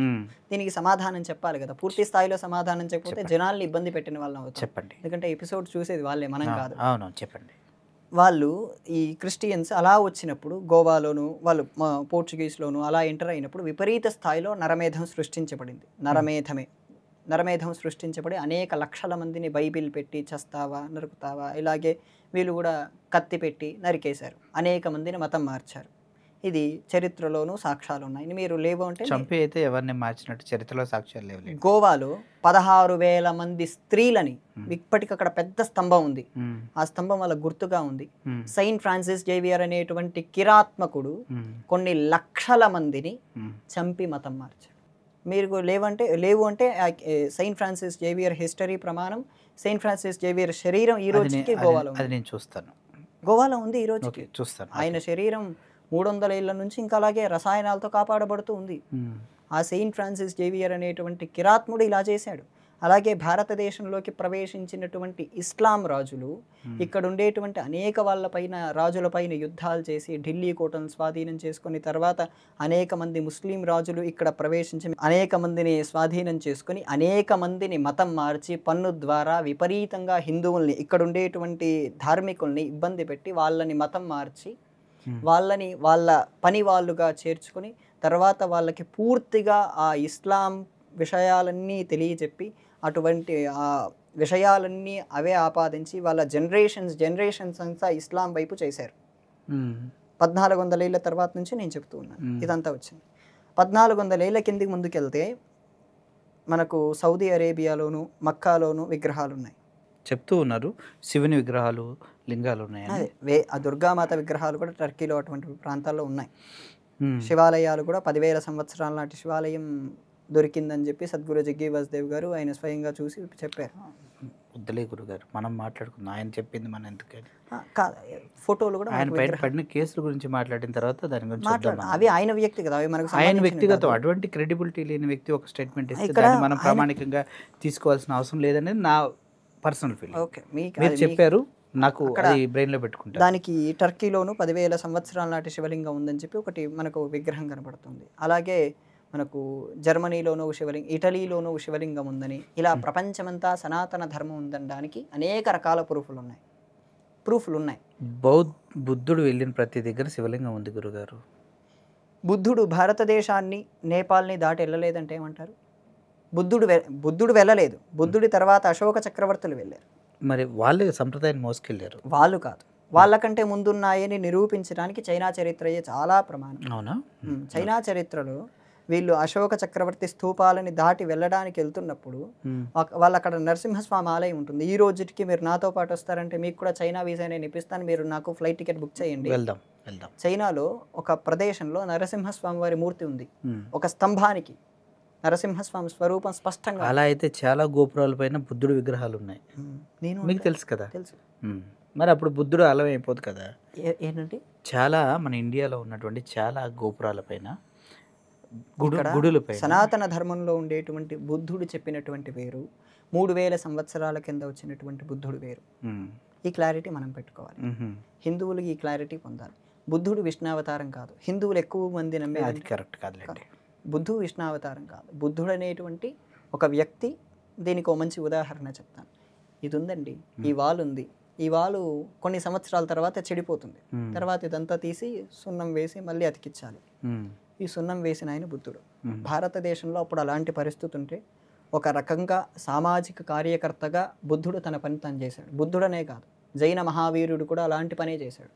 S2: దీనికి సమాధానం చెప్పాలి కదా. పూర్తి స్థాయిలో సమాధానం చెప్పకపోతే జనాల్ని ఇబ్బంది పెట్టిన వాళ్ళని అవుతాం.
S1: చెప్పండి.
S2: ఎందుకంటే ఎపిసోడ్ చూసేది వాళ్ళే, మనం కాదు.
S1: అవును, చెప్పండి.
S2: వాళ్ళు ఈ క్రిస్టియన్స్ అలా వచ్చినప్పుడు గోవాలోను, వాళ్ళు పోర్చుగీస్లోను అలా ఎంటర్ అయినప్పుడు విపరీత స్థాయిలో నరమేధం సృష్టించబడింది. నరమేధం సృష్టించబడి అనేక లక్షల మందిని బైబిల్ పెట్టి చస్తావా నరుకుతావా, ఇలాగే వీళ్ళు కూడా కత్తి పెట్టి నరికేశారు. అనేక మందిని మతం మార్చారు. ఇది చరిత్రలోనూ సాక్ష్యాలు ఉన్నాయి. మీరు లేవు అంటే
S1: చంపి అయితే ఎవరిని మార్చినట్టు చరిత్రలో సాక్ష్యాలు లేవు.
S2: గోవాలో 16,000 మంది స్త్రీలని, ఇప్పటికక్కడ పెద్ద స్తంభం ఉంది, ఆ స్తంభం వల్ల గుర్తుగా ఉంది. సెయింట్ ఫ్రాన్సిస్ జేవియర్ అనేటువంటి కిరాత్మకుడు కొన్ని లక్షల మందిని చంపి మతం మార్చాడు. మీరు లేవు అంటే సెయింట్ ఫ్రాన్సిస్ జేవియర్ హిస్టరీ ప్రమాణం సెయింట్ ఫ్రాన్సిస్ జేవియర్ శరీరం ఈ రోజుకి గోవాలో ఉంది.
S1: నేను చూస్తాను,
S2: గోవాలో ఉంది ఈ రోజుకి.
S1: చూస్తాను.
S2: ఆయన శరీరం 300 ఏళ్ల నుంచి ఇంకా అలాగే రసాయనాలతో కాపాడబడుతూ ఉంది. ఆ సెయింట్ ఫ్రాన్సిస్ జేవియర్ అనేటువంటి కిరాత్ముడు ఇలా చేశాడు. అలాగే భారతదేశంలోకి ప్రవేశించినటువంటి ఇస్లాం రాజులు ఇక్కడ ఉండేటువంటి అనేక రాజులపైన యుద్ధాలు చేసి ఢిల్లీ కోటను స్వాధీనం చేసుకుని, తర్వాత అనేక మంది ముస్లిం రాజులు ఇక్కడ ప్రవేశించి అనేక మందిని స్వాధీనం చేసుకుని అనేక మందిని మతం మార్చి పన్ను ద్వారా విపరీతంగా హిందువుల్ని, ఇక్కడ ఉండేటువంటి ధార్మికుల్ని ఇబ్బంది పెట్టి వాళ్ళని మతం మార్చి వాళ్ళని వాళ్ళ పని వాళ్ళుగా చేర్చుకొని, తర్వాత వాళ్ళకి పూర్తిగా ఆ ఇస్లాం విషయాలన్నీ తెలియజెప్పి అటువంటి ఆ విషయాలన్నీ అవే ఆపాదించి వాళ్ళ జనరేషన్స్ అంతా ఇస్లాం వైపు చేశారు. 1400 ఏళ్ళ తర్వాత నుంచి నేను చెప్తూ ఉన్నాను ఇదంతా వచ్చింది. 1400 ఏళ్ళ కిందికి ముందుకెళ్తే మనకు సౌదీ అరేబియాలోను మక్కాలోను విగ్రహాలు ఉన్నాయి.
S1: చెప్తూ ఉన్నారు, శివుని విగ్రహాలు, లింగాలు ఉన్నాయి.
S2: ఆ దుర్గామాత విగ్రహాలు కూడా టర్కీలో అటువంటి ప్రాంతాల్లో ఉన్నాయి. శివాలయాలు కూడా 10,000 సంవత్సరాల నాటి శివాలయం దొరికిందని చెప్పి సద్గురు జగ్గి వాసుదేవ్ గారు ఆయన స్వయంగా చూసి చెప్పారు.
S1: వద్దులే గురుగారు, మనం మాట్లాడుకుందాం. ఆయన చెప్పింది మనం ఎందుకని
S2: ఫోటోలు కూడా
S1: ఆయన పడిన కేసుల గురించి మాట్లాడిన తర్వాత దాని గురించి
S2: అవి ఆయన వ్యక్తిగత, అవి మనకు
S1: ఆయన వ్యక్తిగతం. అటువంటి క్రెడిబిలిటీ లేని వ్యక్తి ఒక స్టేట్మెంట్ ఇస్తే దాన్ని మనం ప్రామాణికంగా తీసుకోవాల్సిన అవసరం లేదనేది నా పర్సనల్ ఫీలింగ్.
S2: ఓకే,
S1: మీరు చెప్పారు, నాకు బ్రెయిన్లో పెట్టుకుంటాను.
S2: దానికి టర్కీలోను 10,000 సంవత్సరాల నాటి శివలింగం ఉందని చెప్పి ఒకటి మనకు విగ్రహం కనబడుతుంది. అలాగే మనకు జర్మనీలోనూ శివలింగం, ఇటలీలోనూ శివలింగం ఉందని, ఇలా ప్రపంచమంతా సనాతన ధర్మం ఉందనడానికి అనేక రకాల ప్రూఫ్లు ఉన్నాయి.
S1: బుద్ధుడు వెళ్ళిన ప్రతి దగ్గర శివలింగం ఉంది గురుగారు.
S2: బుద్ధుడు భారతదేశాన్ని నేపాల్ని దాటి వెళ్ళలేదంటే ఏమంటారు? బుద్ధుడు వెళ్ళలేదు. బుద్ధుడి తర్వాత అశోక చక్రవర్తులు వెళ్ళారు.
S1: మరి వాళ్ళే సంప్రదాయాన్ని మోసుకెళ్ళారు.
S2: వాళ్ళు కాదు, వాళ్ళకంటే ముందున్నాయని నిరూపించడానికి చైనా చరిత్రయే చాలా ప్రమాణం.
S1: అవునా?
S2: చైనా చరిత్రలో వీళ్ళు అశోక చక్రవర్తి స్తూపాలని దాటి వెళ్ళడానికి వెళ్తున్నప్పుడు వాళ్ళు అక్కడ నరసింహస్వామి ఆలయం ఉంటుంది. ఈ రోజుకి మీరు నాతో పాటు వస్తారంటే మీకు కూడా చైనా వీసా నేను ఇప్పిస్తాను, మీరు నాకు ఫ్లైట్ టికెట్ బుక్ చేయండి.
S1: వెళ్దాం.
S2: చైనాలో ఒక ప్రదేశంలో నరసింహస్వామి వారి మూర్తి ఉంది. ఒక స్తంభానికి నరసింహస్వామి స్వరూపం స్పష్టంగా.
S1: అలా అయితే చాలా గోపురాల పైన బుద్ధుడు విగ్రహాలు ఉన్నాయి. మీకు తెలుసు కదా?
S2: తెలుసు.
S1: మరి అప్పుడు బుద్ధుడు అలవం అయిపోదు కదా?
S2: ఏంటంటే
S1: చాలా మన ఇండియాలో ఉన్నటువంటి చాలా గోపురాల పైన గుడుల పైన
S2: సనాతన ధర్మంలో ఉండేటువంటి బుద్ధుడు చెప్పినటువంటి వేరు, 3000 సంవత్సరాల కింద వచ్చినటువంటి బుద్ధుడు వేరు. ఈ క్లారిటీ మనం పెట్టుకోవాలి. హిందువులు ఈ క్లారిటీ పొందాలి. బుద్ధుడు విష్ణావతారం కాదు. హిందువులు ఎక్కువ మంది నమ్మేది
S1: కరెక్ట్ కాదులేండి.
S2: బుద్ధుడు విష్ణావతారం కాదు. బుద్ధుడు అనేటువంటి ఒక వ్యక్తి. దీనికి ఒక మంచి ఉదాహరణ చెప్తాను. ఇది ఉందండి, ఈ వాల్ ఉంది. ఈ వాలు కొన్ని సంవత్సరాల తర్వాత చెడిపోతుంది. తర్వాత ఇదంతా తీసి సున్నం వేసి మళ్ళీ అతికించాలి. ఈ సున్నం వేసిన ఆయన బుద్ధుడు. భారతదేశంలో అప్పుడు అలాంటి పరిస్థితి ఉంటే ఒక రకంగా సామాజిక కార్యకర్తగా బుద్ధుడు తన పని తను చేశాడు. బుద్ధుడనే కాదు, జైన మహావీరుడు కూడా అలాంటి పనే చేశాడు.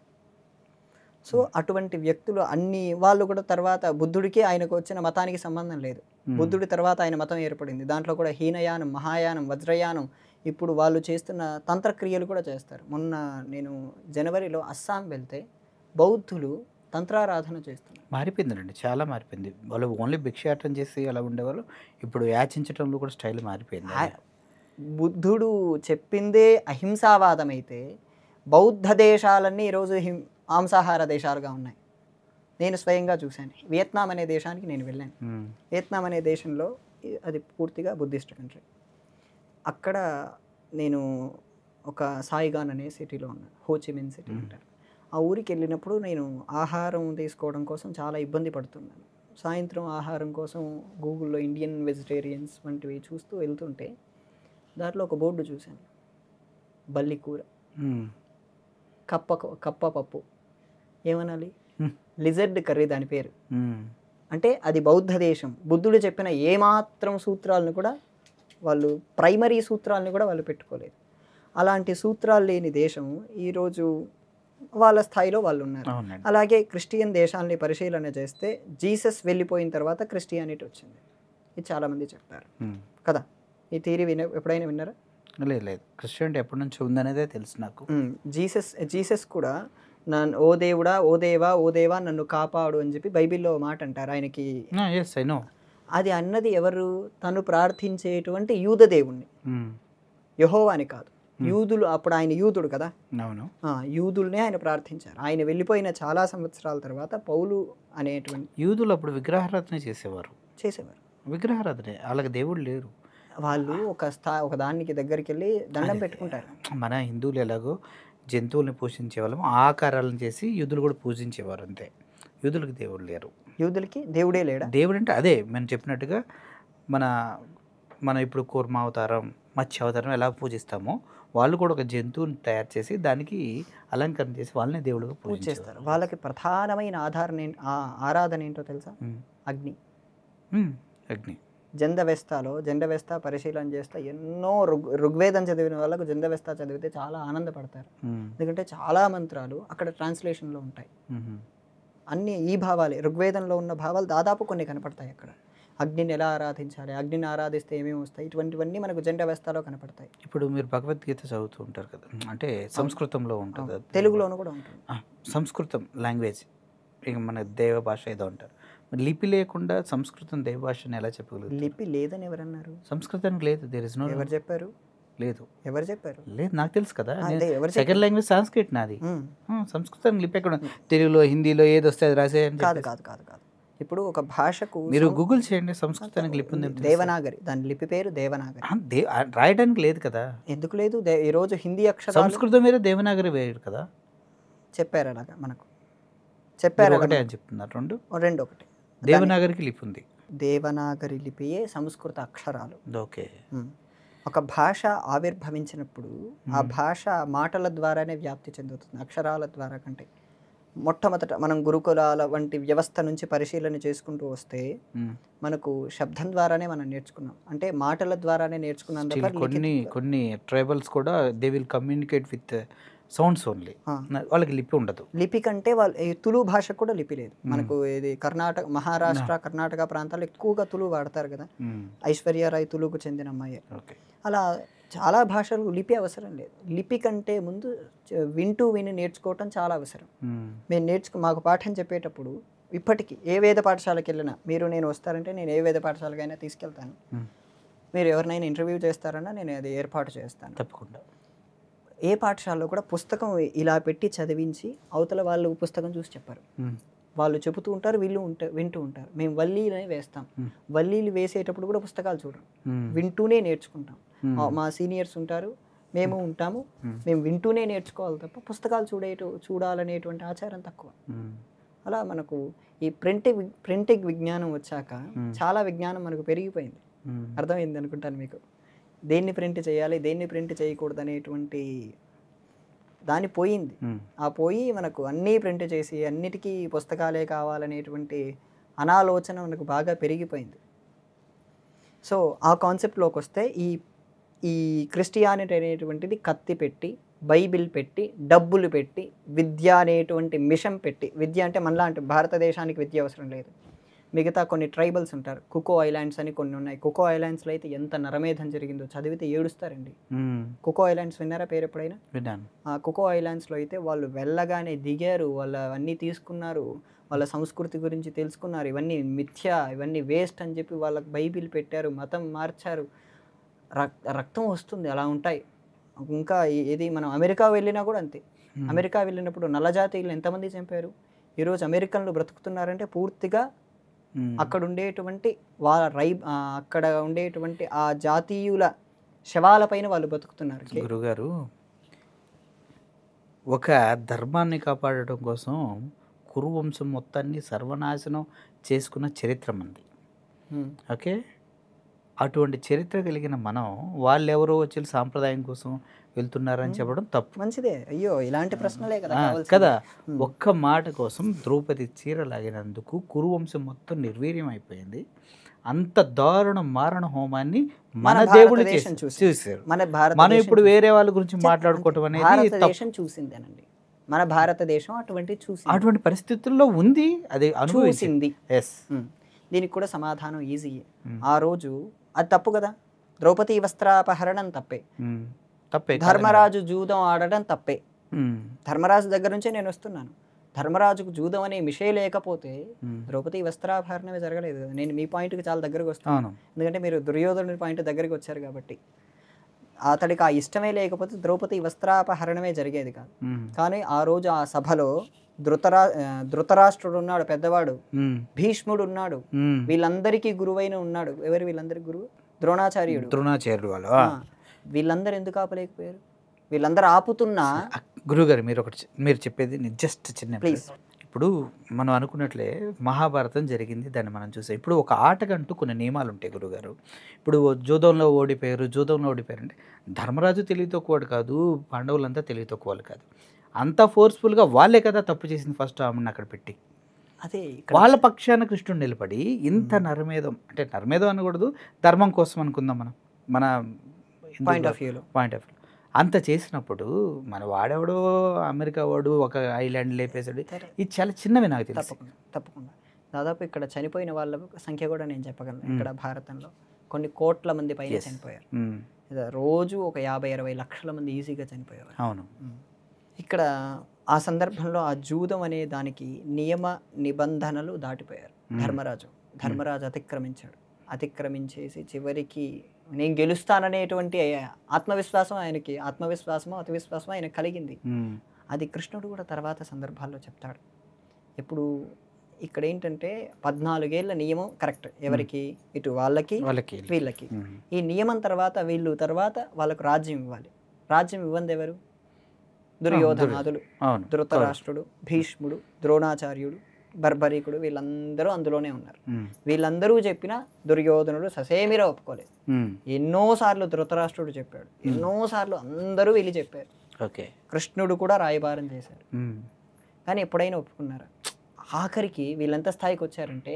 S2: సో అటువంటి వ్యక్తులు అన్ని వాళ్ళు కూడా తర్వాత బుద్ధుడికి ఆయనకు వచ్చిన మతానికి సంబంధం లేదు. బుద్ధుడి తర్వాత ఆయన మతం ఏర్పడింది. దాంట్లో కూడా హీనయానం, మహాయానం, వజ్రయానం, ఇప్పుడు వాళ్ళు చేస్తున్న తంత్రక్రియలు కూడా చేస్తారు. మొన్న నేను జనవరిలో అస్సాం వెళ్తే బౌద్ధులు తంత్రారాధన చేస్తున్నారు.
S1: మారిపోయిందండి, చాలా మారిపోయింది. వాళ్ళు ఓన్లీ భిక్షాటం చేసి అలా ఉండేవాళ్ళు. ఇప్పుడు యాచించడంలో కూడా స్టైల్ మారిపోయింది.
S2: బుద్ధుడు చెప్పిందే అహింసావాదం అయితే బౌద్ధ దేశాలన్నీ ఈరోజు మాంసాహార దేశాలుగా ఉన్నాయి. నేను స్వయంగా చూశాను. వియత్నాం అనే దేశానికి నేను వెళ్ళాను. వియత్నాం అనే దేశంలో అది పూర్తిగా బుద్ధిస్ట్ కంట్రీ. అక్కడ నేను ఒక సాయిగాన్ అనే సిటీలో ఉన్నాను. హోచిమిన్ సిటీ అంటారు. ఆ ఊరికి వెళ్ళినప్పుడు నేను ఆహారం తీసుకోవడం కోసం చాలా ఇబ్బంది పడుతున్నాను. సాయంత్రం ఆహారం కోసం గూగుల్లో ఇండియన్ వెజిటేరియన్స్ వంటివి చూస్తూ వెళ్తుంటే దాంట్లో ఒక బోర్డు చూశాను. బల్లి కూర, కప్ప పప్పు, ఏమనాలి, లిజర్డ్ కర్రీ దాని పేరు. అంటే అది బౌద్ధ దేశం. బుద్ధుడు చెప్పిన ఏమాత్రం సూత్రాలను కూడా వాళ్ళు, ప్రైమరీ సూత్రాలను కూడా వాళ్ళు పెట్టుకోలేదు. అలాంటి సూత్రాలు లేని దేశం ఈరోజు వాళ్ళ స్థాయిలో వాళ్ళు ఉన్నారు. అలాగే క్రిస్టియన్ దేశాలని పరిశీలన చేస్తే జీసస్ వెళ్ళిపోయిన తర్వాత క్రిస్టియానిటీ వచ్చింది. ఇది చాలామంది చెప్తారు కదా. ఈ థియరీ ఎప్పుడైనా విన్నారా?
S1: లేదు, క్రిస్టియానిటీ ఎప్పటి నుంచి ఉందనేదే తెలుసు నాకు.
S2: జీసస్ కూడా ఓ దేవుడా, ఓ దేవా, ఓ దేవా నన్ను కాపాడు అని చెప్పి బైబిల్లో మాట అంటారు. ఆయనకి అది అన్నది ఎవరు? తను ప్రార్థించేటువంటి యూద దేవుణ్ణి, యెహోవాని కాదు. యూదులు, అప్పుడు ఆయన యూదుడు కదా, యూదుల్నే ఆయన ప్రార్థించారు. ఆయన వెళ్ళిపోయిన చాలా సంవత్సరాల తర్వాత పౌలు అనేటువంటి
S1: యూదులు అప్పుడు విగ్రహారాధన చేసేవారు. విగ్రహారాధన, వాళ్ళకి దేవుడు లేరు.
S2: వాళ్ళు ఒక దానికి దగ్గరికి వెళ్ళి దండం పెట్టుకుంటారు.
S1: మన హిందువులు ఎలాగో జంతువుల్ని పూజించేవాళ్ళం, ఆకారాలను చేసి యూదులు కూడా పూజించేవారు. అంతే, యూదులకి దేవుడు లేరు.
S2: యూదులకి దేవుడే లేడా?
S1: దేవుడు అంటే అదే మనం చెప్పినట్టుగా మన ఇప్పుడు కూర్మ అవతారం, మత్స్య అవతారం ఎలా పూజిస్తామో వాళ్ళు కూడా ఒక జంతువుని తయారు చేసి దానికి అలంకరణ చేసి వాళ్ళని దేవుడుగా పూజ చేస్తారు.
S2: వాళ్ళకి ప్రధానమైన ఆరాధన ఏంటో తెలుసా? అగ్ని. జండవెస్తా పరిశీలన చేస్తే ఎన్నో ఋగ్వేదం చదివిన వాళ్ళకు జండవెస్తా చదివితే చాలా ఆనందపడతారు. ఎందుకంటే చాలా మంత్రాలు అక్కడ ట్రాన్స్లేషన్లో ఉంటాయి. అన్ని ఈ భావాలే, ఋగ్వేదంలో ఉన్న భావాలు దాదాపు కొన్ని కనపడతాయి అక్కడ. అగ్నిని ఎలా ఆరాధించాలి, అగ్నిని ఆరాధిస్తే ఏమేమి వస్తాయి, ఇటువంటివన్నీ మనకు జండవెస్తాలో కనపడతాయి.
S1: ఇప్పుడు మీరు భగవద్గీత చదువుతూ ఉంటారు కదా, అంటే సంస్కృతంలో ఉంటుంది,
S2: తెలుగులోనూ కూడా ఉంటుంది.
S1: సంస్కృతం లాంగ్వేజ్, ఇక మన దేవ భాష ఏదో అంటారు. లిపి లేకుండా సంస్కృతం దేవ భాషని ఎలా చెప్పగలుగుతారు?
S2: లిపి లేదని ఎవరన్నారు?
S1: సంస్కృతానికి లేదు. There is no.
S2: ఎవరు చెప్పారు?
S1: లేదు.
S2: ఎవరు చెప్పారు?
S1: లేదు, నాకు తెలుసు కదా. సెకండ్ లాంగ్వేజ్ సంస్కృత్ నాది. సంస్కృతానికి లిపి ఎక్కడ? తెలుగులో, హిందీలో ఏది వస్తే అది రాసే.
S2: కాదు కాదు కాదు కాదు. ఇప్పుడు ఒక భాషకు
S1: మీరు గూగుల్ చేయండి, సంస్కృతానికి లిపి ఉంది.
S2: దేవనాగరి, దాని లిపి పేరు దేవనాగరి.
S1: రాయడానికి లేదు కదా.
S2: ఎందుకు లేదు? ఈరోజు హిందీ అక్షరాలు
S1: సంస్కృతం వేరే, దేవనాగరి వేరు కదా.
S2: చెప్పారు అలాగా మనకు, చెప్పారు.
S1: ఒకటే అని చెప్తున్నారు.
S2: రెండు ఒకటే.
S1: దేవనాగరికి లిపి ఉంది.
S2: దేవనాగరి లిపియే సంస్కృత అక్షరాలు.
S1: ఓకే.
S2: ఒక భాష ఆవిర్భవించినప్పుడు ఆ భాష మాటల ద్వారానే వ్యాప్తి చెందుతుంది, అక్షరాల ద్వారా కంటే. మొట్టమొదట మనం గురుకులాల వంటి వ్యవస్థ నుంచి పరిశీలన చేసుకుంటూ వస్తే మనకు శబ్దం ద్వారానే మనం నేర్చుకున్నాం, అంటే మాటల ద్వారానే నేర్చుకున్నాం
S1: Still
S2: తప్ప
S1: కొన్ని ట్రైబల్స్ కూడా they will communicate with sounds only, వాళ్ళకి లిపి ఉండదు.
S2: లిపి కంటే వాళ్ళు ఈ తులు భాష కూడా లిపి లేదు. మనకు ఇది కర్ణాటక, మహారాష్ట్ర, కర్ణాటక ప్రాంతాల్లో ఎక్కువగా తులు వాడతారు కదా. ఐశ్వర్యరాయ్ తులుకు చెందిన అమ్మాయి. అలా చాలా భాషలు లిపి అవసరం లేదు. లిపి కంటే ముందు వింటూ విని నేర్చుకోవటం చాలా అవసరం. మేము మాకు పాఠం చెప్పేటప్పుడు ఇప్పటికీ ఏ వేద పాఠశాలకు వెళ్ళినా మీరు నేను వస్తారంటే నేను ఏ వేద పాఠశాలకైనా తీసుకెళ్తాను. మీరు ఎవరినైనా ఇంటర్వ్యూ చేస్తారన్నా నేను అది ఏర్పాటు చేస్తాను
S1: తప్పకుండా.
S2: ఏ పాఠశాలలో కూడా పుస్తకం ఇలా పెట్టి చదివించి అవతల వాళ్ళు పుస్తకం చూసి చెప్పారు. వాళ్ళు చెబుతూ ఉంటారు, వీళ్ళు వింటూ ఉంటారు. మేము వల్లీలనే వేస్తాం. వల్లీలు వేసేటప్పుడు కూడా పుస్తకాలు చూడం, వింటూనే నేర్చుకుంటాం. మా సీనియర్స్ ఉంటారు, మేము ఉంటాము, మేము వింటూనే నేర్చుకోవాలి తప్ప పుస్తకాలు చూడాలనేటువంటి ఆచారం తక్కువ. అలా మనకు ఈ ప్రింటింగ్ విజ్ఞానం వచ్చాక చాలా విజ్ఞానం మనకు పెరిగిపోయింది. అర్థమైంది అనుకుంటాను మీకు. దేన్ని ప్రింట్ చేయాలి, దేన్ని ప్రింట్ చేయకూడదు అనేటువంటి దాన్ని పోయింది. ఆ పోయి మనకు అన్నీ ప్రింట్ చేసి అన్నిటికీ పుస్తకాలే కావాలనేటువంటి అనాలోచన మనకు బాగా పెరిగిపోయింది. సో ఆ కాన్సెప్ట్లోకి వస్తే ఈ క్రిస్టియానిటీ అనేటువంటిది కత్తి పెట్టి, బైబిల్ పెట్టి, డబ్బులు పెట్టి, విద్య అనేటువంటి మిషన్ పెట్టి, విద్య అంటే మనలాంటి భారతదేశానికి విద్య అవసరం లేదు. మిగతా కొన్ని ట్రైబల్స్ ఉంటారు, కుకో ఐలాండ్స్ అని కొన్ని ఉన్నాయి. కుకో ఐలాండ్స్లో అయితే ఎంత నరమేధం జరిగిందో చదివితే ఏడుస్తారండి. కుకో ఐలాండ్స్ విన్నారా పేరు ఎప్పుడైనా? ఆ కుకో ఐలాండ్స్లో అయితే వాళ్ళు వెళ్ళగానే దిగారు, వాళ్ళ అన్నీ తీసుకున్నారు, వాళ్ళ సంస్కృతి గురించి తెలుసుకున్నారు. ఇవన్నీ మిథ్య, ఇవన్నీ వేస్ట్ అని చెప్పి వాళ్ళకి బైబిల్ పెట్టారు, మతం మార్చారు. రక్తం వస్తుంది, అలా ఉంటాయి. ఇంకా ఇది మనం అమెరికా వెళ్ళినా కూడా అంతే. అమెరికా వెళ్ళినప్పుడు నల్లజాతీయులు ఎంతమంది చంపారు? ఈరోజు అమెరికన్లు బ్రతుకుతున్నారంటే పూర్తిగా అక్కడ ఉండేటువంటి అక్కడ ఉండేటువంటి ఆ జాతీయుల శవాలపైన వాళ్ళు బతుకుతున్నారు.
S1: గురుగారు, ఒక ధర్మాన్ని కాపాడటం కోసం కురువంశం మొత్తాన్ని సర్వనాశనం చేసుకున్న చరిత్ర మంది. ఓకే, అటువంటి చరిత్ర కలిగిన మనం వాళ్ళెవరో వచ్చి సాంప్రదాయం కోసం వెళ్తున్నారని చెప్పడం తప్పు.
S2: మంచిదే. అయ్యో, ఇలాంటి ప్రశ్నలే
S1: కదా. ఒక్క మాట కోసం ద్రౌపది చీర లాగినందుకు కురువంశం మొత్తం నిర్వీర్యం అయిపోయింది. అంత దారుణ మారణ హోమాన్ని మన దేవుడు చూశారు. మనం ఇప్పుడు వేరే వాళ్ళ గురించి మాట్లాడుకోవటం అనేది
S2: భారతదేశం చూసిందేనండి. మన భారతదేశం అటువంటి
S1: పరిస్థితుల్లో ఉంది, అది
S2: అనుభవించింది. దీనికి కూడా సమాధానం ఈజీ. ఆ రోజు అది తప్పు కదా. ద్రౌపది వస్త్రాపహరణం తప్పే. ధర్మరాజు జూదం ఆడడం తప్పే. ధర్మరాజు దగ్గర నుంచే నేను వస్తున్నాను. ధర్మరాజుకు జూదం అనే విషయం లేకపోతే ద్రౌపది వస్త్రాపహరణమే జరగలేదు. నేను మీ పాయింట్కి చాలా దగ్గరకు వస్తాను, ఎందుకంటే మీరు దుర్యోధనుడి పాయింట్ దగ్గరికి వచ్చారు కాబట్టి. అతడికి ఆ ఇష్టమే లేకపోతే ద్రౌపది వస్త్రాపహరణమే జరిగేది కాదు. కానీ ఆ రోజు ఆ సభలో ధృతరాష్ట్రుడు ఉన్నాడు, పెద్దవాడు, భీష్ముడు ఉన్నాడు, వీళ్ళందరికీ గురువైన ఉన్నాడు. ఎవరు వీళ్ళందరికీ గురువు? ద్రోణాచార్యుడు. వీళ్ళందరూ ఎందుకు ఆపలేకపోయారు? వీళ్ళందరూ ఆపుతున్నా.
S1: గురుగారు, మీరు చెప్పేది జస్ట్ చిన్న ప్లీజ్. ఇప్పుడు మనం అనుకున్నట్లే మహాభారతం జరిగింది, దాన్ని మనం చూసాం. ఇప్పుడు ఒక ఆటకంటూ కొన్ని నియమాలు ఉంటాయి గురుగారు. ఇప్పుడు జూదంలో ఓడిపోయారు అంటే ధర్మరాజు తెలివి తక్కువడు కాదు, పాండవులంతా తెలివి తక్కువ కాదు. అంత ఫోర్స్ఫుల్గా వాళ్ళే కదా తప్పు చేసింది. ఫస్ట్ ఆమెను అక్కడ పెట్టి
S2: అదే
S1: వాళ్ళ పక్షాన కృష్ణుడు నిలబడి ఇంత నరమేధం, అంటే నరమేధం అనకూడదు, ధర్మం కోసం అనుకుందాం మనం, మన
S2: పాయింట్ ఆఫ్ వ్యూ
S1: అంత చేసినప్పుడు మన వాడెవడో అమెరికా వాడు ఒక ఐలాండ్ లేపేసాడు. ఇది చాలా చిన్నవి నాకు తెలుసు.
S2: తప్పకుండా దాదాపు ఇక్కడ చనిపోయిన వాళ్ళ సంఖ్య కూడా నేను చెప్పగలను. ఇక్కడ భారతంలో కొన్ని కోట్ల మంది పైన చనిపోయారు. రోజు ఒక 50-60 లక్షల మంది ఈజీగా చనిపోయారు.
S1: అవును.
S2: ఇక్కడ ఆ సందర్భంలో ఆ జూదం అనే దానికి నియమ నిబంధనలు దాటిపోయారు. ధర్మరాజు అతిక్రమించేసి చివరికి నేను గెలుస్తాననేటువంటి ఆత్మవిశ్వాసం ఆయనకి, అతి విశ్వాసమో ఆయనకు కలిగింది. అది కృష్ణుడు కూడా తర్వాత సందర్భాల్లో చెప్తాడు. ఇప్పుడు ఇక్కడ ఏంటంటే 14 ఏళ్ల నియమం కరెక్ట్. ఎవరికి? ఇటు వాళ్ళకి వీళ్ళకి. ఈ నియమం తర్వాత వాళ్ళకు రాజ్యం ఇవ్వాలి. రాజ్యం ఇవ్వంది ఎవరు? దుర్యోధనాదులు, ధృతరాష్ట్రుడు, భీష్ముడు, ద్రోణాచార్యుడు, బర్బరీకుడు, వీళ్ళందరూ అందులోనే ఉన్నారు. వీళ్ళందరూ చెప్పినా దుర్యోధనుడు ససేమిరా ఒప్పుకోలేదు. ఎన్నోసార్లు ధృతరాష్ట్రుడు చెప్పాడు, ఎన్నోసార్లు అందరూ వీళ్ళు చెప్పారు. కృష్ణుడు కూడా రాయబారం చేశాడు. కానీ ఎప్పుడైనా ఒప్పుకున్నారా? ఆఖరికి వీళ్ళంత స్థాయికి వచ్చారంటే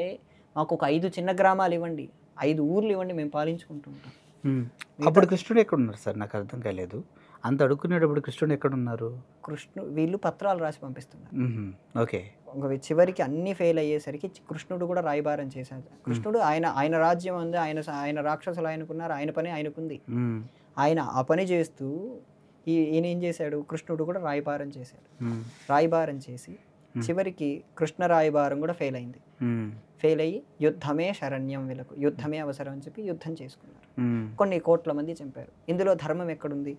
S2: మాకు ఒక 5 చిన్న గ్రామాలు ఇవ్వండి, 5 ఊర్లు ఇవ్వండి, మేము పాలించుకుంటూ ఉంటాం.
S1: అప్పుడు కృష్ణుడు ఎక్కడ ఉన్నారు సార్? నాకు అర్థం కాలేదు. అంత అడుక్కునేటప్పుడు కృష్ణుడు ఎక్కడ ఉన్నారు?
S2: వీళ్ళు పత్రాలు రాసి పంపిస్తున్నారు.
S1: ఓకే.
S2: చివరికి అన్ని ఫెయిల్ అయ్యేసరికి కృష్ణుడు కూడా రాయబారం చేశాడు. కృష్ణుడు ఆయన రాజ్యం ఉంది, ఆయన రాక్షసులు ఆయనకున్నారు, ఆయన పని ఆయనకుంది. ఆయన ఆ పని చేస్తూ ఈయన ఏం చేశాడు? కృష్ణుడు కూడా రాయబారం చేశాడు. రాయబారం చేసి చివరికి కృష్ణ రాయబారం కూడా ఫెయిల్ అయింది. ఫెయిల్ అయ్యి యుద్ధమే శరణ్యం వీళ్ళకు, యుద్ధమే అవసరం అని చెప్పి యుద్ధం చేసుకున్నారు. కొన్ని కోట్ల మంది చంపారు. ఇందులో ధర్మం ఎక్కడుంది?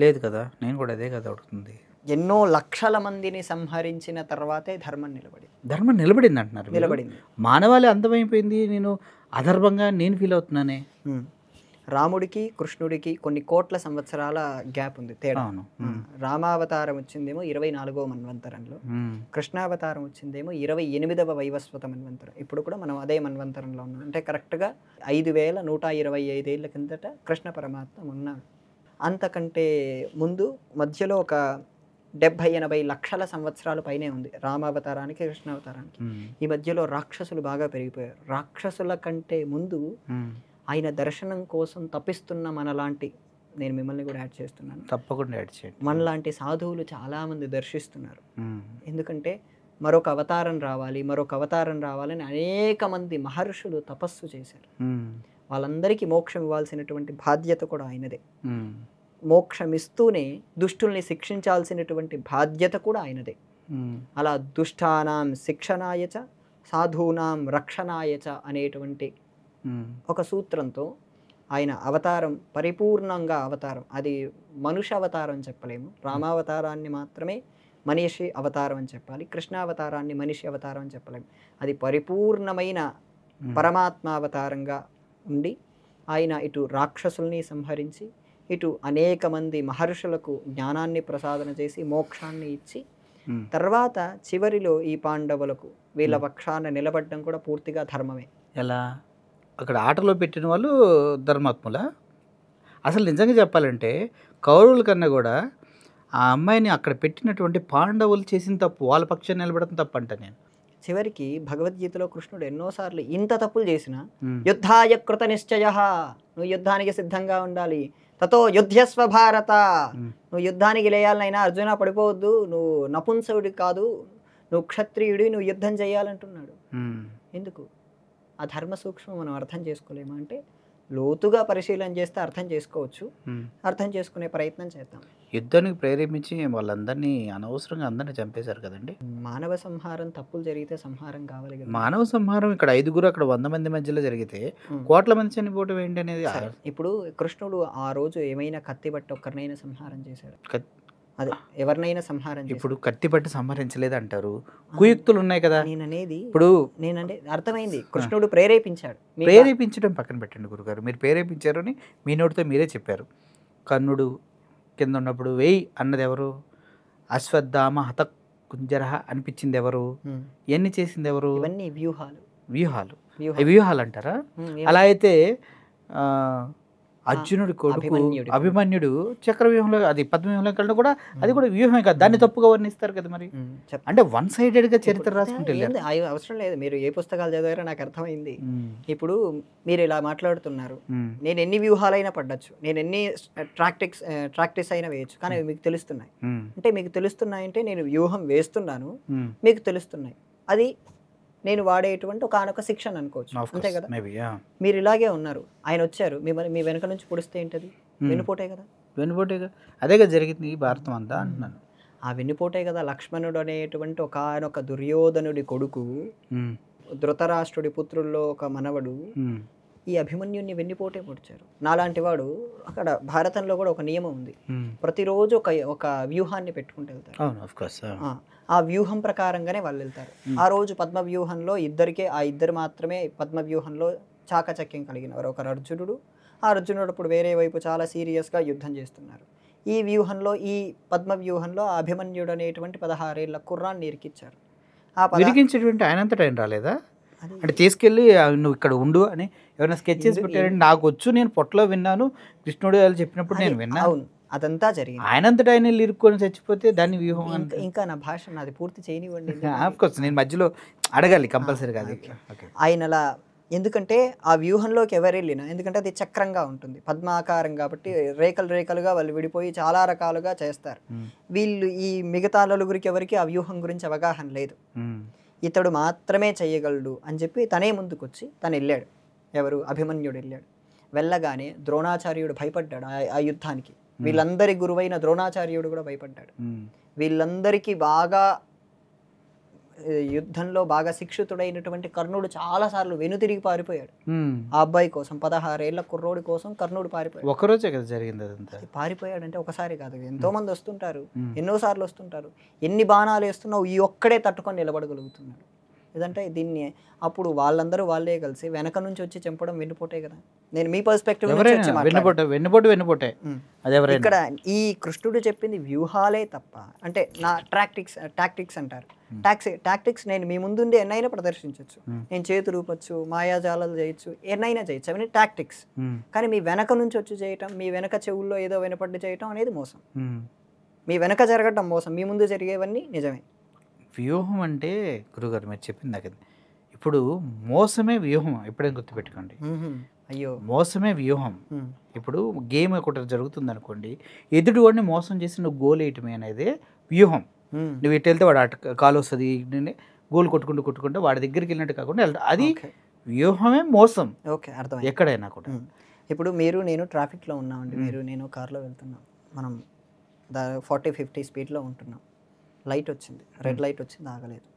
S1: లేదు కదా. నేను కూడా అదే కదా అడుగుతుంది.
S2: ఎన్నో లక్షల మందిని సంహరించిన తర్వాతే ధర్మం నిలబడింది.
S1: ధర్మం నిలబడింది అంటున్నారు.
S2: నిలబడింది.
S1: మానవాళి అంతమైపోయింది, నేను అధర్మంగా నేను ఫీల్ అవుతున్నానే.
S2: రాముడికి కృష్ణుడికి కొన్ని కోట్ల సంవత్సరాల గ్యాప్ ఉంది, తేడా. రామావతారం వచ్చిందేమో 24వ మన్వంతరంలో, కృష్ణావతారం వచ్చిందేమో 28వ వైవస్వత మన్వంతరం. ఇప్పుడు కూడా మనం అదే మన్వంతరంలో ఉన్నాం. అంటే కరెక్ట్గా 5125 ఏళ్ల కిందట కృష్ణ పరమాత్మ ఉన్నాడు. అంతకంటే ముందు మధ్యలో ఒక 70-80 లక్షల సంవత్సరాల పైనే ఉంది రామావతారానికి కృష్ణావతారానికి. ఈ మధ్యలో రాక్షసులు బాగా పెరిగిపోయారు. రాక్షసుల కంటే ముందు ఆయన దర్శనం కోసం తప్పిస్తున్న మనలాంటి, నేను మిమ్మల్ని కూడా యాడ్ చేస్తున్నాను,
S1: తప్పకుండా యాడ్ చేయండి,
S2: మనలాంటి సాధువులు చాలామంది దర్శిస్తున్నారు. ఎందుకంటే మరొక అవతారం రావాలి, మరొక అవతారం రావాలని అనేక మంది మహర్షులు తపస్సు చేశారు. వాళ్ళందరికీ మోక్షం ఇవ్వాల్సినటువంటి బాధ్యత కూడా ఆయనదే. మోక్షం ఇస్తూనే దుష్టుల్ని శిక్షించాల్సినటువంటి బాధ్యత కూడా ఆయనదే. అలా దుష్టానాం శిక్షణాయచ సాధూనాం రక్షణాయచ అనేటువంటి ఒక సూత్రంతో ఆయన అవతారం పరిపూర్ణంగా అవతారం. అది మనుష్య అవతారం అని చెప్పలేము. రామావతారాన్ని మాత్రమే మనిషి అవతారం అని చెప్పాలి, కృష్ణావతారాన్ని మనిషి అవతారం అని చెప్పలేము. అది పరిపూర్ణమైన పరమాత్మ అవతారంగా ఉండి ఆయన ఇటు రాక్షసుల్ని సంహరించి, ఇటు అనేక మంది మహర్షులకు జ్ఞానాన్ని ప్రసాదన చేసి మోక్షాన్ని ఇచ్చి, తర్వాత చివరిలో ఈ పాండవులకు వీళ్ళ పక్షాన నిలబడడం కూడా పూర్తిగా ధర్మమే.
S1: ఎలా? అక్కడ ఆటలో పెట్టిన వాళ్ళు ధర్మాత్ముల? అసలు నిజంగా చెప్పాలంటే కౌరవుల కన్నా కూడా ఆ అమ్మాయిని అక్కడ పెట్టినటువంటి పాండవులు చేసిన తప్పు, వాళ్ళ పక్షాన్ని నిలబడటం తప్పు అంట నేను.
S2: చివరికి భగవద్గీతలో కృష్ణుడు ఎన్నోసార్లు ఇంత తప్పులు చేసిన యుద్ధాయ కృత నిశ్చయ, నువ్వు యుద్ధానికి సిద్ధంగా ఉండాలి, తతో యుద్ధస్వ భారత, నువ్వు యుద్ధానికి లేయాలనైనా అర్జున పడిపోవద్దు, నువ్వు నపుంసకుడి కాదు, నువ్వు క్షత్రియుడి, నువ్వు యుద్ధం చేయాలంటున్నాడు. ఎందుకు? ఆ ధర్మ సూక్ష్మం మనం అర్థం చేసుకోలేమా అంటే లోతుగా పరిశీలన చేస్తే అర్థం చేసుకోవచ్చు. అర్థం చేసుకునే ప్రయత్నం చేద్దాం.
S1: యుద్ధానికి ప్రేరేపించి వాళ్ళందరినీ అనవసరంగా అందరినీ చంపేశారు కదండి.
S2: మానవ సంహారం తప్పులు జరిగితే సంహారం కావాలి కదా.
S1: మానవ సంహారం ఇక్కడ 5గురు, అక్కడ 100 మంది మధ్యలో జరిగితే కోట్ల మంది చనిపోవటం ఏంటి అనేది.
S2: ఇప్పుడు కృష్ణుడు ఆ రోజు ఏమైనా కత్తి బట్టి ఒక్కరినైనా సంహారం చేశాడు? అదే ఎవరినైనా సంహారం.
S1: ఇప్పుడు కత్తి పట్టి సంహరించలేదు అంటారు, కుయుక్తులు ఉన్నాయి కదా.
S2: నేననేది
S1: ఇప్పుడు
S2: నేనంటే అర్థమైంది, కృష్ణుడు ప్రేరేపించాడు.
S1: ప్రేరేపించడం పక్కన పెట్టండి గురుగారు, మీరు ప్రేరేపించారు అని మీ నోటితో మీరే చెప్పారు. కర్ణుడు కింద ఉన్నప్పుడు వేయి అన్నది ఎవరు? అశ్వత్థామ హత కుంజర అనిపించింది ఎవరు? ఇవన్నీ చేసింది ఎవరు?
S2: ఇవన్నీ వ్యూహాలు.
S1: వ్యూహాలు వ్యూహాలు అంటారా? అలా అయితే అర్జునుడి కొడుకు అభిమన్యుడు చక్రవ్యూహంలో, అది పద్మవ్యూహంలో కన్నా కూడా అది కూడా వ్యూహమే కదా, దాన్ని తప్పుగా వర్ణిస్తారు కదా. మరి అంటే వన్ సైడెడ్ గా చరిత్ర రాసుకుంటే
S2: అవసరం లేదు. మీరు ఏ పుస్తకాలు చదివారో నాకు అర్థమైంది. ఇప్పుడు మీరు ఇలా మాట్లాడుతున్నారు, నేను ఎన్ని వ్యూహాలైనా పడ్డచ్చు, నేను ఎన్ని ప్రాక్టీస్ అయినా వేయచ్చు, కానీ అవి మీకు తెలుస్తున్నాయి. అంటే మీకు తెలుస్తున్నాయంటే నేను వ్యూహం వేస్తున్నాను, మీకు తెలుస్తున్నాయి. అది నేను వాడేటువంటి ఒక శిక్షణ అనుకోవచ్చు, అంతే కదా. మీరు ఇలాగే ఉన్నారు, ఆయన వచ్చారు, మీ వెనక నుంచి పొడిస్తే ఏంటది? వెన్నుపోటే కదా.
S1: వెన్నుపోటేగా, అదే కదా జరిగింది ఈ భారతం అంతా అంటున్నాను.
S2: ఆ వెన్నుపోటే కదా లక్ష్మణుడు అనేటువంటి ఒక దుర్యోధనుడి కొడుకు, ధృతరాష్ట్రుడి పుత్రుల్లో ఒక మనవడు, ఈ అభిమన్యుని వెన్నుపోటే పొడిచారు. నాలాంటి వాడు అక్కడ భారతంలో కూడా ఒక నియమం ఉంది, ప్రతిరోజు ఒక వ్యూహాన్ని పెట్టుకుంటూ వెళ్తారు. ఆ వ్యూహం ప్రకారంగానే వాళ్ళు వెళ్తారు. ఆ రోజు పద్మ వ్యూహంలో ఇద్దరు మాత్రమే పద్మ వ్యూహంలో చాకచక్యం కలిగినవారు. ఒకరు అర్జునుడు. ఆ అర్జునుడు ఇప్పుడు వేరే వైపు చాలా సీరియస్గా యుద్ధం చేస్తున్నారు. ఈ వ్యూహంలో, ఈ పద్మ వ్యూహంలో ఆ అభిమన్యుడు అనేటువంటి 16 ఏళ్ల కుర్రాన్ని ఇరికిచ్చారు.
S1: ఇరికించేటువంటి ఆయనంతటా ఆయన రాలేదా? అంటే తీసుకెళ్ళి నువ్వు ఇక్కడ ఉండు అని ఎవరైనా స్కెచ్ చేసి పెట్టారంటే నాకు వచ్చు, నేను పొట్టలో విన్నాను, కృష్ణుడు వాళ్ళు చెప్పినప్పుడు నేను విన్నాను.
S2: అవును, అదంతా జరిగింది.
S1: ఆయనంతటా ఆయన ఇరుక్కొని చచ్చిపోతే దాన్ని వ్యూహం అంటే
S2: ఇంకా నా భాష నాది పూర్తి చేయనివ్వండి.
S1: ఆఫ్కోర్స్ నేను మధ్యలో అడగాలి కంపల్సరీగా అది. ఓకే.
S2: ఆయన అలా, ఎందుకంటే ఆ వ్యూహంలోకి ఎవరు వెళ్ళినా, ఎందుకంటే అది చక్రంగా ఉంటుంది, పద్మాకారం కాబట్టి రేఖలు రేఖలుగా వాళ్ళు విడిపోయి చాలా రకాలుగా చేస్తారు. వీళ్ళు ఈ మిగతా నలుగురికి ఎవరికి ఆ వ్యూహం గురించి అవగాహన లేదు. ఇతడు మాత్రమే చేయగలడు అని చెప్పి తనే ముందుకొచ్చి తను వెళ్ళాడు. ఎవరు? అభిమన్యుడు వెళ్ళాడు. వెళ్ళగానే ద్రోణాచార్యుడు భయపడ్డాడు ఆ యుద్ధానికి. వీళ్ళందరి గురువైన ద్రోణాచార్యుడు కూడా భయపడ్డాడు. వీళ్ళందరికీ బాగా యుద్ధంలో బాగా శిక్షితుడైనటువంటి కర్ణుడు చాలాసార్లు వెనుతిరిగి పారిపోయాడు. ఆ అబ్బాయి కోసం, 16 ఏళ్ల కుర్రోడి కోసం కర్ణుడు పారిపోయాడు.
S1: ఒకరోజే కదా జరిగింది అదంతా.
S2: పారిపోయాడు అంటే ఒకసారి కాదు, ఎంతో మంది వస్తుంటారు, ఎన్నోసార్లు వస్తుంటారు. ఎన్ని బాణాలు వేస్తున్నావు, ఈ ఒక్కడే తట్టుకొని నిలబడగలుగుతున్నాడు. ఏదంటే దీన్ని అప్పుడు వాళ్ళందరూ వాళ్ళే కలిసి వెనక నుంచి వచ్చి చంపడం వెన్నుపోటే కదా. నేను మీ పర్స్పెక్టివ్
S1: వెన్నుపోటే
S2: ఇక్కడ ఈ కృష్ణుడు చెప్పింది వ్యూహాలే తప్ప, అంటే నా టాక్టిక్స్ అంటారు. టాక్టిక్స్ నేను మీ ముందుండి ఎన్నైనా ప్రదర్శించవచ్చు, నేను చేతులు ఊపచ్చు, మాయాజాలాలు చేయొచ్చు, ఎన్నైనా చేయొచ్చు, అవన్నీ టాక్టిక్స్. కానీ మీ వెనక నుంచి వచ్చి చేయటం, మీ వెనక చెవుల్లో ఏదో వినపడ్డి చేయటం అనేది మోసం. మీ వెనక జరగటం మోసం, మీ ముందు జరిగేవన్నీ నిజమే.
S1: వ్యూహం అంటే గురుగారు మీరు చెప్పింది నాకు ఇప్పుడు మోసమే వ్యూహం ఎప్పుడైనా గుర్తుపెట్టుకోండి.
S2: అయ్యో,
S1: మోసమే వ్యూహం. ఇప్పుడు గేమ్ ఒకటి జరుగుతుంది అనుకోండి, ఎదుటివాడిని మోసం చేసి నువ్వు గోల్ వేయటమే అనేది వ్యూహం. నువ్వు ఎటు వెళ్తే వాడు అటు కాలు వస్తుంది, గోల్ కొట్టుకుంటూ వాడి దగ్గరికి వెళ్ళినట్టు కాకుండా అది వ్యూహమే మోసం.
S2: ఓకే, అర్థం.
S1: ఎక్కడైనా కూడా
S2: ఇప్పుడు మీరు నేను ట్రాఫిక్లో ఉన్నామండి, మీరు నేను కార్లో వెళ్తున్నాం, మనం 40-50 స్పీడ్లో ఉంటున్నాం. లైట్ వచ్చింది, రెడ్ లైట్ వచ్చింది, ఆగలేదు.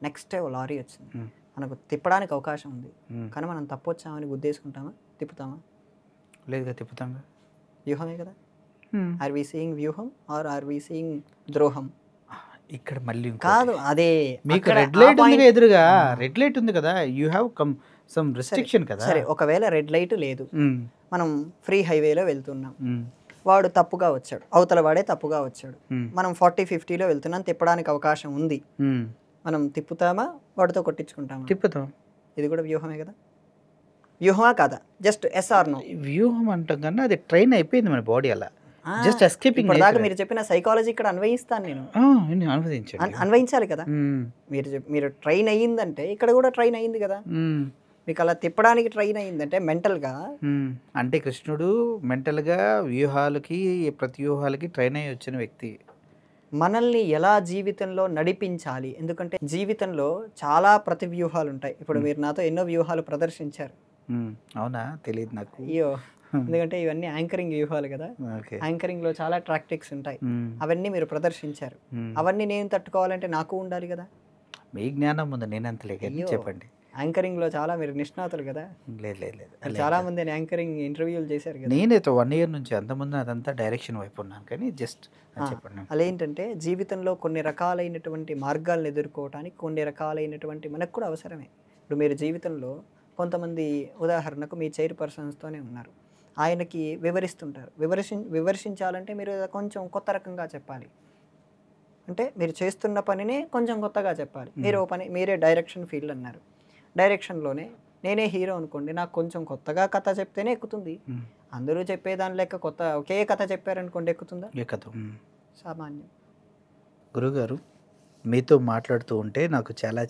S2: నెక్స్ట్ లారీ వచ్చింది, మనకు తిప్పడానికి అవకాశం ఉంది, కానీ మనం తప్పొచ్చామని గుద్దేసుకుంటామా, తిప్పుతామా?
S1: లేదుగా, తిప్పుతాం.
S2: వ్యూహమే కదా. ఆర్ వి సీయింగ్ వ్యూహం ఆర్ ఆర్ వి సీయింగ్ ద్రోహం?
S1: ఇక్కడ మళ్ళీ
S2: కాదు, అదే
S1: మీకు రెడ్ లైట్ ఉంది ఎదురుగా, రెడ్ లైట్ ఉంది కదా, యూ హ్యావ్ సమ్ రిస్ట్రిక్షన్ కదా.
S2: సరే, ఒకవేళ రెడ్ లైట్ లేదు, మనం ఫ్రీ హైవేలో వెళ్తున్నాం, వాడు తప్పుగా వచ్చాడు, అవతల వాడే తప్పుగా వచ్చాడు, మనం 40-50లో వెళ్తున్నాం, తిప్పడానికి అవకాశం ఉంది, మనం తిప్పుతామా, వాడితో కొట్టించుకుంటామా?
S1: తిప్పుతాం.
S2: ఇది కూడా వ్యూహమే కదా. వ్యూహమా కాదా? Just SR no.
S1: వ్యూహం అంటాం కన్నా అది ట్రైన్ అయిపోయింది మన బాడీ అలా, జస్ట్ ఎస్కేపింగ్.
S2: దాకా మీరు చెప్పిన సైకాలజీ ఇక్కడ అన్వయిస్తాను నేను. అన్వయించాలి కదా. మీరు ట్రైన్ అయ్యిందంటే ఇక్కడ కూడా ట్రైన్ అయ్యింది కదా. మీకు అలా తిప్పడానికి ట్రైన్ అయ్యిందంటే మెంటల్గా,
S1: అంటే కృష్ణుడు మెంటల్గా ప్రతి వ్యూహాలకి ట్రైన్ అయ్యి వచ్చిన వ్యక్తి.
S2: మనల్ని ఎలా జీవితంలో నడిపించాలి, ఎందుకంటే జీవితంలో చాలా ప్రతి వ్యూహాలు ఉంటాయి. ఇప్పుడు మీరు నాతో ఎన్నో వ్యూహాలు ప్రదర్శించారు.
S1: అవునా? తెలియదు నాకు.
S2: అయ్యో, ఎందుకంటే ఇవన్నీ యాంకరింగ్ వ్యూహాలు కదా. యాంకరింగ్ లో చాలా టాక్టిక్స్ ఉంటాయి, అవన్నీ మీరు ప్రదర్శించారు. అవన్నీ నేను తట్టుకోవాలంటే నాకు ఉండాలి కదా.
S1: మీ జ్ఞానం ముందు నేనంత లేక చెప్పండి.
S2: యాంకరింగ్ లో చాలా మీరు నిష్ణాతులు కదా.
S1: లేదు,
S2: చాలా మంది యాంకరింగ్ ఇంటర్వ్యూలు చేశారు కదా.
S1: నేనైతే 1 year నుంచి అంతకుముందు అదంతా డైరెక్షన్ వైపు ఉన్నాను, కానీ జస్ట్ చెప్పండి.
S2: అదేంటంటే జీవితంలో కొన్ని రకాలైనటువంటి మార్గాలను ఎదుర్కోవటానికి కొన్ని రకాలైనటువంటి మనకు కూడా అవసరమే. ఇప్పుడు మీరు జీవితంలో కొంతమంది, ఉదాహరణకు మీ చైర్పర్సన్స్తోనే ఉన్నారు, ఆయనకి వివరిస్తుంటారు. వివరించాలంటే మీరు కొంచెం కొత్త రకంగా చెప్పాలి, అంటే మీరు చేస్తున్న పనినే కొంచెం కొత్తగా చెప్పాలి. మీరే డైరెక్షన్ ఫీల్డ్ అన్నారు, డైరెక్షన్లోనే నేనే హీరో అనుకోండి, నాకు కొంచెం కొత్తగా కథ చెప్తేనే ఎక్కుతుంది. అందరూ చెప్పేదాని లెక్క ఒకే కథ చెప్పారనుకోండి, ఎక్కుతుందా?
S1: ఎక్కదు,
S2: సామాన్యం.
S1: గురుగారు, మీతో మాట్లాడుతూ ఉంటే నాకు చాలా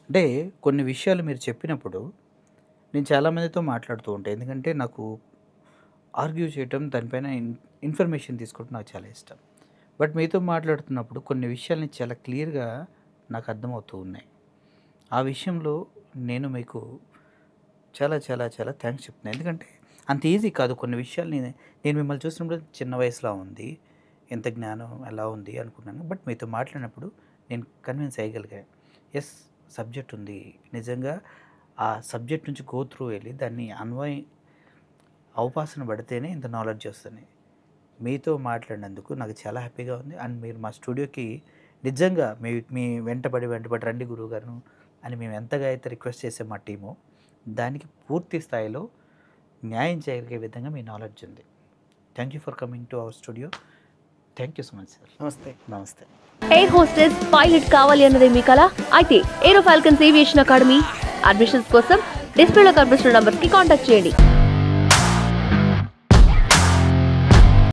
S1: అంటే కొన్ని విషయాలు మీరు చెప్పినప్పుడు నేను చాలామందితో మాట్లాడుతూ ఉంటాను, ఎందుకంటే నాకు ఆర్గ్యూ చేయటం, దానిపైన ఇన్ఫర్మేషన్ తీసుకోవడం నాకు చాలా ఇష్టం. బట్ మీతో మాట్లాడుతున్నప్పుడు కొన్ని విషయాలని చాలా క్లియర్గా నాకు అర్థమవుతూ ఉన్నాయి. ఆ విషయంలో నేను మీకు చాలా థ్యాంక్స్ చెప్తున్నాను. ఎందుకంటే అంత ఈజీ కాదు కొన్ని విషయాలు. నేను మిమ్మల్ని చూసినప్పుడు చిన్న వయసులో ఉంది, ఎంత జ్ఞానం ఎలా ఉంది అనుకున్నాను. బట్ మీతో మాట్లాడినప్పుడు నేను కన్విన్స్ అయ్యగలిగాను, ఎస్ సబ్జెక్ట్ ఉంది, నిజంగా ఆ సబ్జెక్ట్ నుంచి గో త్రూ వెళ్ళి దాన్ని అవపాసన పడితేనే ఇంత నాలెడ్జ్ వస్తుంది. మీతో మాట్లాడినందుకు నాకు చాలా హ్యాపీగా ఉంది. అండ్ మీరు మా స్టూడియోకి నిజంగా మీ వెంటబడి రండి గురువుగారు అని మేము ఎంతగా అయితే రిక్వెస్ట్ చేసే మా టీము, దానికి పూర్తి స్థాయిలో న్యాయం చేయగలిగే విధంగా మీ నాలెడ్జ్ ఉంది. Thank you for coming to our studio. Thank you so much sir. నమస్తే.
S3: ఎయిర్ హోస్టెస్ పైలట్ కావాలి అన్నదే మీ కల అయితే ఏరో ఫాల్కన్స్ ఏవియేషన్ అకాడమీ అడ్మిషన్స్ కోసం డిస్ప్లేలో కనిపిస్తున్న నంబర్కి కాంటాక్ట్ చేయండి.